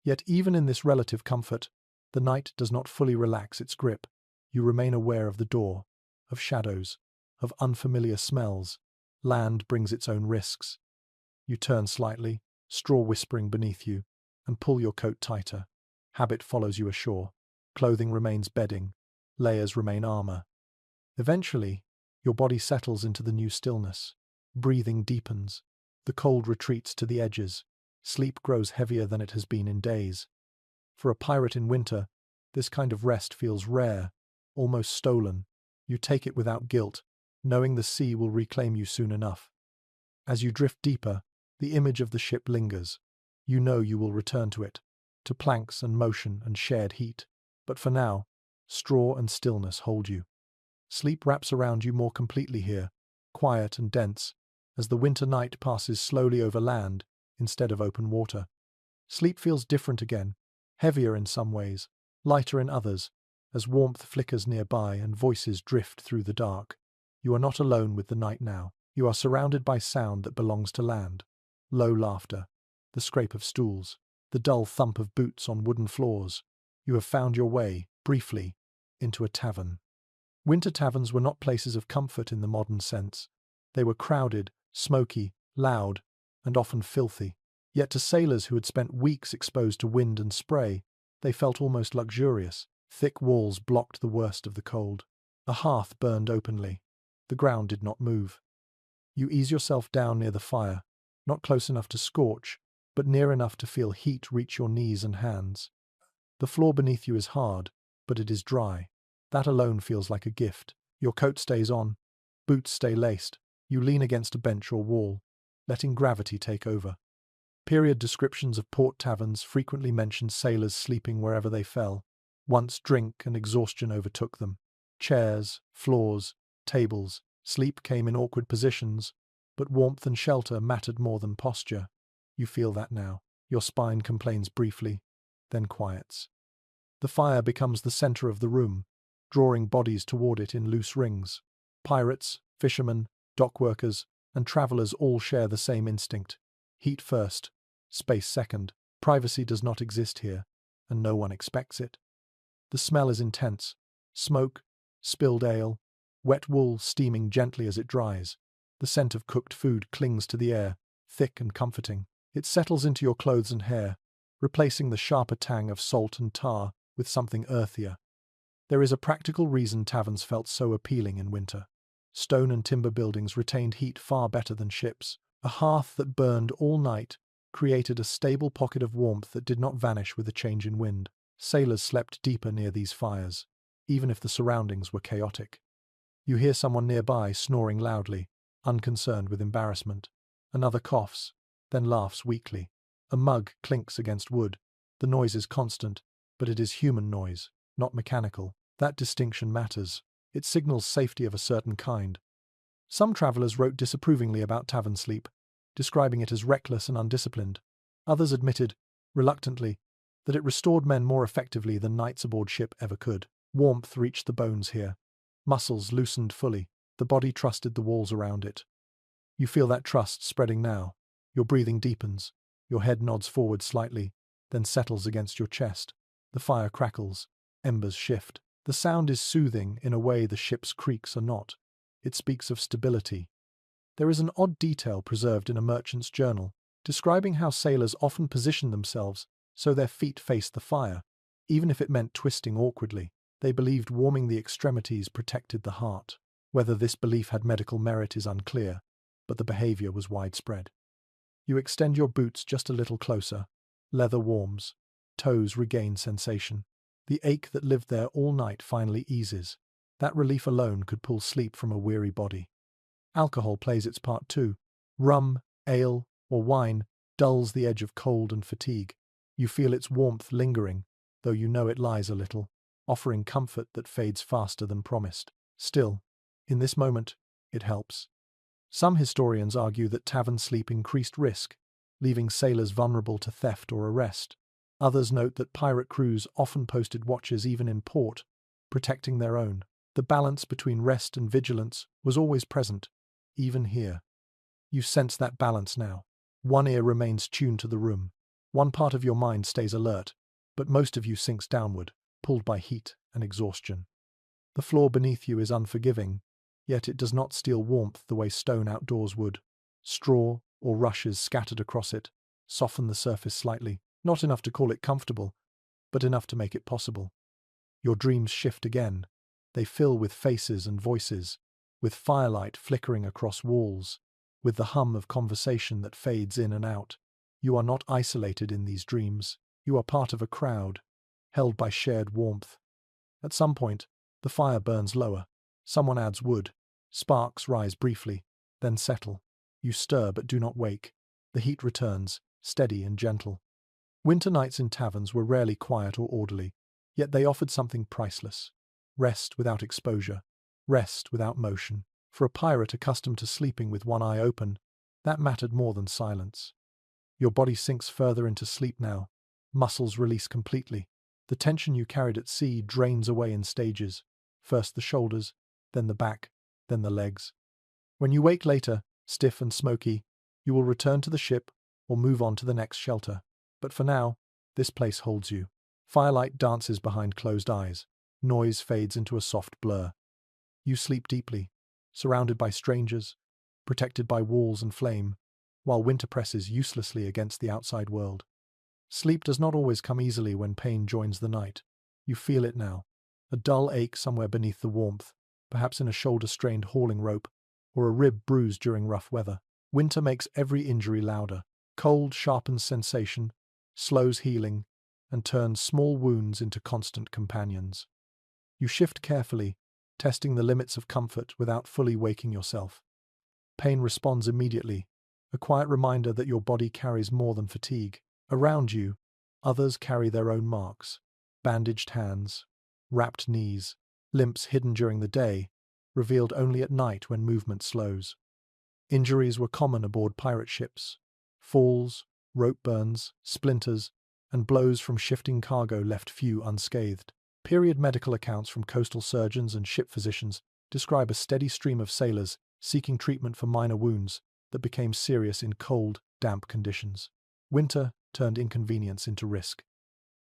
Yet even in this relative comfort, the night does not fully relax its grip. You remain aware of the door, of shadows, of unfamiliar smells. Land brings its own risks. You turn slightly, straw whispering beneath you, and pull your coat tighter. Habit follows you ashore. Clothing remains bedding. Layers remain armor. Eventually, your body settles into the new stillness. Breathing deepens. The cold retreats to the edges. Sleep grows heavier than it has been in days. For a pirate in winter, this kind of rest feels rare, almost stolen. You take it without guilt, knowing the sea will reclaim you soon enough. As you drift deeper, the image of the ship lingers. You know you will return to it, to planks and motion and shared heat. But for now, straw and stillness hold you. Sleep wraps around you more completely here, quiet and dense, as the winter night passes slowly over land instead of open water. Sleep feels different again, heavier in some ways, lighter in others, as warmth flickers nearby and voices drift through the dark. You are not alone with the night now. You are surrounded by sound that belongs to land. Low laughter, the scrape of stools, the dull thump of boots on wooden floors. You have found your way, briefly, into a tavern. Winter taverns were not places of comfort in the modern sense. They were crowded, smoky, loud, and often filthy. Yet to sailors who had spent weeks exposed to wind and spray, they felt almost luxurious. Thick walls blocked the worst of the cold. A hearth burned openly. The ground did not move. You ease yourself down near the fire, not close enough to scorch, but near enough to feel heat reach your knees and hands. The floor beneath you is hard, but it is dry. That alone feels like a gift. Your coat stays on, boots stay laced. You lean against a bench or wall, letting gravity take over. Period descriptions of port taverns frequently mention sailors sleeping wherever they fell. Once drink and exhaustion overtook them. Chairs, floors, tables. Sleep came in awkward positions, but warmth and shelter mattered more than posture. You feel that now. Your spine complains briefly, then quiets. The fire becomes the center of the room, drawing bodies toward it in loose rings. Pirates, fishermen, dockworkers, and travelers all share the same instinct. Heat first, space second. Privacy does not exist here, and no one expects it. The smell is intense. Smoke, spilled ale, wet wool steaming gently as it dries. The scent of cooked food clings to the air, thick and comforting. It settles into your clothes and hair, replacing the sharper tang of salt and tar with something earthier. There is a practical reason taverns felt so appealing in winter. Stone and timber buildings retained heat far better than ships. A hearth that burned all night created a stable pocket of warmth that did not vanish with a change in wind. Sailors slept deeper near these fires, even if the surroundings were chaotic. You hear someone nearby snoring loudly, unconcerned with embarrassment. Another coughs, then laughs weakly. A mug clinks against wood. The noise is constant, but it is human noise, not mechanical. That distinction matters. It signals safety of a certain kind. Some travelers wrote disapprovingly about tavern sleep, describing it as reckless and undisciplined. Others admitted, reluctantly, that it restored men more effectively than nights aboard ship ever could. Warmth reached the bones here. Muscles loosened fully. The body trusted the walls around it. You feel that trust spreading now. Your breathing deepens. Your head nods forward slightly, then settles against your chest. The fire crackles, embers shift. The sound is soothing in a way the ship's creaks are not. It speaks of stability. There is an odd detail preserved in a merchant's journal, describing how sailors often position themselves so their feet face the fire, even if it meant twisting awkwardly. They believed warming the extremities protected the heart. Whether this belief had medical merit is unclear, but the behavior was widespread. You extend your boots just a little closer. Leather warms. Toes regain sensation. The ache that lived there all night finally eases. That relief alone could pull sleep from a weary body. Alcohol plays its part too. Rum, ale, or wine dulls the edge of cold and fatigue. You feel its warmth lingering, though you know it lies a little, offering comfort that fades faster than promised. Still, in this moment, it helps. Some historians argue that tavern sleep increased risk, leaving sailors vulnerable to theft or arrest. Others note that pirate crews often posted watches even in port, protecting their own. The balance between rest and vigilance was always present, even here. You sense that balance now. One ear remains tuned to the room. One part of your mind stays alert, but most of you sinks downward, pulled by heat and exhaustion. The floor beneath you is unforgiving, yet it does not steal warmth the way stone outdoors would. Straw or rushes scattered across it soften the surface slightly, not enough to call it comfortable, but enough to make it possible. Your dreams shift again. They fill with faces and voices, with firelight flickering across walls, with the hum of conversation that fades in and out. You are not isolated in these dreams. You are part of a crowd, held by shared warmth. At some point, the fire burns lower. Someone adds wood. Sparks rise briefly, then settle. You stir but do not wake. The heat returns, steady and gentle. Winter nights in taverns were rarely quiet or orderly, yet they offered something priceless. Rest without exposure. Rest without motion. For a pirate accustomed to sleeping with one eye open, that mattered more than silence. Your body sinks further into sleep now. Muscles release completely. The tension you carried at sea drains away in stages. First the shoulders, then the back, then the legs. When you wake later, stiff and smoky, you will return to the ship or move on to the next shelter. But for now, this place holds you. Firelight dances behind closed eyes. Noise fades into a soft blur. You sleep deeply, surrounded by strangers, protected by walls and flame, while winter presses uselessly against the outside world. Sleep does not always come easily when pain joins the night. You feel it now. A dull ache somewhere beneath the warmth, perhaps in a shoulder-strained hauling rope, or a rib bruised during rough weather. Winter makes every injury louder. Cold sharpens sensation, slows healing, and turns small wounds into constant companions. You shift carefully, testing the limits of comfort without fully waking yourself. Pain responds immediately, a quiet reminder that your body carries more than fatigue. Around you, others carry their own marks. Bandaged hands, wrapped knees, limps hidden during the day, revealed only at night when movement slows. Injuries were common aboard pirate ships. Falls, rope burns, splinters, and blows from shifting cargo left few unscathed. Period medical accounts from coastal surgeons and ship physicians describe a steady stream of sailors seeking treatment for minor wounds that became serious in cold, damp conditions. Winter turned inconvenience into risk.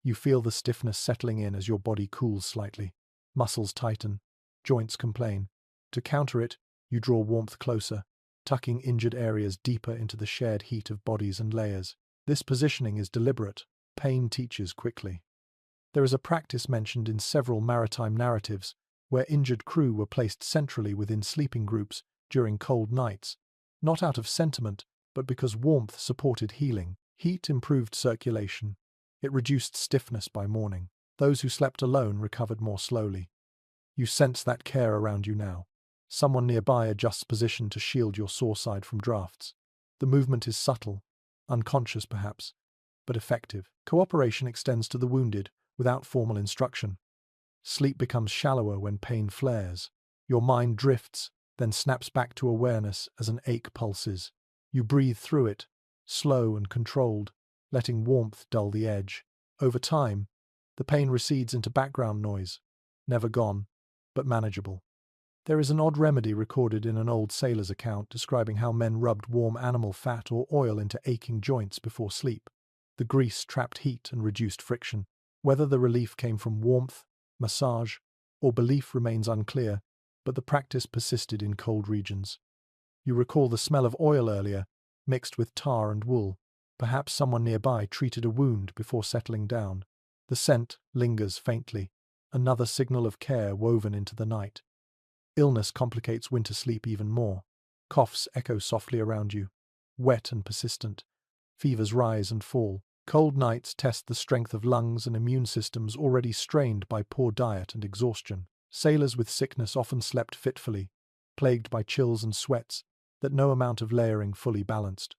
You feel the stiffness settling in as your body cools slightly. Muscles tighten, joints complain. To counter it, you draw warmth closer, tucking injured areas deeper into the shared heat of bodies and layers. This positioning is deliberate. Pain teaches quickly. There is a practice mentioned in several maritime narratives where injured crew were placed centrally within sleeping groups during cold nights, not out of sentiment, but because warmth supported healing. Heat improved circulation. It reduced stiffness by morning. Those who slept alone recovered more slowly. You sense that care around you now. Someone nearby adjusts position to shield your sore side from drafts. The movement is subtle, unconscious perhaps, but effective. Cooperation extends to the wounded without formal instruction. Sleep becomes shallower when pain flares. Your mind drifts, then snaps back to awareness as an ache pulses. You breathe through it, slow and controlled, letting warmth dull the edge. Over time, the pain recedes into background noise, never gone, but manageable. There is an odd remedy recorded in an old sailor's account describing how men rubbed warm animal fat or oil into aching joints before sleep. The grease trapped heat and reduced friction. Whether the relief came from warmth, massage, or belief remains unclear, but the practice persisted in cold regions. You recall the smell of oil earlier, mixed with tar and wool. Perhaps someone nearby treated a wound before settling down. The scent lingers faintly, another signal of care woven into the night. Illness complicates winter sleep even more. Coughs echo softly around you, wet and persistent. Fevers rise and fall. Cold nights test the strength of lungs and immune systems already strained by poor diet and exhaustion. Sailors with sickness often slept fitfully, plagued by chills and sweats that no amount of layering fully balanced.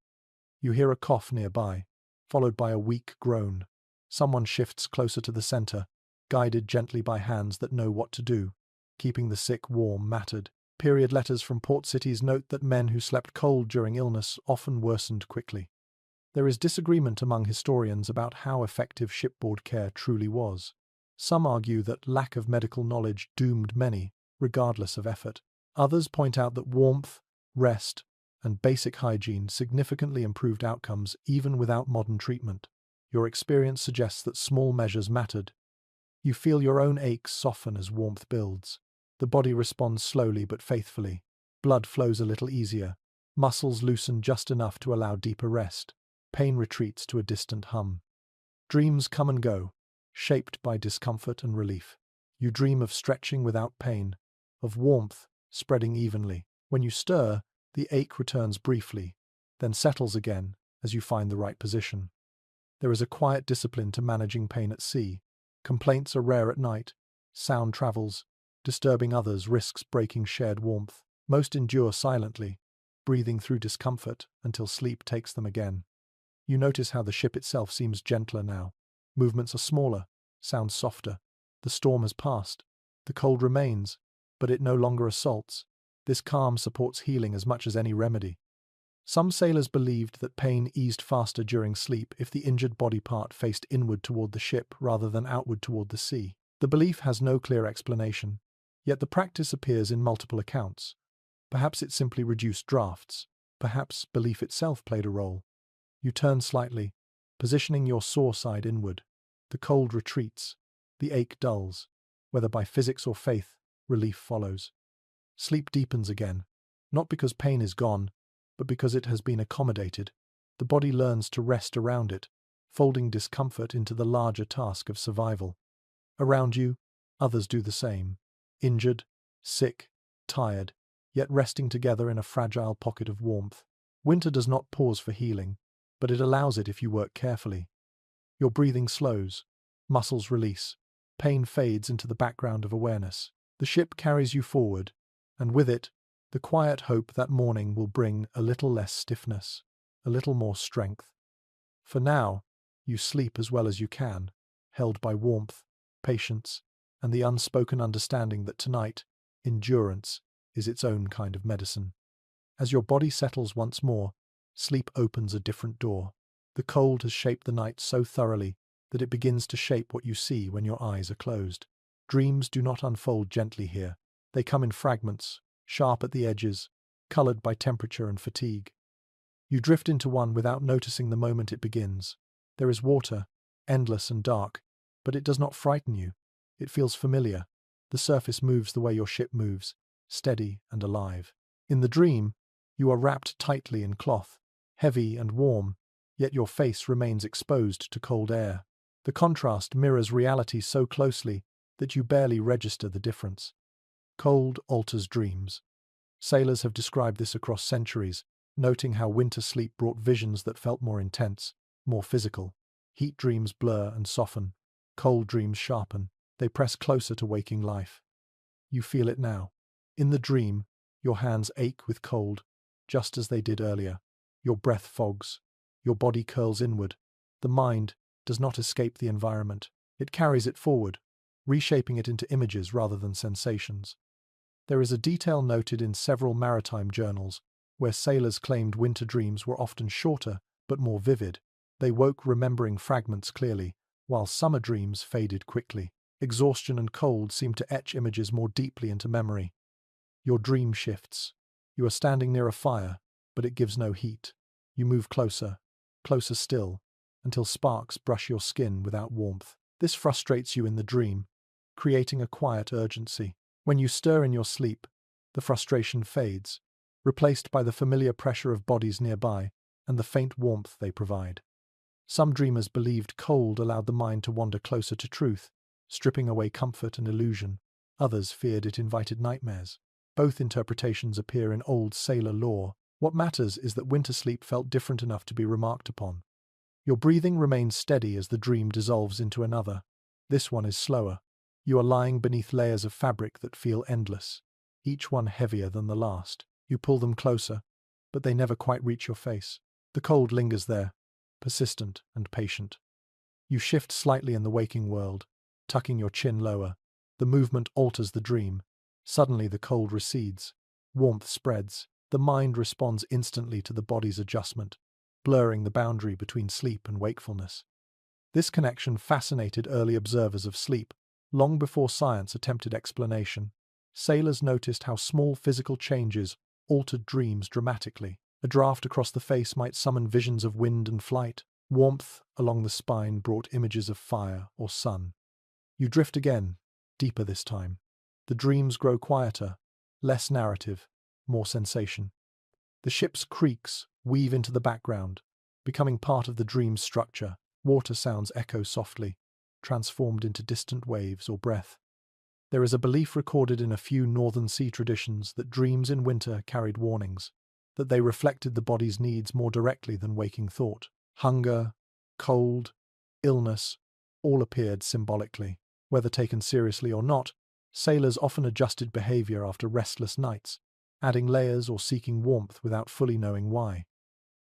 You hear a cough nearby, followed by a weak groan. Someone shifts closer to the center, guided gently by hands that know what to do, keeping the sick warm, matted. Period letters from port cities note that men who slept cold during illness often worsened quickly. There is disagreement among historians about how effective shipboard care truly was. Some argue that lack of medical knowledge doomed many, regardless of effort. Others point out that warmth, rest, and basic hygiene significantly improved outcomes even without modern treatment. Your experience suggests that small measures mattered. You feel your own aches soften as warmth builds. The body responds slowly but faithfully. Blood flows a little easier. Muscles loosen just enough to allow deeper rest. Pain retreats to a distant hum. Dreams come and go, shaped by discomfort and relief. You dream of stretching without pain, of warmth spreading evenly. When you stir, the ache returns briefly, then settles again as you find the right position. There is a quiet discipline to managing pain at sea. Complaints are rare at night. Sound travels. Disturbing others risks breaking shared warmth. Most endure silently, breathing through discomfort until sleep takes them again. You notice how the ship itself seems gentler now. Movements are smaller, sounds softer. The storm has passed. The cold remains, but it no longer assaults. This calm supports healing as much as any remedy. Some sailors believed that pain eased faster during sleep if the injured body part faced inward toward the ship rather than outward toward the sea. The belief has no clear explanation, yet the practice appears in multiple accounts. Perhaps it simply reduced drafts. Perhaps belief itself played a role. You turn slightly, positioning your sore side inward. The cold retreats. The ache dulls. Whether by physics or faith, relief follows. Sleep deepens again, not because pain is gone, but because it has been accommodated. The body learns to rest around it, folding discomfort into the larger task of survival. Around you, others do the same. Injured, sick, tired, yet resting together in a fragile pocket of warmth. Winter does not pause for healing, but it allows it if you work carefully. Your breathing slows, muscles release, pain fades into the background of awareness. The ship carries you forward, and with it, the quiet hope that morning will bring a little less stiffness, a little more strength. For now, you sleep as well as you can, held by warmth, patience, and the unspoken understanding that tonight, endurance is its own kind of medicine. As your body settles once more, sleep opens a different door. The cold has shaped the night so thoroughly that it begins to shape what you see when your eyes are closed. Dreams do not unfold gently here. They come in fragments, sharp at the edges, colored by temperature and fatigue. You drift into one without noticing the moment it begins. There is water, endless and dark, but it does not frighten you. It feels familiar. The surface moves the way your ship moves, steady and alive. In the dream, you are wrapped tightly in cloth, heavy and warm, yet your face remains exposed to cold air. The contrast mirrors reality so closely that you barely register the difference. Cold alters dreams. Sailors have described this across centuries, noting how winter sleep brought visions that felt more intense, more physical. Heat dreams blur and soften. Cold dreams sharpen. They press closer to waking life. You feel it now. In the dream, your hands ache with cold, just as they did earlier. Your breath fogs. Your body curls inward. The mind does not escape the environment. It carries it forward, reshaping it into images rather than sensations. There is a detail noted in several maritime journals where sailors claimed winter dreams were often shorter but more vivid. They woke remembering fragments clearly, while summer dreams faded quickly. Exhaustion and cold seemed to etch images more deeply into memory. Your dream shifts. You are standing near a fire, but it gives no heat. You move closer, closer still, until sparks brush your skin without warmth. This frustrates you in the dream, creating a quiet urgency. When you stir in your sleep, the frustration fades, replaced by the familiar pressure of bodies nearby and the faint warmth they provide. Some dreamers believed cold allowed the mind to wander closer to truth, stripping away comfort and illusion. Others feared it invited nightmares. Both interpretations appear in old sailor lore. What matters is that winter sleep felt different enough to be remarked upon. Your breathing remains steady as the dream dissolves into another. This one is slower. You are lying beneath layers of fabric that feel endless, each one heavier than the last. You pull them closer, but they never quite reach your face. The cold lingers there, persistent and patient. You shift slightly in the waking world, tucking your chin lower. The movement alters the dream. Suddenly the cold recedes. Warmth spreads. The mind responds instantly to the body's adjustment, blurring the boundary between sleep and wakefulness. This connection fascinated early observers of sleep, long before science attempted explanation. Sailors noticed how small physical changes altered dreams dramatically. A draft across the face might summon visions of wind and flight. Warmth along the spine brought images of fire or sun. You drift again, deeper this time. The dreams grow quieter, less narrative, more sensation. The ship's creaks weave into the background, becoming part of the dream's structure. Water sounds echo softly, transformed into distant waves or breath. There is a belief recorded in a few northern sea traditions that dreams in winter carried warnings, that they reflected the body's needs more directly than waking thought. Hunger, cold, illness, all appeared symbolically. Whether taken seriously or not, sailors often adjusted behavior after restless nights, adding layers or seeking warmth without fully knowing why.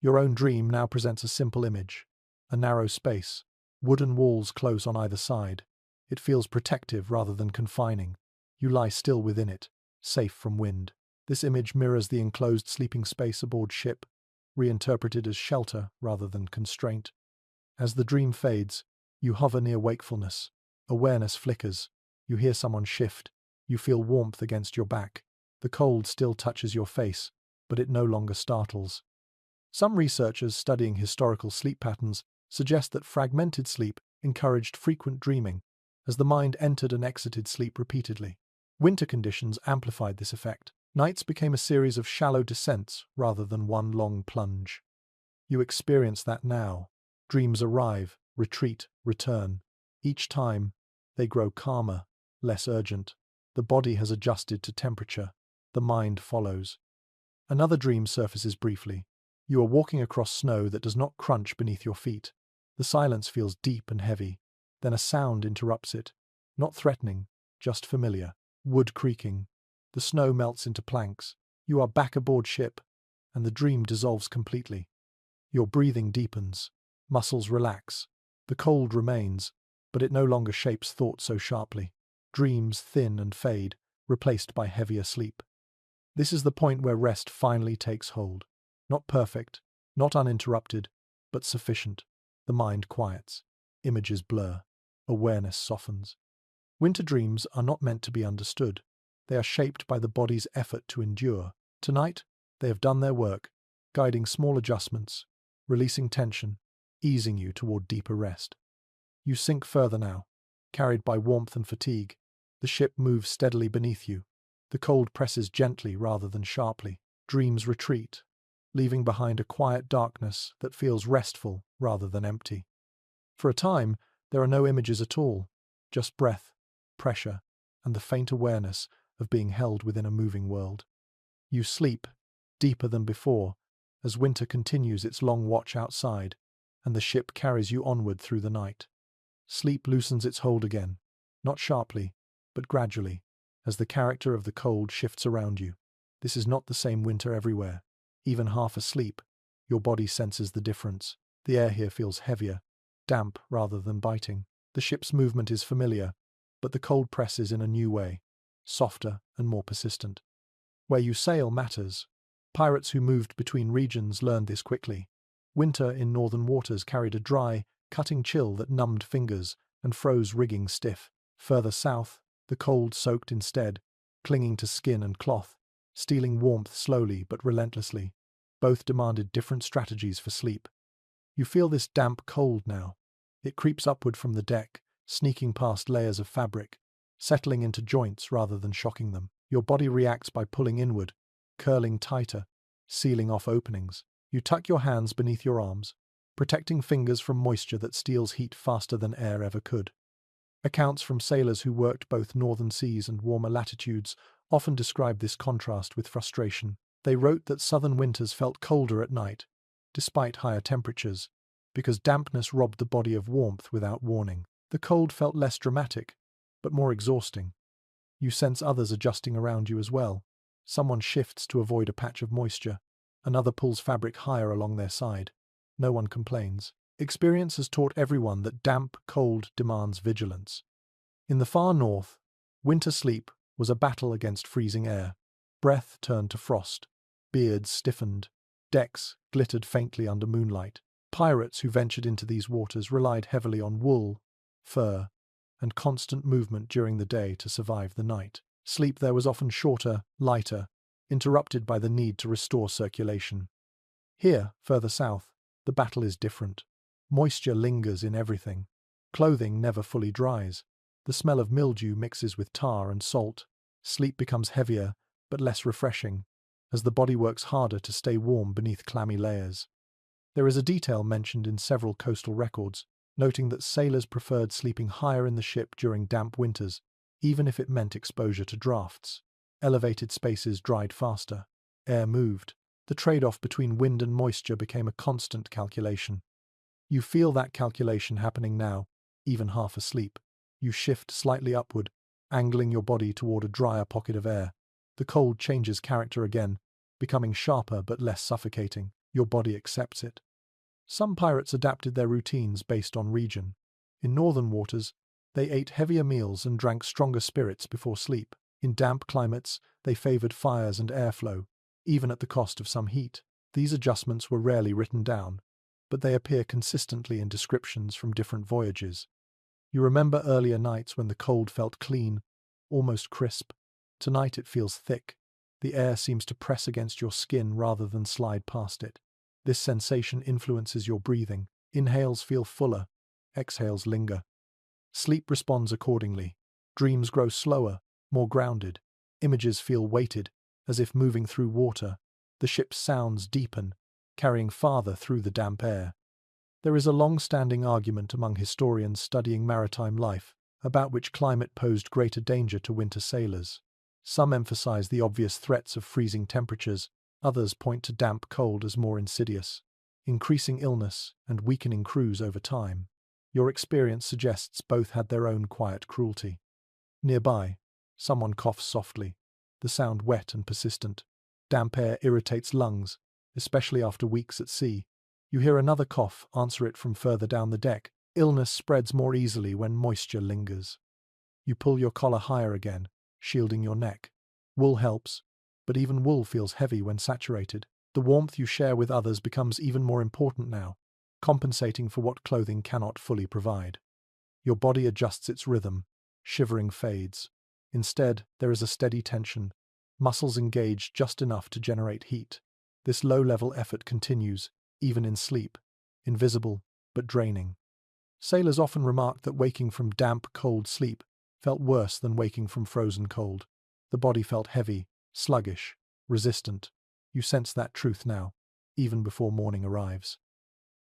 Your own dream now presents a simple image: a narrow space, wooden walls close on either side. It feels protective rather than confining. You lie still within it, safe from wind. This image mirrors the enclosed sleeping space aboard ship, reinterpreted as shelter rather than constraint. As the dream fades, you hover near wakefulness. Awareness flickers. You hear someone shift. You feel warmth against your back. The cold still touches your face, but it no longer startles. Some researchers studying historical sleep patterns suggest that fragmented sleep encouraged frequent dreaming, as the mind entered and exited sleep repeatedly. Winter conditions amplified this effect. Nights became a series of shallow descents rather than one long plunge. You experience that now. Dreams arrive, retreat, return. Each time, they grow calmer, less urgent. The body has adjusted to temperature. The mind follows. Another dream surfaces briefly. You are walking across snow that does not crunch beneath your feet. The silence feels deep and heavy. Then a sound interrupts it. Not threatening, just familiar. Wood creaking. The snow melts into planks. You are back aboard ship, and the dream dissolves completely. Your breathing deepens. Muscles relax. The cold remains, but it no longer shapes thought so sharply. Dreams thin and fade, replaced by heavier sleep. This is the point where rest finally takes hold. Not perfect, not uninterrupted, but sufficient. The mind quiets. Images blur. Awareness softens. Winter dreams are not meant to be understood. They are shaped by the body's effort to endure. Tonight, they have done their work, guiding small adjustments, releasing tension, easing you toward deeper rest. You sink further now, carried by warmth and fatigue. The ship moves steadily beneath you. The cold presses gently rather than sharply. Dreams retreat, leaving behind a quiet darkness that feels restful rather than empty. For a time, there are no images at all, just breath, pressure, and the faint awareness of being held within a moving world. You sleep, deeper than before, as winter continues its long watch outside, and the ship carries you onward through the night. Sleep loosens its hold again, not sharply, but gradually, as the character of the cold shifts around you. This is not the same winter everywhere. Even half asleep, your body senses the difference. The air here feels heavier, damp rather than biting. The ship's movement is familiar, but the cold presses in a new way, softer and more persistent. Where you sail matters. Pirates who moved between regions learned this quickly. Winter in northern waters carried a dry, cutting chill that numbed fingers and froze rigging stiff. Further south, the cold soaked instead, clinging to skin and cloth, stealing warmth slowly but relentlessly. Both demanded different strategies for sleep. You feel this damp cold now. It creeps upward from the deck, sneaking past layers of fabric, settling into joints rather than shocking them. Your body reacts by pulling inward, curling tighter, sealing off openings. You tuck your hands beneath your arms, protecting fingers from moisture that steals heat faster than air ever could. Accounts from sailors who worked both northern seas and warmer latitudes often describe this contrast with frustration. They wrote that southern winters felt colder at night, despite higher temperatures, because dampness robbed the body of warmth without warning. The cold felt less dramatic, but more exhausting. You sense others adjusting around you as well. Someone shifts to avoid a patch of moisture. Another pulls fabric higher along their side. No one complains. Experience has taught everyone that damp, cold demands vigilance. In the far north, winter sleep was a battle against freezing air. Breath turned to frost. Beards stiffened. Decks glittered faintly under moonlight. Pirates who ventured into these waters relied heavily on wool, fur, and constant movement during the day to survive the night. Sleep there was often shorter, lighter, interrupted by the need to restore circulation. Here, further south, the battle is different. Moisture lingers in everything. Clothing never fully dries. The smell of mildew mixes with tar and salt. Sleep becomes heavier, but less refreshing, as the body works harder to stay warm beneath clammy layers. There is a detail mentioned in several coastal records, noting that sailors preferred sleeping higher in the ship during damp winters, even if it meant exposure to drafts. Elevated spaces dried faster. Air moved. The trade-off between wind and moisture became a constant calculation. You feel that calculation happening now, even half asleep. You shift slightly upward, angling your body toward a drier pocket of air. The cold changes character again, becoming sharper but less suffocating. Your body accepts it. Some pirates adapted their routines based on region. In northern waters, they ate heavier meals and drank stronger spirits before sleep. In damp climates, they favored fires and airflow, even at the cost of some heat. These adjustments were rarely written down, but they appear consistently in descriptions from different voyages. You remember earlier nights when the cold felt clean, almost crisp. Tonight it feels thick. The air seems to press against your skin rather than slide past it. This sensation influences your breathing. Inhales feel fuller, exhales linger. Sleep responds accordingly. Dreams grow slower, more grounded. Images feel weighted, as if moving through water. The ship's sounds deepen, carrying farther through the damp air. There is a long-standing argument among historians studying maritime life about which climate posed greater danger to winter sailors. Some emphasize the obvious threats of freezing temperatures, others point to damp cold as more insidious, increasing illness and weakening crews over time. Your experience suggests both had their own quiet cruelty. Nearby, someone coughs softly, the sound wet and persistent. Damp air irritates lungs, especially after weeks at sea. You hear another cough, answer it from further down the deck. Illness spreads more easily when moisture lingers. You pull your collar higher again, shielding your neck. Wool helps, but even wool feels heavy when saturated. The warmth you share with others becomes even more important now, compensating for what clothing cannot fully provide. Your body adjusts its rhythm, shivering fades. Instead, there is a steady tension, muscles engaged just enough to generate heat. This low-level effort continues, even in sleep, invisible but draining. Sailors often remarked that waking from damp, cold sleep felt worse than waking from frozen cold. The body felt heavy, sluggish, resistant. You sense that truth now, even before morning arrives.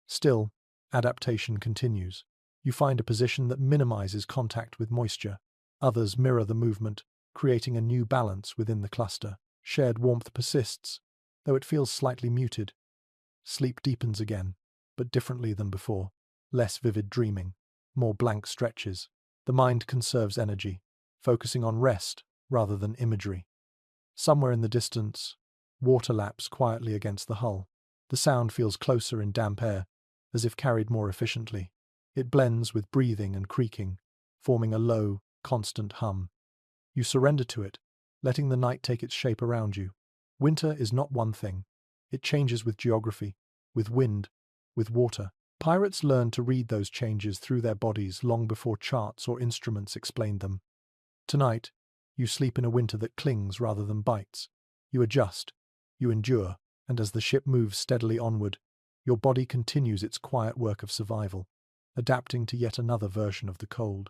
Still, adaptation continues. You find a position that minimizes contact with moisture. Others mirror the movement, creating a new balance within the cluster. Shared warmth persists, though it feels slightly muted. Sleep deepens again, but differently than before. Less vivid dreaming, more blank stretches. The mind conserves energy, focusing on rest rather than imagery. Somewhere in the distance, water laps quietly against the hull. The sound feels closer in damp air, as if carried more efficiently. It blends with breathing and creaking, forming a low, constant hum. You surrender to it, letting the night take its shape around you. Winter is not one thing. It changes with geography, with wind, with water. Pirates learned to read those changes through their bodies long before charts or instruments explained them. Tonight, you sleep in a winter that clings rather than bites. You adjust, you endure, and as the ship moves steadily onward, Your body continues its quiet work of survival, adapting to yet another version of the cold.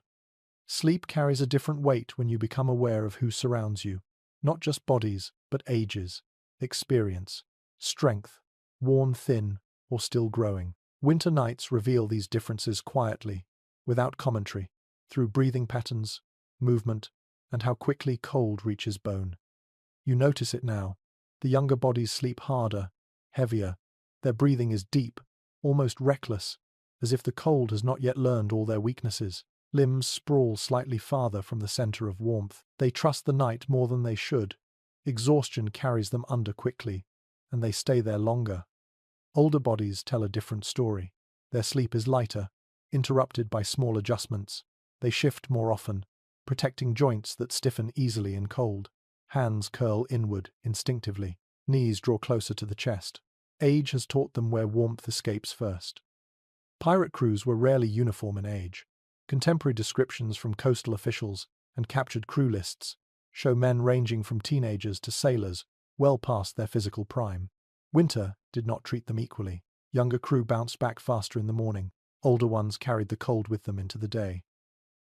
Sleep carries a different weight when you become aware of who surrounds you, not just bodies, but ages, experience, strength, worn thin or still growing. Winter nights reveal these differences quietly, without commentary, through breathing patterns, movement, and how quickly cold reaches bone. You notice it now. The younger bodies sleep harder, heavier. Their breathing is deep, almost reckless, as if the cold has not yet learned all their weaknesses. Limbs sprawl slightly farther from the center of warmth. They trust the night more than they should. Exhaustion carries them under quickly, and they stay there longer. Older bodies tell a different story. Their sleep is lighter, interrupted by small adjustments. They shift more often, protecting joints that stiffen easily in cold. Hands curl inward instinctively. Knees draw closer to the chest. Age has taught them where warmth escapes first. Pirate crews were rarely uniform in age. Contemporary descriptions from coastal officials and captured crew lists show men ranging from teenagers to sailors well past their physical prime. Winter did not treat them equally. Younger crew bounced back faster in the morning. Older ones carried the cold with them into the day.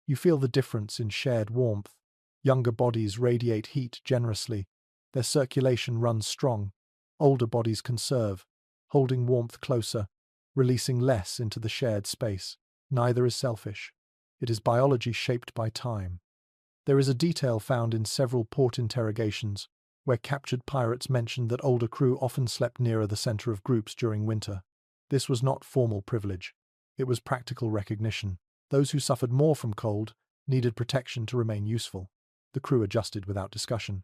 You feel the difference in shared warmth. Younger bodies radiate heat generously. Their circulation runs strong. Older bodies conserve, holding warmth closer, releasing less into the shared space. Neither is selfish. It is biology shaped by time. There is a detail found in several port interrogations where captured pirates mentioned that older crew often slept nearer the center of groups during winter. This was not formal privilege. It was practical recognition. Those who suffered more from cold needed protection to remain useful. The crew adjusted without discussion.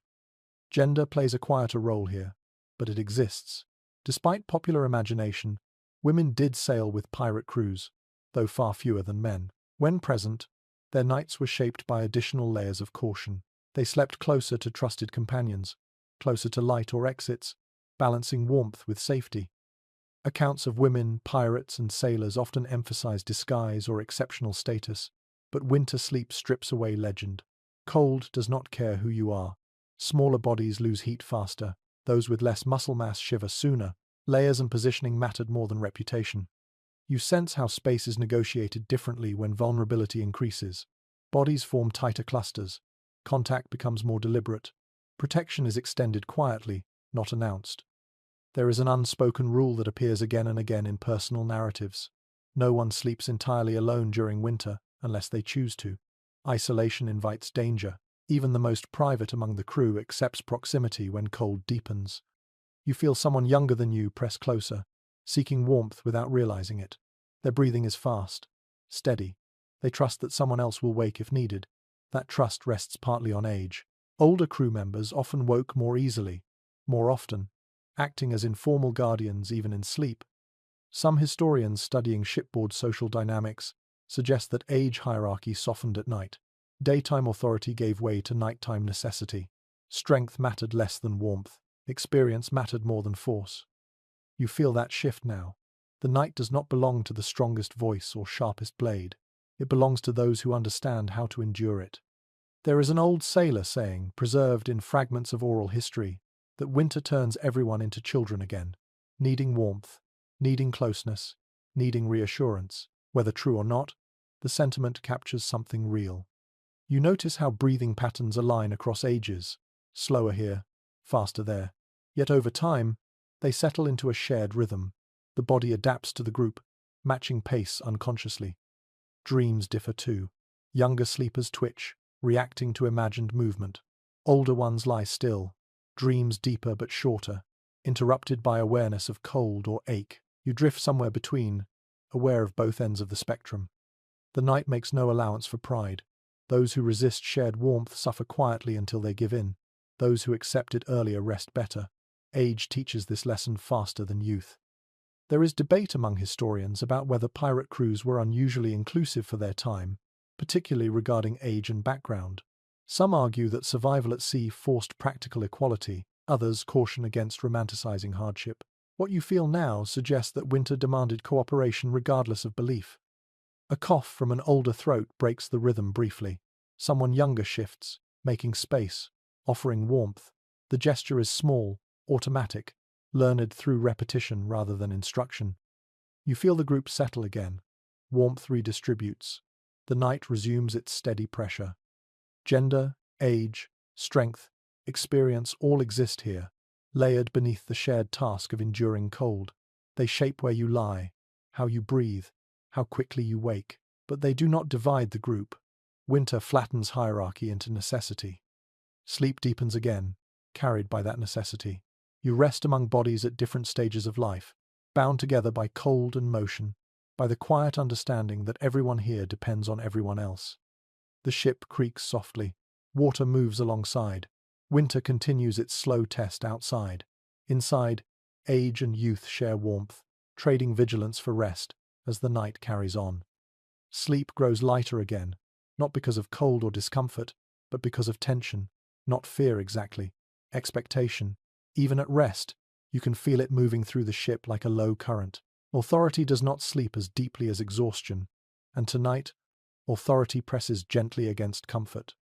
Gender plays a quieter role here, but it exists. Despite popular imagination, women did sail with pirate crews, though far fewer than men. When present, their nights were shaped by additional layers of caution. They slept closer to trusted companions, closer to light or exits, balancing warmth with safety. Accounts of women, pirates, and sailors often emphasize disguise or exceptional status, but winter sleep strips away legend. Cold does not care who you are. Smaller bodies lose heat faster. Those with less muscle mass shiver sooner. Layers and positioning mattered more than reputation. You sense how space is negotiated differently when vulnerability increases. Bodies form tighter clusters. Contact becomes more deliberate. Protection is extended quietly, not announced. There is an unspoken rule that appears again and again in personal narratives. No one sleeps entirely alone during winter, unless they choose to. Isolation invites danger. Even the most private among the crew accepts proximity when cold deepens. You feel someone younger than you press closer, seeking warmth without realizing it. Their breathing is fast, steady. They trust that someone else will wake if needed. That trust rests partly on age. Older crew members often woke more easily, more often, acting as informal guardians even in sleep. Some historians studying shipboard social dynamics suggest that age hierarchy softened at night. Daytime authority gave way to nighttime necessity. Strength mattered less than warmth. Experience mattered more than force. You feel that shift now. The night does not belong to the strongest voice or sharpest blade. It belongs to those who understand how to endure it. There is an old sailor saying, preserved in fragments of oral history, that winter turns everyone into children again, needing warmth, needing closeness, needing reassurance. Whether true or not, the sentiment captures something real. You notice how breathing patterns align across ages, slower here, faster there. Yet over time, they settle into a shared rhythm. The body adapts to the group, matching pace unconsciously. Dreams differ too. Younger sleepers twitch, reacting to imagined movement. Older ones lie still, dreams deeper but shorter, interrupted by awareness of cold or ache. You drift somewhere between, aware of both ends of the spectrum. The night makes no allowance for pride. Those who resist shared warmth suffer quietly until they give in. Those who accept it earlier rest better. Age teaches this lesson faster than youth. There is debate among historians about whether pirate crews were unusually inclusive for their time, particularly regarding age and background. Some argue that survival at sea forced practical equality, others caution against romanticizing hardship. What you feel now suggests that winter demanded cooperation regardless of belief. A cough from an older throat breaks the rhythm briefly. Someone younger shifts, making space, offering warmth. The gesture is small, automatic, learned through repetition rather than instruction. You feel the group settle again. Warmth redistributes. The night resumes its steady pressure. Gender, age, strength, experience all exist here, layered beneath the shared task of enduring cold. They shape where you lie, how you breathe, how quickly you wake. But they do not divide the group. Winter flattens hierarchy into necessity. Sleep deepens again, carried by that necessity. You rest among bodies at different stages of life, bound together by cold and motion, by the quiet understanding that everyone here depends on everyone else. The ship creaks softly. Water moves alongside. Winter continues its slow test outside. Inside, age and youth share warmth, trading vigilance for rest as the night carries on. Sleep grows lighter again, not because of cold or discomfort, but because of tension, not fear exactly, expectation. Even at rest, you can feel it moving through the ship like a low current. Authority does not sleep as deeply as exhaustion, and tonight, authority presses gently against comfort.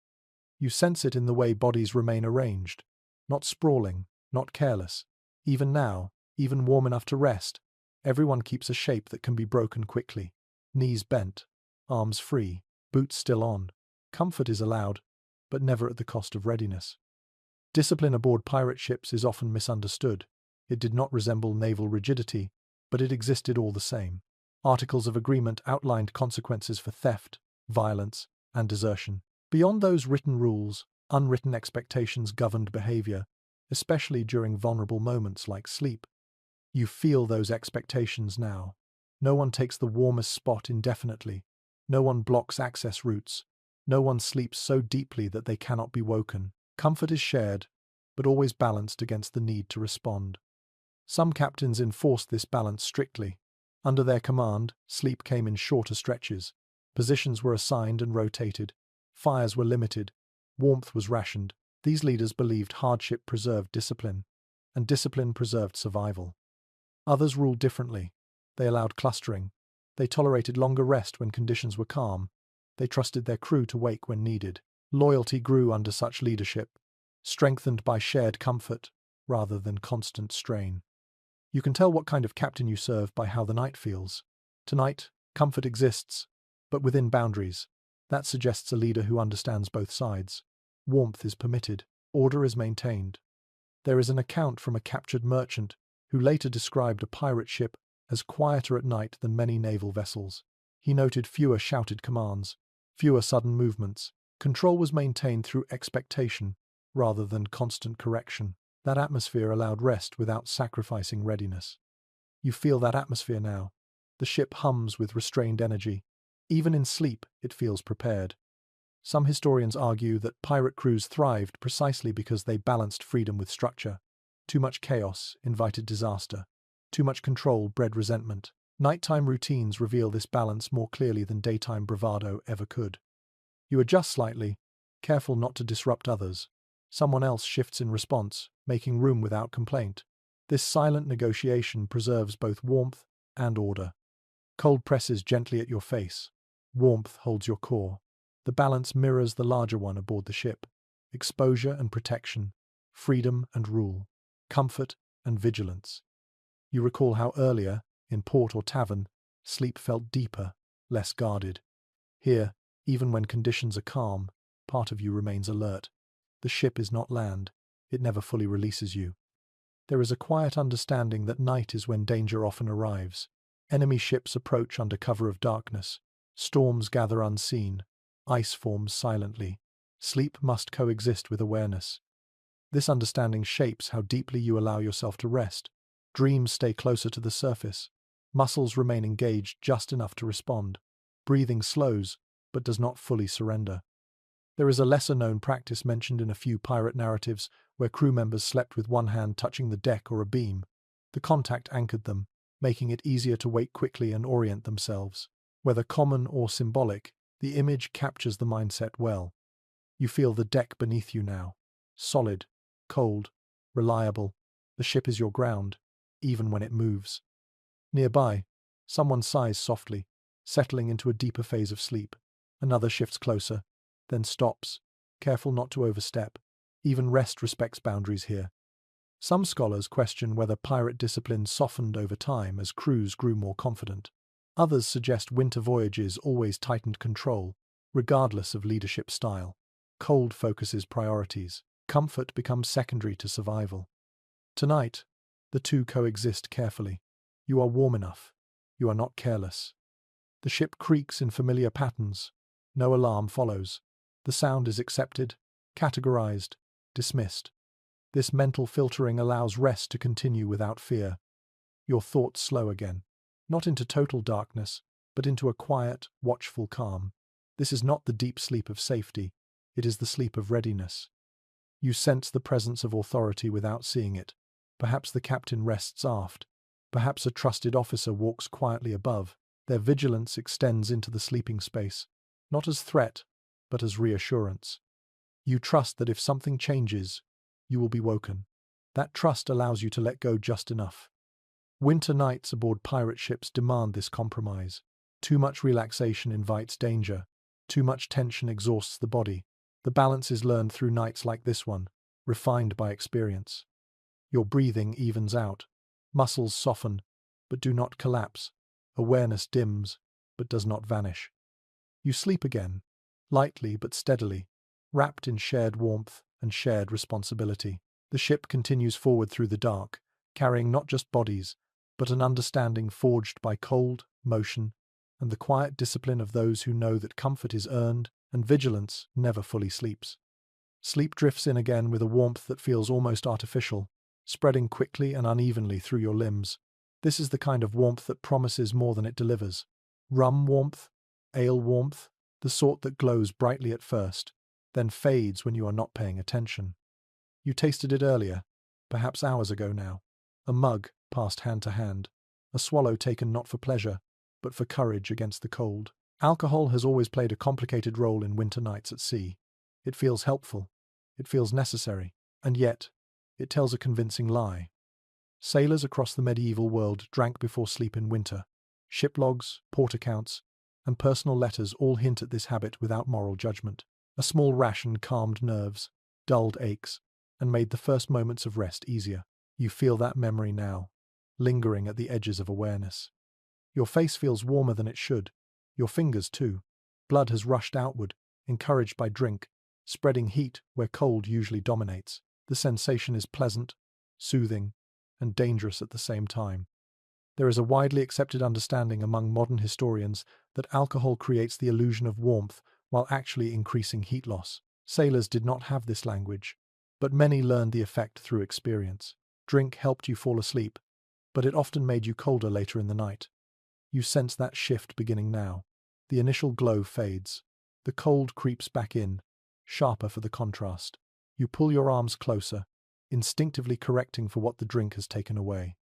You sense it in the way bodies remain arranged, not sprawling, not careless. Even now, even warm enough to rest, everyone keeps a shape that can be broken quickly. Knees bent, arms free, boots still on. Comfort is allowed, but never at the cost of readiness. Discipline aboard pirate ships is often misunderstood. It did not resemble naval rigidity, but it existed all the same. Articles of agreement outlined consequences for theft, violence, and desertion. Beyond those written rules, unwritten expectations governed behavior, especially during vulnerable moments like sleep. You feel those expectations now. No one takes the warmest spot indefinitely. No one blocks access routes. No one sleeps so deeply that they cannot be woken. Comfort is shared, but always balanced against the need to respond. Some captains enforced this balance strictly. Under their command, sleep came in shorter stretches. Positions were assigned and rotated. Fires were limited. Warmth was rationed. These leaders believed hardship preserved discipline, and discipline preserved survival. Others ruled differently. They allowed clustering. They tolerated longer rest when conditions were calm. They trusted their crew to wake when needed. Loyalty grew under such leadership, strengthened by shared comfort rather than constant strain. You can tell what kind of captain you serve by how the night feels. Tonight, comfort exists, but within boundaries. That suggests a leader who understands both sides. Warmth is permitted. Order is maintained. There is an account from a captured merchant who later described a pirate ship as quieter at night than many naval vessels. He noted fewer shouted commands, fewer sudden movements. Control was maintained through expectation rather than constant correction. That atmosphere allowed rest without sacrificing readiness. You feel that atmosphere now. The ship hums with restrained energy. Even in sleep, it feels prepared. Some historians argue that pirate crews thrived precisely because they balanced freedom with structure. Too much chaos invited disaster. Too much control bred resentment. Nighttime routines reveal this balance more clearly than daytime bravado ever could. You adjust slightly, careful not to disrupt others. Someone else shifts in response, making room without complaint. This silent negotiation preserves both warmth and order. Cold presses gently at your face. Warmth holds your core. The balance mirrors the larger one aboard the ship. Exposure and protection, freedom and rule, comfort and vigilance. You recall how earlier, in port or tavern, sleep felt deeper, less guarded. Here, even when conditions are calm, part of you remains alert. The ship is not land. It never fully releases you. There is a quiet understanding that night is when danger often arrives. Enemy ships approach under cover of darkness. Storms gather unseen. Ice forms silently. Sleep must coexist with awareness. This understanding shapes how deeply you allow yourself to rest. Dreams stay closer to the surface. Muscles remain engaged just enough to respond. Breathing slows, but does not fully surrender. There is a lesser-known practice mentioned in a few pirate narratives where crew members slept with one hand touching the deck or a beam. The contact anchored them, making it easier to wake quickly and orient themselves. Whether common or symbolic, the image captures the mindset well. You feel the deck beneath you now. Solid, cold, reliable. The ship is your ground, even when it moves. Nearby, someone sighs softly, settling into a deeper phase of sleep. Another shifts closer, then stops, careful not to overstep. Even rest respects boundaries here. Some scholars question whether pirate discipline softened over time as crews grew more confident. Others suggest winter voyages always tightened control, regardless of leadership style. Cold focuses priorities. Comfort becomes secondary to survival. Tonight, the two coexist carefully. You are warm enough. You are not careless. The ship creaks in familiar patterns. No alarm follows. The sound is accepted, categorized, dismissed. This mental filtering allows rest to continue without fear. Your thoughts slow again, not into total darkness, but into a quiet, watchful calm. This is not the deep sleep of safety, it is the sleep of readiness. You sense the presence of authority without seeing it. Perhaps the captain rests aft. Perhaps a trusted officer walks quietly above. Their vigilance extends into the sleeping space, not as threat, but as reassurance. You trust that if something changes, you will be woken. That trust allows you to let go just enough. Winter nights aboard pirate ships demand this compromise. Too much relaxation invites danger. Too much tension exhausts the body. The balance is learned through nights like this one, refined by experience. Your breathing evens out. Muscles soften, but do not collapse. Awareness dims, but does not vanish. You sleep again, lightly but steadily, wrapped in shared warmth and shared responsibility. The ship continues forward through the dark, carrying not just bodies, but an understanding forged by cold, motion, and the quiet discipline of those who know that comfort is earned and vigilance never fully sleeps. Sleep drifts in again with a warmth that feels almost artificial, spreading quickly and unevenly through your limbs. This is the kind of warmth that promises more than it delivers. Rum warmth, ale warmth, the sort that glows brightly at first, then fades when you are not paying attention. You tasted it earlier, perhaps hours ago now. A mug passed hand to hand, a swallow taken not for pleasure, but for courage against the cold. Alcohol has always played a complicated role in winter nights at sea. It feels helpful, it feels necessary, and yet, it tells a convincing lie. Sailors across the medieval world drank before sleep in winter. Ship logs, port accounts, and personal letters all hint at this habit without moral judgment. A small ration calmed nerves, dulled aches, and made the first moments of rest easier. You feel that memory now, lingering at the edges of awareness. Your face feels warmer than it should, your fingers too. Blood has rushed outward, encouraged by drink, spreading heat where cold usually dominates. The sensation is pleasant, soothing, and dangerous at the same time. There is a widely accepted understanding among modern historians that alcohol creates the illusion of warmth while actually increasing heat loss. Sailors did not have this language, but many learned the effect through experience. Drink helped you fall asleep, but it often made you colder later in the night. You sense that shift beginning now. The initial glow fades. The cold creeps back in, sharper for the contrast. You pull your arms closer, instinctively correcting for what the drink has taken away.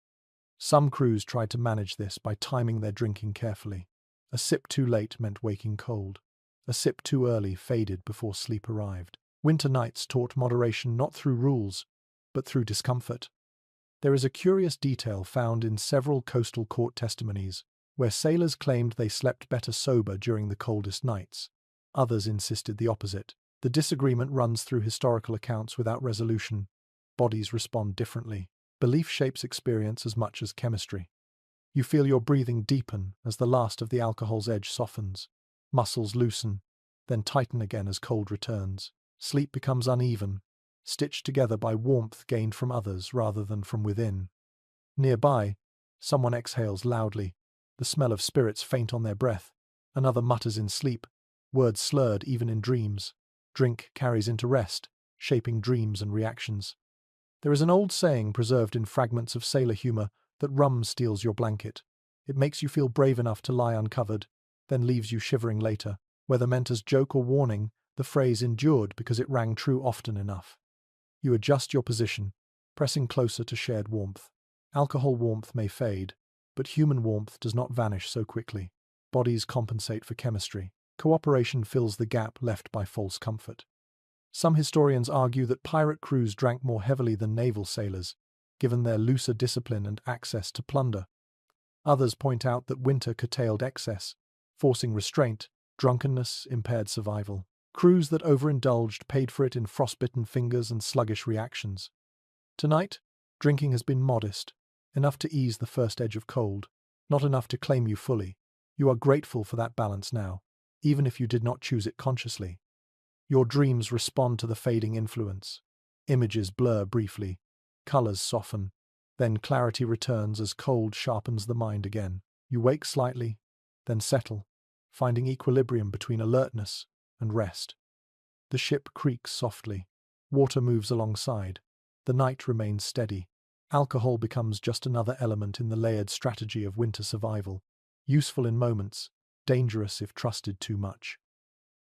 Some crews tried to manage this by timing their drinking carefully. A sip too late meant waking cold. A sip too early faded before sleep arrived. Winter nights taught moderation not through rules, but through discomfort. There is a curious detail found in several coastal court testimonies, where sailors claimed they slept better sober during the coldest nights. Others insisted the opposite. The disagreement runs through historical accounts without resolution. Bodies respond differently. Belief shapes experience as much as chemistry. You feel your breathing deepen as the last of the alcohol's edge softens. Muscles loosen, then tighten again as cold returns. Sleep becomes uneven, stitched together by warmth gained from others rather than from within. Nearby, someone exhales loudly, the smell of spirits faint on their breath. Another mutters in sleep, words slurred even in dreams. Drink carries into rest, shaping dreams and reactions. There is an old saying preserved in fragments of sailor humor that rum steals your blanket. It makes you feel brave enough to lie uncovered, then leaves you shivering later. Whether meant as joke or warning, the phrase endured because it rang true often enough. You adjust your position, pressing closer to shared warmth. Alcohol warmth may fade, but human warmth does not vanish so quickly. Bodies compensate for chemistry. Cooperation fills the gap left by false comfort. Some historians argue that pirate crews drank more heavily than naval sailors, given their looser discipline and access to plunder. Others point out that winter curtailed excess, forcing restraint. Drunkenness impaired survival. Crews that overindulged paid for it in frostbitten fingers and sluggish reactions. Tonight, Drinking has been modest, enough to ease the first edge of cold, not enough to claim you fully. You are grateful for that balance now, even if you did not choose it consciously. Your dreams respond to the fading influence. Images blur briefly, colors soften, then clarity returns as cold sharpens the mind again. You wake slightly, then settle, finding equilibrium between alertness and rest. The ship creaks softly. Water moves alongside. The night remains steady. Alcohol becomes just another element in the layered strategy of winter survival. Useful in moments, dangerous if trusted too much.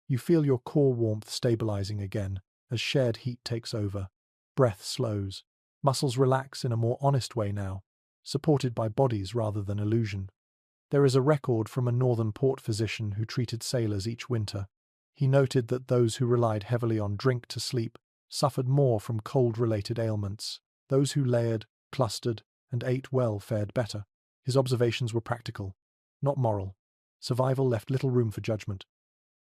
You feel your core warmth stabilizing again as shared heat takes over. Breath slows. Muscles relax in a more honest way now, supported by bodies rather than illusion. There is a record from a northern port physician who treated sailors each winter. He noted that those who relied heavily on drink to sleep suffered more from cold-related ailments. Those who layered, clustered, and ate well fared better. His observations were practical, not moral. Survival left little room for judgment.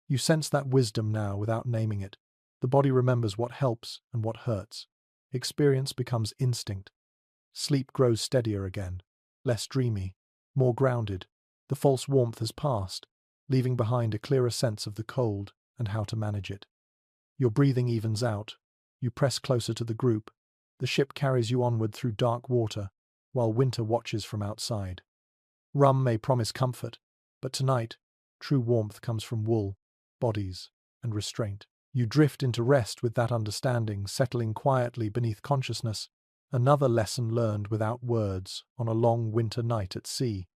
You sense that wisdom now without naming it. The body remembers what helps and what hurts. Experience becomes instinct. Sleep grows steadier again, less dreamy, more grounded. The false warmth has passed, leaving behind a clearer sense of the cold and how to manage it. Your breathing evens out. You press closer to the group. The ship carries you onward through dark water, while winter watches from outside. Rum may promise comfort, but tonight, true warmth comes from wool, bodies, and restraint. You drift into rest with that understanding settling quietly beneath consciousness, another lesson learned without words on a long winter night at sea.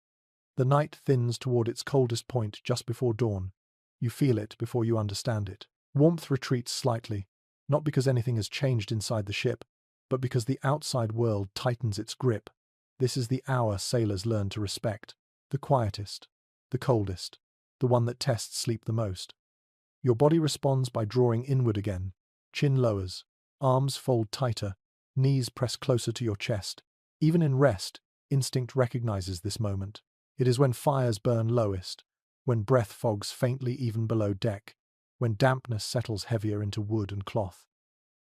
The night thins toward its coldest point just before dawn. You feel it before you understand it. Warmth retreats slightly, not because anything has changed inside the ship, but because the outside world tightens its grip. This is the hour sailors learn to respect. The quietest, the coldest, the one that tests sleep the most. Your body responds by drawing inward again. Chin lowers, arms fold tighter, knees press closer to your chest. Even in rest, instinct recognizes this moment. It is when fires burn lowest, when breath fogs faintly even below deck, when dampness settles heavier into wood and cloth.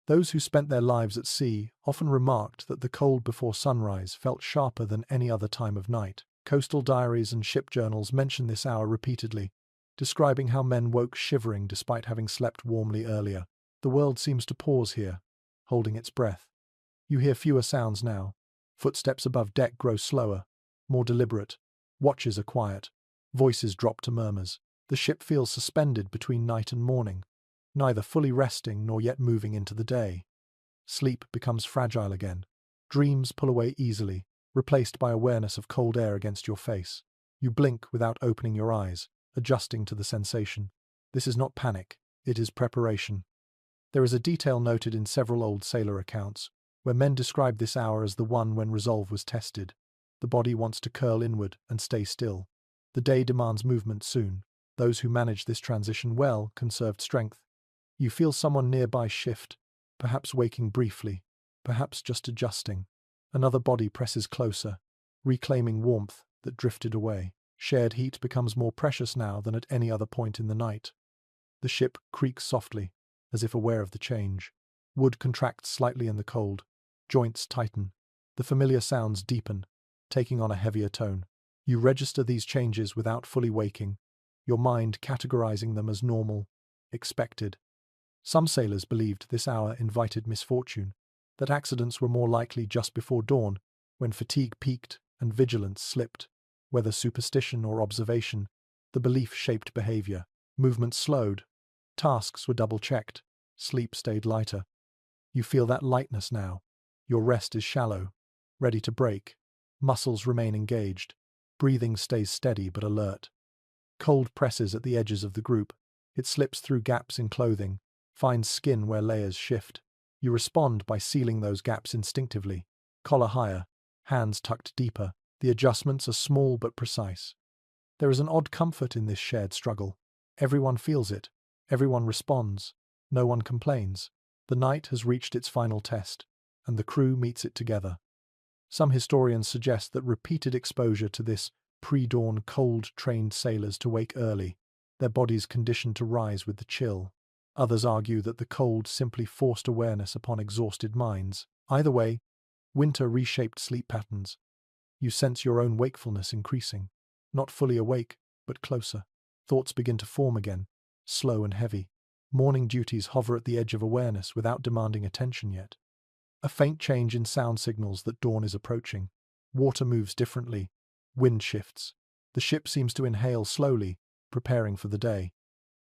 Those who spent their lives at sea often remarked that the cold before sunrise felt sharper than any other time of night. Coastal diaries and ship journals mention this hour repeatedly, describing how men woke shivering despite having slept warmly earlier. The world seems to pause here, holding its breath. You hear fewer sounds now. Footsteps above deck grow slower, more deliberate. Watches are quiet. Voices drop to murmurs. The ship feels suspended between night and morning, neither fully resting nor yet moving into the day. Sleep becomes fragile again. Dreams pull away easily, replaced by awareness of cold air against your face. You blink without opening your eyes, adjusting to the sensation. This is not panic, it is preparation. There is a detail noted in several old sailor accounts, where men describe this hour as the one when resolve was tested. The body wants to curl inward and stay still. The day demands movement soon. Those who manage this transition well conserved strength. You feel someone nearby shift, perhaps waking briefly, perhaps just adjusting. Another body presses closer, reclaiming warmth that drifted away. Shared heat becomes more precious now than at any other point in the night. The ship creaks softly, as if aware of the change. Wood contracts slightly in the cold. Joints tighten. The familiar sounds deepen, taking on a heavier tone. You register these changes without fully waking, your mind categorizing them as normal, expected. Some sailors believed this hour invited misfortune, that accidents were more likely just before dawn, when fatigue peaked and vigilance slipped. Whether superstition or observation, the belief shaped behavior. Movement slowed. Tasks were double-checked. Sleep stayed lighter. You feel that lightness now. Your rest is shallow, ready to break. Muscles remain engaged. Breathing stays steady but alert. Cold presses at the edges of the group. It slips through gaps in clothing, finds skin where layers shift. You respond by sealing those gaps instinctively. Collar higher, hands tucked deeper. The adjustments are small but precise. There is an odd comfort in this shared struggle. Everyone feels it. Everyone responds. No one complains. The night has reached its final test, and the crew meets it together. Some historians suggest that repeated exposure to this pre-dawn cold trained sailors to wake early, their bodies conditioned to rise with the chill. Others argue that the cold simply forced awareness upon exhausted minds. Either way, Winter reshaped sleep patterns. You sense your own wakefulness increasing. Not fully awake, but closer. Thoughts begin to form again, slow and heavy. Morning duties hover at the edge of awareness without demanding attention yet. A faint change in sound signals that dawn is approaching. Water moves differently. Wind shifts. The ship seems to inhale slowly, preparing for the day.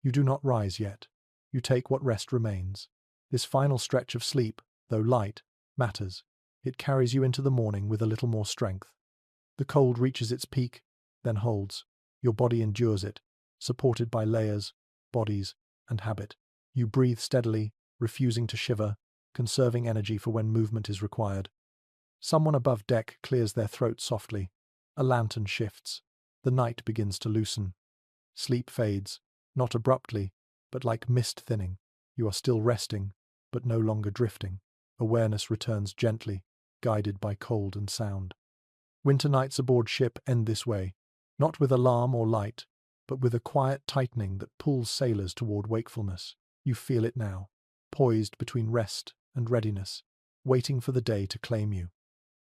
You do not rise yet. You take what rest remains. This final stretch of sleep, though light, matters. It carries you into the morning with a little more strength. The cold reaches its peak, then holds. Your body endures it, supported by layers, bodies, and habit. You breathe steadily, refusing to shiver, conserving energy for when movement is required. Someone above deck clears their throat softly. A lantern shifts. The night begins to loosen. Sleep fades, not abruptly, but like mist thinning. You are still resting, but no longer drifting. Awareness returns gently, guided by cold and sound. Winter nights aboard ship end this way, not with alarm or light, but with a quiet tightening that pulls sailors toward wakefulness. You feel it now, poised between rest and readiness, waiting for the day to claim you.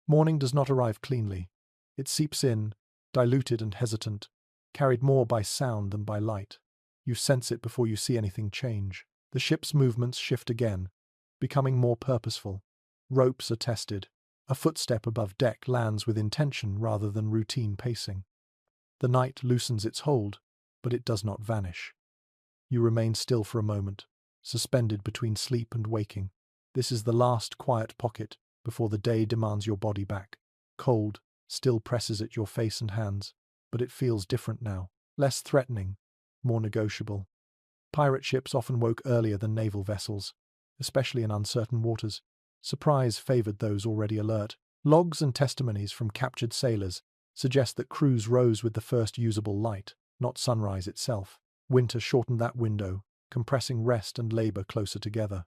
Morning does not arrive cleanly. It seeps in, diluted and hesitant, carried more by sound than by light. You sense it before you see anything change. The ship's movements shift again, becoming more purposeful. Ropes are tested. A footstep above deck lands with intention rather than routine pacing. The night loosens its hold, but it does not vanish. You remain still for a moment, suspended between sleep and waking. This is the last quiet pocket before the day demands your body back. Cold still presses at your face and hands, but it feels different now, less threatening, more negotiable. Pirate ships often woke earlier than naval vessels, especially in uncertain waters. Surprise favored those already alert. Logs and testimonies from captured sailors suggest that crews rose with the first usable light, not sunrise itself. Winter shortened that window, compressing rest and labor closer together.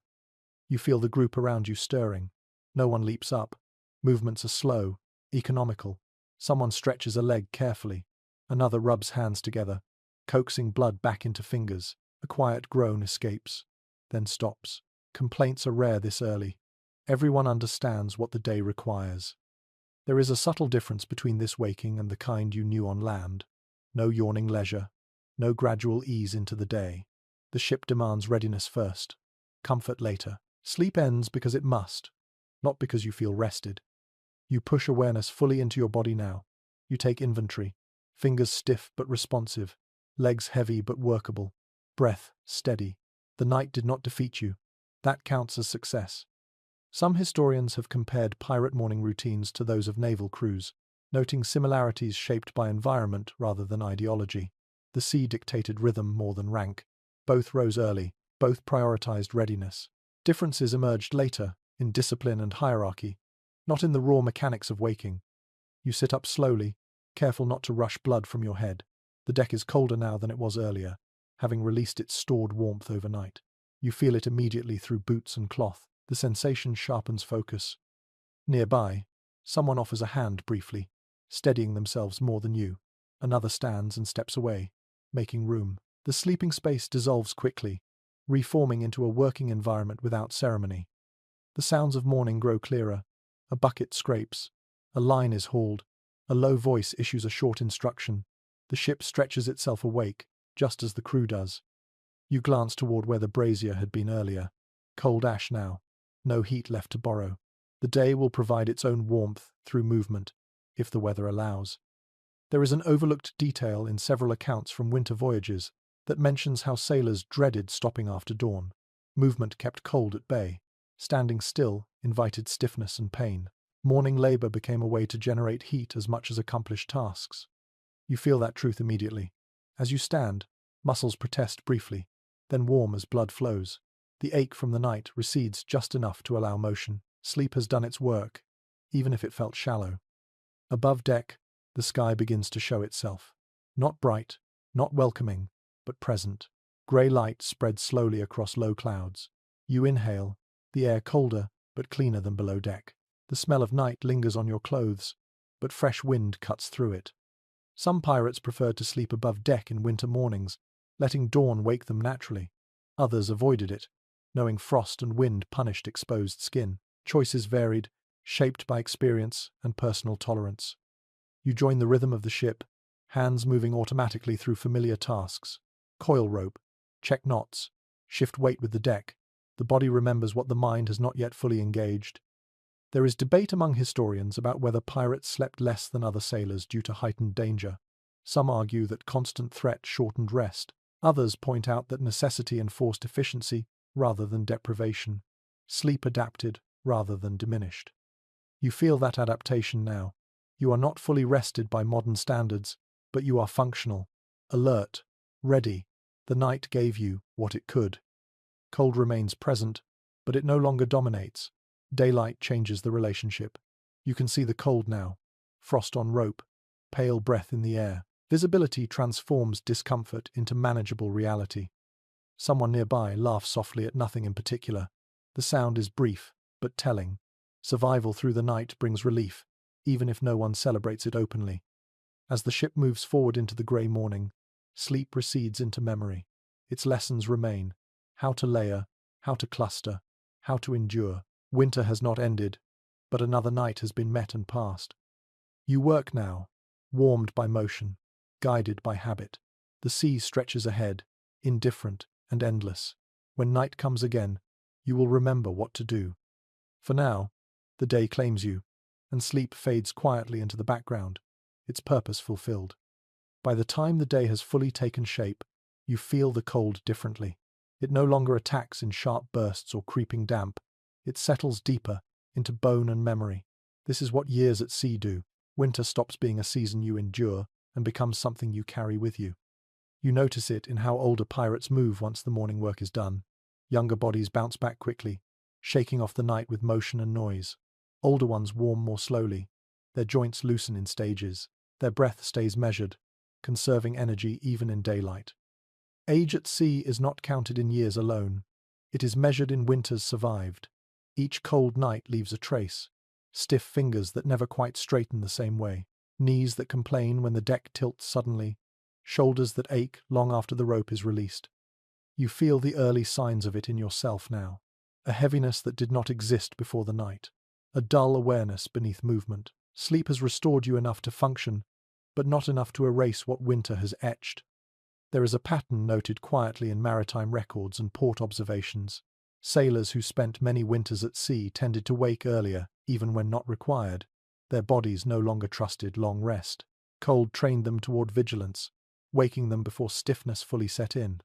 You feel the group around you stirring. No one leaps up. Movements are slow, economical. Someone stretches a leg carefully. Another rubs hands together, coaxing blood back into fingers. A quiet groan escapes, then stops. Complaints are rare this early. Everyone understands what the day requires. There is a subtle difference between this waking and the kind you knew on land. No yawning leisure, no gradual ease into the day. The ship demands readiness first, comfort later. Sleep ends because it must, not because you feel rested. You push awareness fully into your body now. You take inventory, fingers stiff but responsive, legs heavy but workable, breath steady. The night did not defeat you. That counts as success. Some historians have compared pirate morning routines to those of naval crews, noting similarities shaped by environment rather than ideology. The sea dictated rhythm more than rank. Both rose early, both prioritized readiness. Differences emerged later, in discipline and hierarchy, not in the raw mechanics of waking. You sit up slowly, careful not to rush blood from your head. The deck is colder now than it was earlier, having released its stored warmth overnight. You feel it immediately through boots and cloth. The sensation sharpens focus. Nearby, someone offers a hand briefly, steadying themselves more than you. Another stands and steps away, making room. The sleeping space dissolves quickly, reforming into a working environment without ceremony. The sounds of morning grow clearer. A bucket scrapes. A line is hauled. A low voice issues a short instruction. The ship stretches itself awake, just as the crew does. You glance toward where the brazier had been earlier. Cold ash now. No heat left to borrow. The day will provide its own warmth through movement, if the weather allows. There is an overlooked detail in several accounts from winter voyages that mentions how sailors dreaded stopping after dawn. Movement kept cold at bay. Standing still invited stiffness and pain. Morning labor became a way to generate heat as much as accomplish tasks. You feel that truth immediately. As you stand, muscles protest briefly, then warm as blood flows. The ache from the night recedes just enough to allow motion. Sleep has done its work, even if it felt shallow. Above deck, the sky begins to show itself. Not bright, not welcoming, but present. Grey light spreads slowly across low clouds. You inhale, the air colder but cleaner than below deck. The smell of night lingers on your clothes, but fresh wind cuts through it. Some pirates preferred to sleep above deck in winter mornings, letting dawn wake them naturally. Others avoided it, knowing frost and wind punished exposed skin. Choices varied, shaped by experience and personal tolerance. You join the rhythm of the ship, hands moving automatically through familiar tasks. Coil rope, check knots, shift weight with the deck. The body remembers what the mind has not yet fully engaged. There is debate among historians about whether pirates slept less than other sailors due to heightened danger. Some argue that constant threat shortened rest. Others point out that necessity enforced efficiency rather than deprivation. Sleep adapted rather than diminished. You feel that adaptation now. You are not fully rested by modern standards, but you are functional, alert, ready. The night gave you what it could. Cold remains present, but it no longer dominates. Daylight changes the relationship. You can see the cold now. Frost on rope, pale breath in the air. Visibility transforms discomfort into manageable reality. Someone nearby laughs softly at nothing in particular. The sound is brief, but telling. Survival through the night brings relief, even if no one celebrates it openly. As the ship moves forward into the grey morning, sleep recedes into memory. Its lessons remain: how to layer, how to cluster, how to endure. Winter has not ended, but another night has been met and passed. You work now, warmed by motion, guided by habit. The sea stretches ahead, indifferent and endless. When night comes again, you will remember what to do. For now, the day claims you, and sleep fades quietly into the background, its purpose fulfilled. By the time the day has fully taken shape, you feel the cold differently. It no longer attacks in sharp bursts or creeping damp. It settles deeper, into bone and memory. This is what years at sea do. Winter stops being a season you endure and becomes something you carry with you. You notice it in how older pirates move once the morning work is done. Younger bodies bounce back quickly, shaking off the night with motion and noise. Older ones warm more slowly. Their joints loosen in stages. Their breath stays measured, conserving energy even in daylight. Age at sea is not counted in years alone. It is measured in winters survived. Each cold night leaves a trace. Stiff fingers that never quite straighten the same way. Knees that complain when the deck tilts suddenly. Shoulders that ache long after the rope is released. You feel the early signs of it in yourself now. A heaviness that did not exist before the night. A dull awareness beneath movement. Sleep has restored you enough to function, but not enough to erase what winter has etched. There is a pattern noted quietly in maritime records and port observations. Sailors who spent many winters at sea tended to wake earlier, even when not required. Their bodies no longer trusted long rest. Cold trained them toward vigilance, waking them before stiffness fully set in.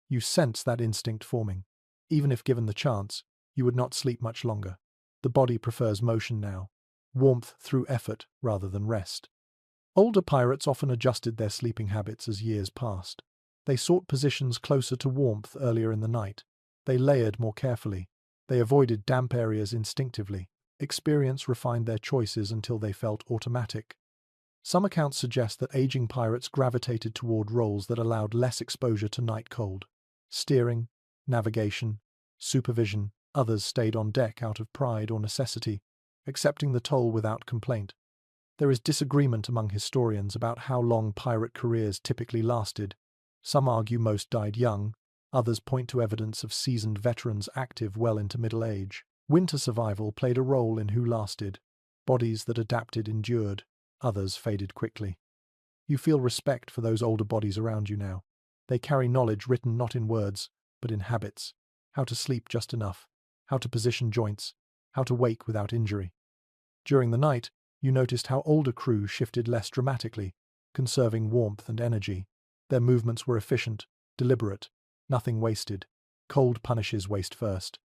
You sense that instinct forming. Even if given the chance, you would not sleep much longer. The body prefers motion now, warmth through effort rather than rest. Older pirates often adjusted their sleeping habits as years passed. They sought positions closer to warmth earlier in the night. They layered more carefully. They avoided damp areas instinctively. Experience refined their choices until they felt automatic. Some accounts suggest that aging pirates gravitated toward roles that allowed less exposure to night cold. Steering, navigation, supervision. Others stayed on deck out of pride or necessity, accepting the toll without complaint. There is disagreement among historians about how long pirate careers typically lasted. Some argue most died young. Others point to evidence of seasoned veterans active well into middle age. Winter survival played a role in who lasted. Bodies that adapted endured. Others faded quickly. You feel respect for those older bodies around you now. They carry knowledge written not in words, but in habits. How to sleep just enough. How to position joints. How to wake without injury. During the night, you noticed how older crew shifted less dramatically, conserving warmth and energy. Their movements were efficient, deliberate, nothing wasted. Cold punishes waste first.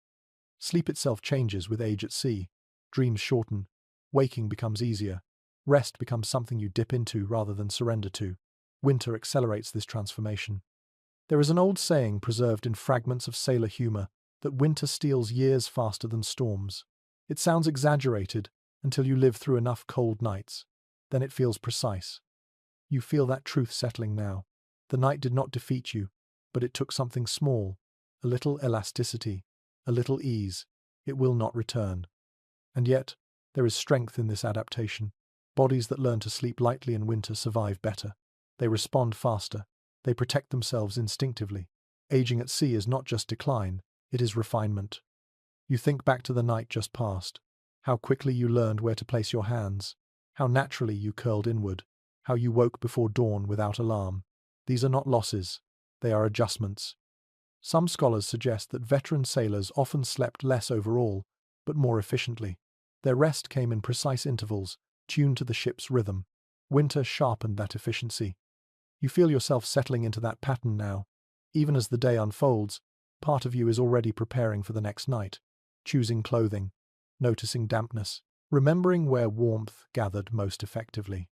Sleep itself changes with age at sea. Dreams shorten. Waking becomes easier. Rest becomes something you dip into rather than surrender to. Winter accelerates this transformation. There is an old saying preserved in fragments of sailor humor that winter steals years faster than storms. It sounds exaggerated until you live through enough cold nights. Then it feels precise. You feel that truth settling now. The night did not defeat you, but it took something small, a little elasticity, a little ease. It will not return. And yet, there is strength in this adaptation. Bodies that learn to sleep lightly in winter survive better. They respond faster. They protect themselves instinctively. Aging at sea is not just decline, it is refinement. You think back to the night just past. How quickly you learned where to place your hands, how naturally you curled inward, how you woke before dawn without alarm. These are not losses, they are adjustments. Some scholars suggest that veteran sailors often slept less overall, but more efficiently. Their rest came in precise intervals, tuned to the ship's rhythm. Winter sharpened that efficiency. You feel yourself settling into that pattern now. Even as the day unfolds, part of you is already preparing for the next night, choosing clothing, noticing dampness, remembering where warmth gathered most effectively.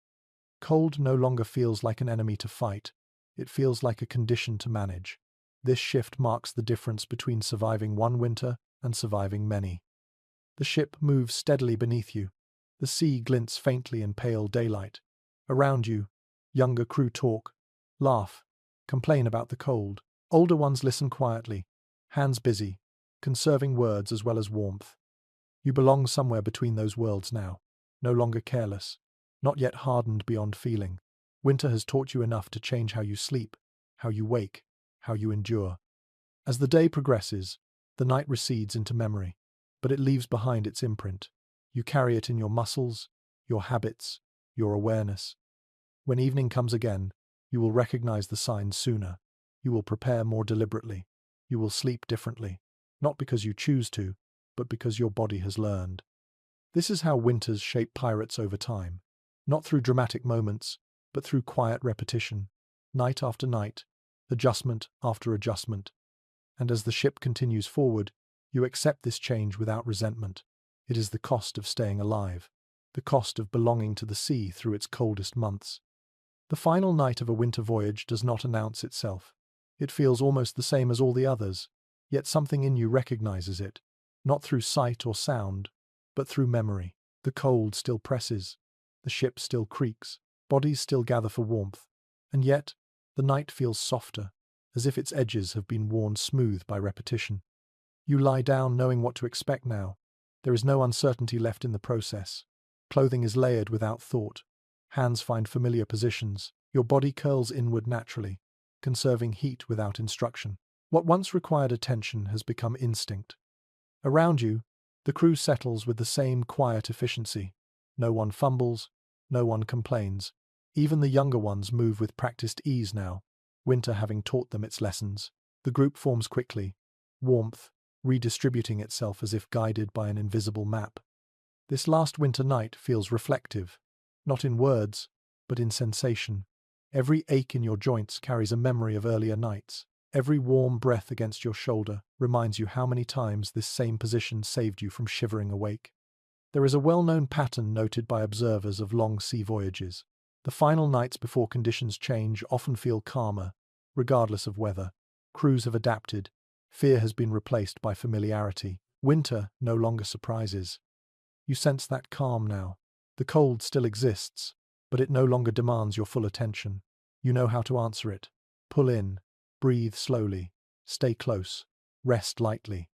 Cold no longer feels like an enemy to fight, it feels like a condition to manage. This shift marks the difference between surviving one winter and surviving many. The ship moves steadily beneath you. The sea glints faintly in pale daylight. Around you, younger crew talk, laugh, complain about the cold. Older ones listen quietly, hands busy, conserving words as well as warmth. You belong somewhere between those worlds now, no longer careless, not yet hardened beyond feeling. Winter has taught you enough to change how you sleep, how you wake, how you endure. As the day progresses, the night recedes into memory, but it leaves behind its imprint. You carry it in your muscles, your habits, your awareness. When evening comes again, you will recognize the signs sooner. You will prepare more deliberately. You will sleep differently, not because you choose to, but because your body has learned. This is how winters shape pirates over time, not through dramatic moments, but through quiet repetition, night after night, adjustment after adjustment. And as the ship continues forward, you accept this change without resentment. It is the cost of staying alive, the cost of belonging to the sea through its coldest months. The final night of a winter voyage does not announce itself. It feels almost the same as all the others, yet something in you recognizes it, not through sight or sound, but through memory. The cold still presses, the ship still creaks, bodies still gather for warmth, and yet the night feels softer, as if its edges have been worn smooth by repetition. You lie down knowing what to expect now. There is no uncertainty left in the process. Clothing is layered without thought. Hands find familiar positions. Your body curls inward naturally, conserving heat without instruction. What once required attention has become instinct. Around you, the crew settles with the same quiet efficiency. No one fumbles, no one complains. Even the younger ones move with practiced ease now, winter having taught them its lessons. The group forms quickly, warmth redistributing itself as if guided by an invisible map. This last winter night feels reflective, not in words, but in sensation. Every ache in your joints carries a memory of earlier nights. Every warm breath against your shoulder reminds you how many times this same position saved you from shivering awake. There is a well-known pattern noted by observers of long sea voyages. The final nights before conditions change often feel calmer, regardless of weather. Crews have adapted. Fear has been replaced by familiarity. Winter no longer surprises. You sense that calm now. The cold still exists, but it no longer demands your full attention. You know how to answer it. Pull in, breathe slowly, stay close, rest lightly.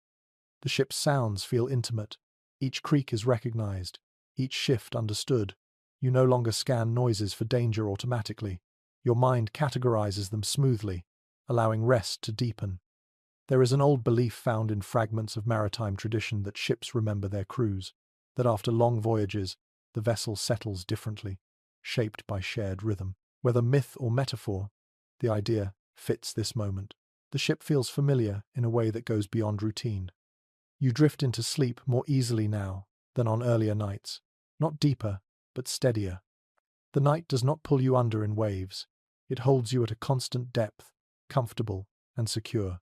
The ship's sounds feel intimate. Each creak is recognized, each shift understood. You no longer scan noises for danger automatically. Your mind categorizes them smoothly, allowing rest to deepen. There is an old belief found in fragments of maritime tradition that ships remember their crews, that after long voyages, the vessel settles differently, shaped by shared rhythm. Whether myth or metaphor, the idea fits this moment. The ship feels familiar in a way that goes beyond routine. You drift into sleep more easily now than on earlier nights, not deeper, but steadier. The night does not pull you under in waves. It holds you at a constant depth, comfortable and secure.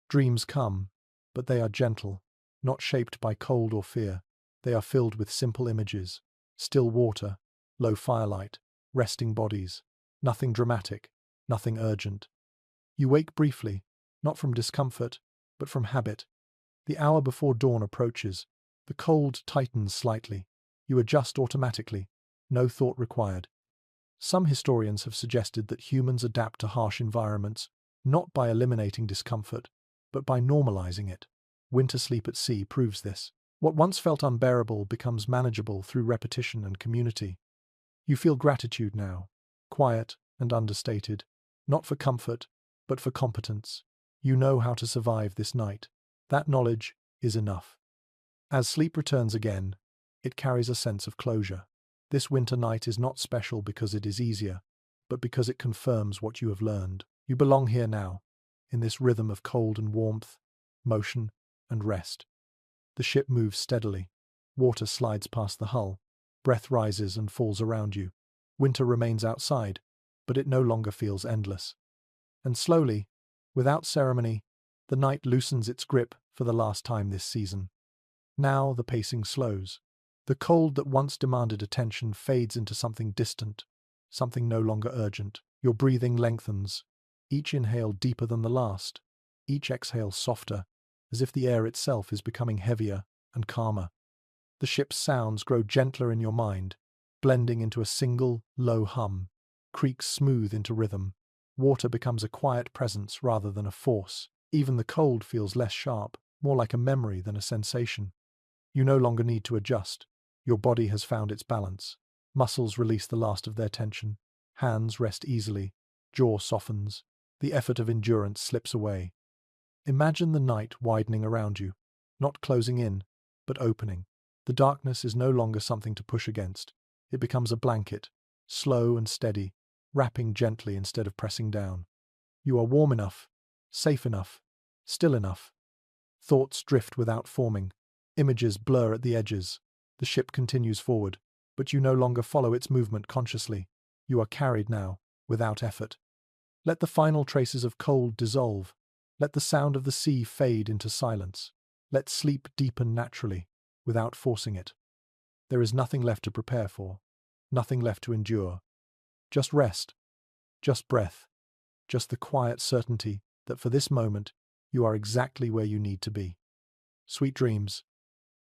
Dreams come, but they are gentle, not shaped by cold or fear. They are filled with simple images, still water, low firelight, resting bodies. Nothing dramatic, nothing urgent. You wake briefly, not from discomfort, but from habit. The hour before dawn approaches. The cold tightens slightly. You adjust automatically, no thought required. Some historians have suggested that humans adapt to harsh environments, not by eliminating discomfort, but by normalizing it. Winter sleep at sea proves this. What once felt unbearable becomes manageable through repetition and community. You feel gratitude now, quiet and understated, not for comfort, but for competence. You know how to survive this night. That knowledge is enough. As sleep returns again, It carries a sense of closure. This winter night is not special because it is easier, but because it confirms what you have learned. You belong here now, in this rhythm of cold and warmth, motion and rest. The ship moves steadily. Water slides past the hull. Breath rises and falls around you. Winter remains outside, but it no longer feels endless. And slowly, without ceremony, the night loosens its grip for the last time this season. Now the pacing slows. The cold that once demanded attention fades into something distant, something no longer urgent. Your breathing lengthens, each inhale deeper than the last, each exhale softer, as if the air itself is becoming heavier and calmer. The ship's sounds grow gentler in your mind, blending into a single, low hum. Creaks smooth into rhythm. Water becomes a quiet presence rather than a force. Even the cold feels less sharp, more like a memory than a sensation. You no longer need to adjust. Your body has found its balance. Muscles release the last of their tension. Hands rest easily. Jaw softens. The effort of endurance slips away. Imagine the night widening around you, not closing in, but opening. The darkness is no longer something to push against. It becomes a blanket, slow and steady, wrapping gently instead of pressing down. You are warm enough, safe enough, still enough. Thoughts drift without forming. Images blur at the edges. The ship continues forward, but you no longer follow its movement consciously. You are carried now, without effort. Let the final traces of cold dissolve. Let the sound of the sea fade into silence. Let sleep deepen naturally, without forcing it. There is nothing left to prepare for, nothing left to endure. Just rest, just breath, just the quiet certainty that for this moment you are exactly where you need to be. Sweet dreams.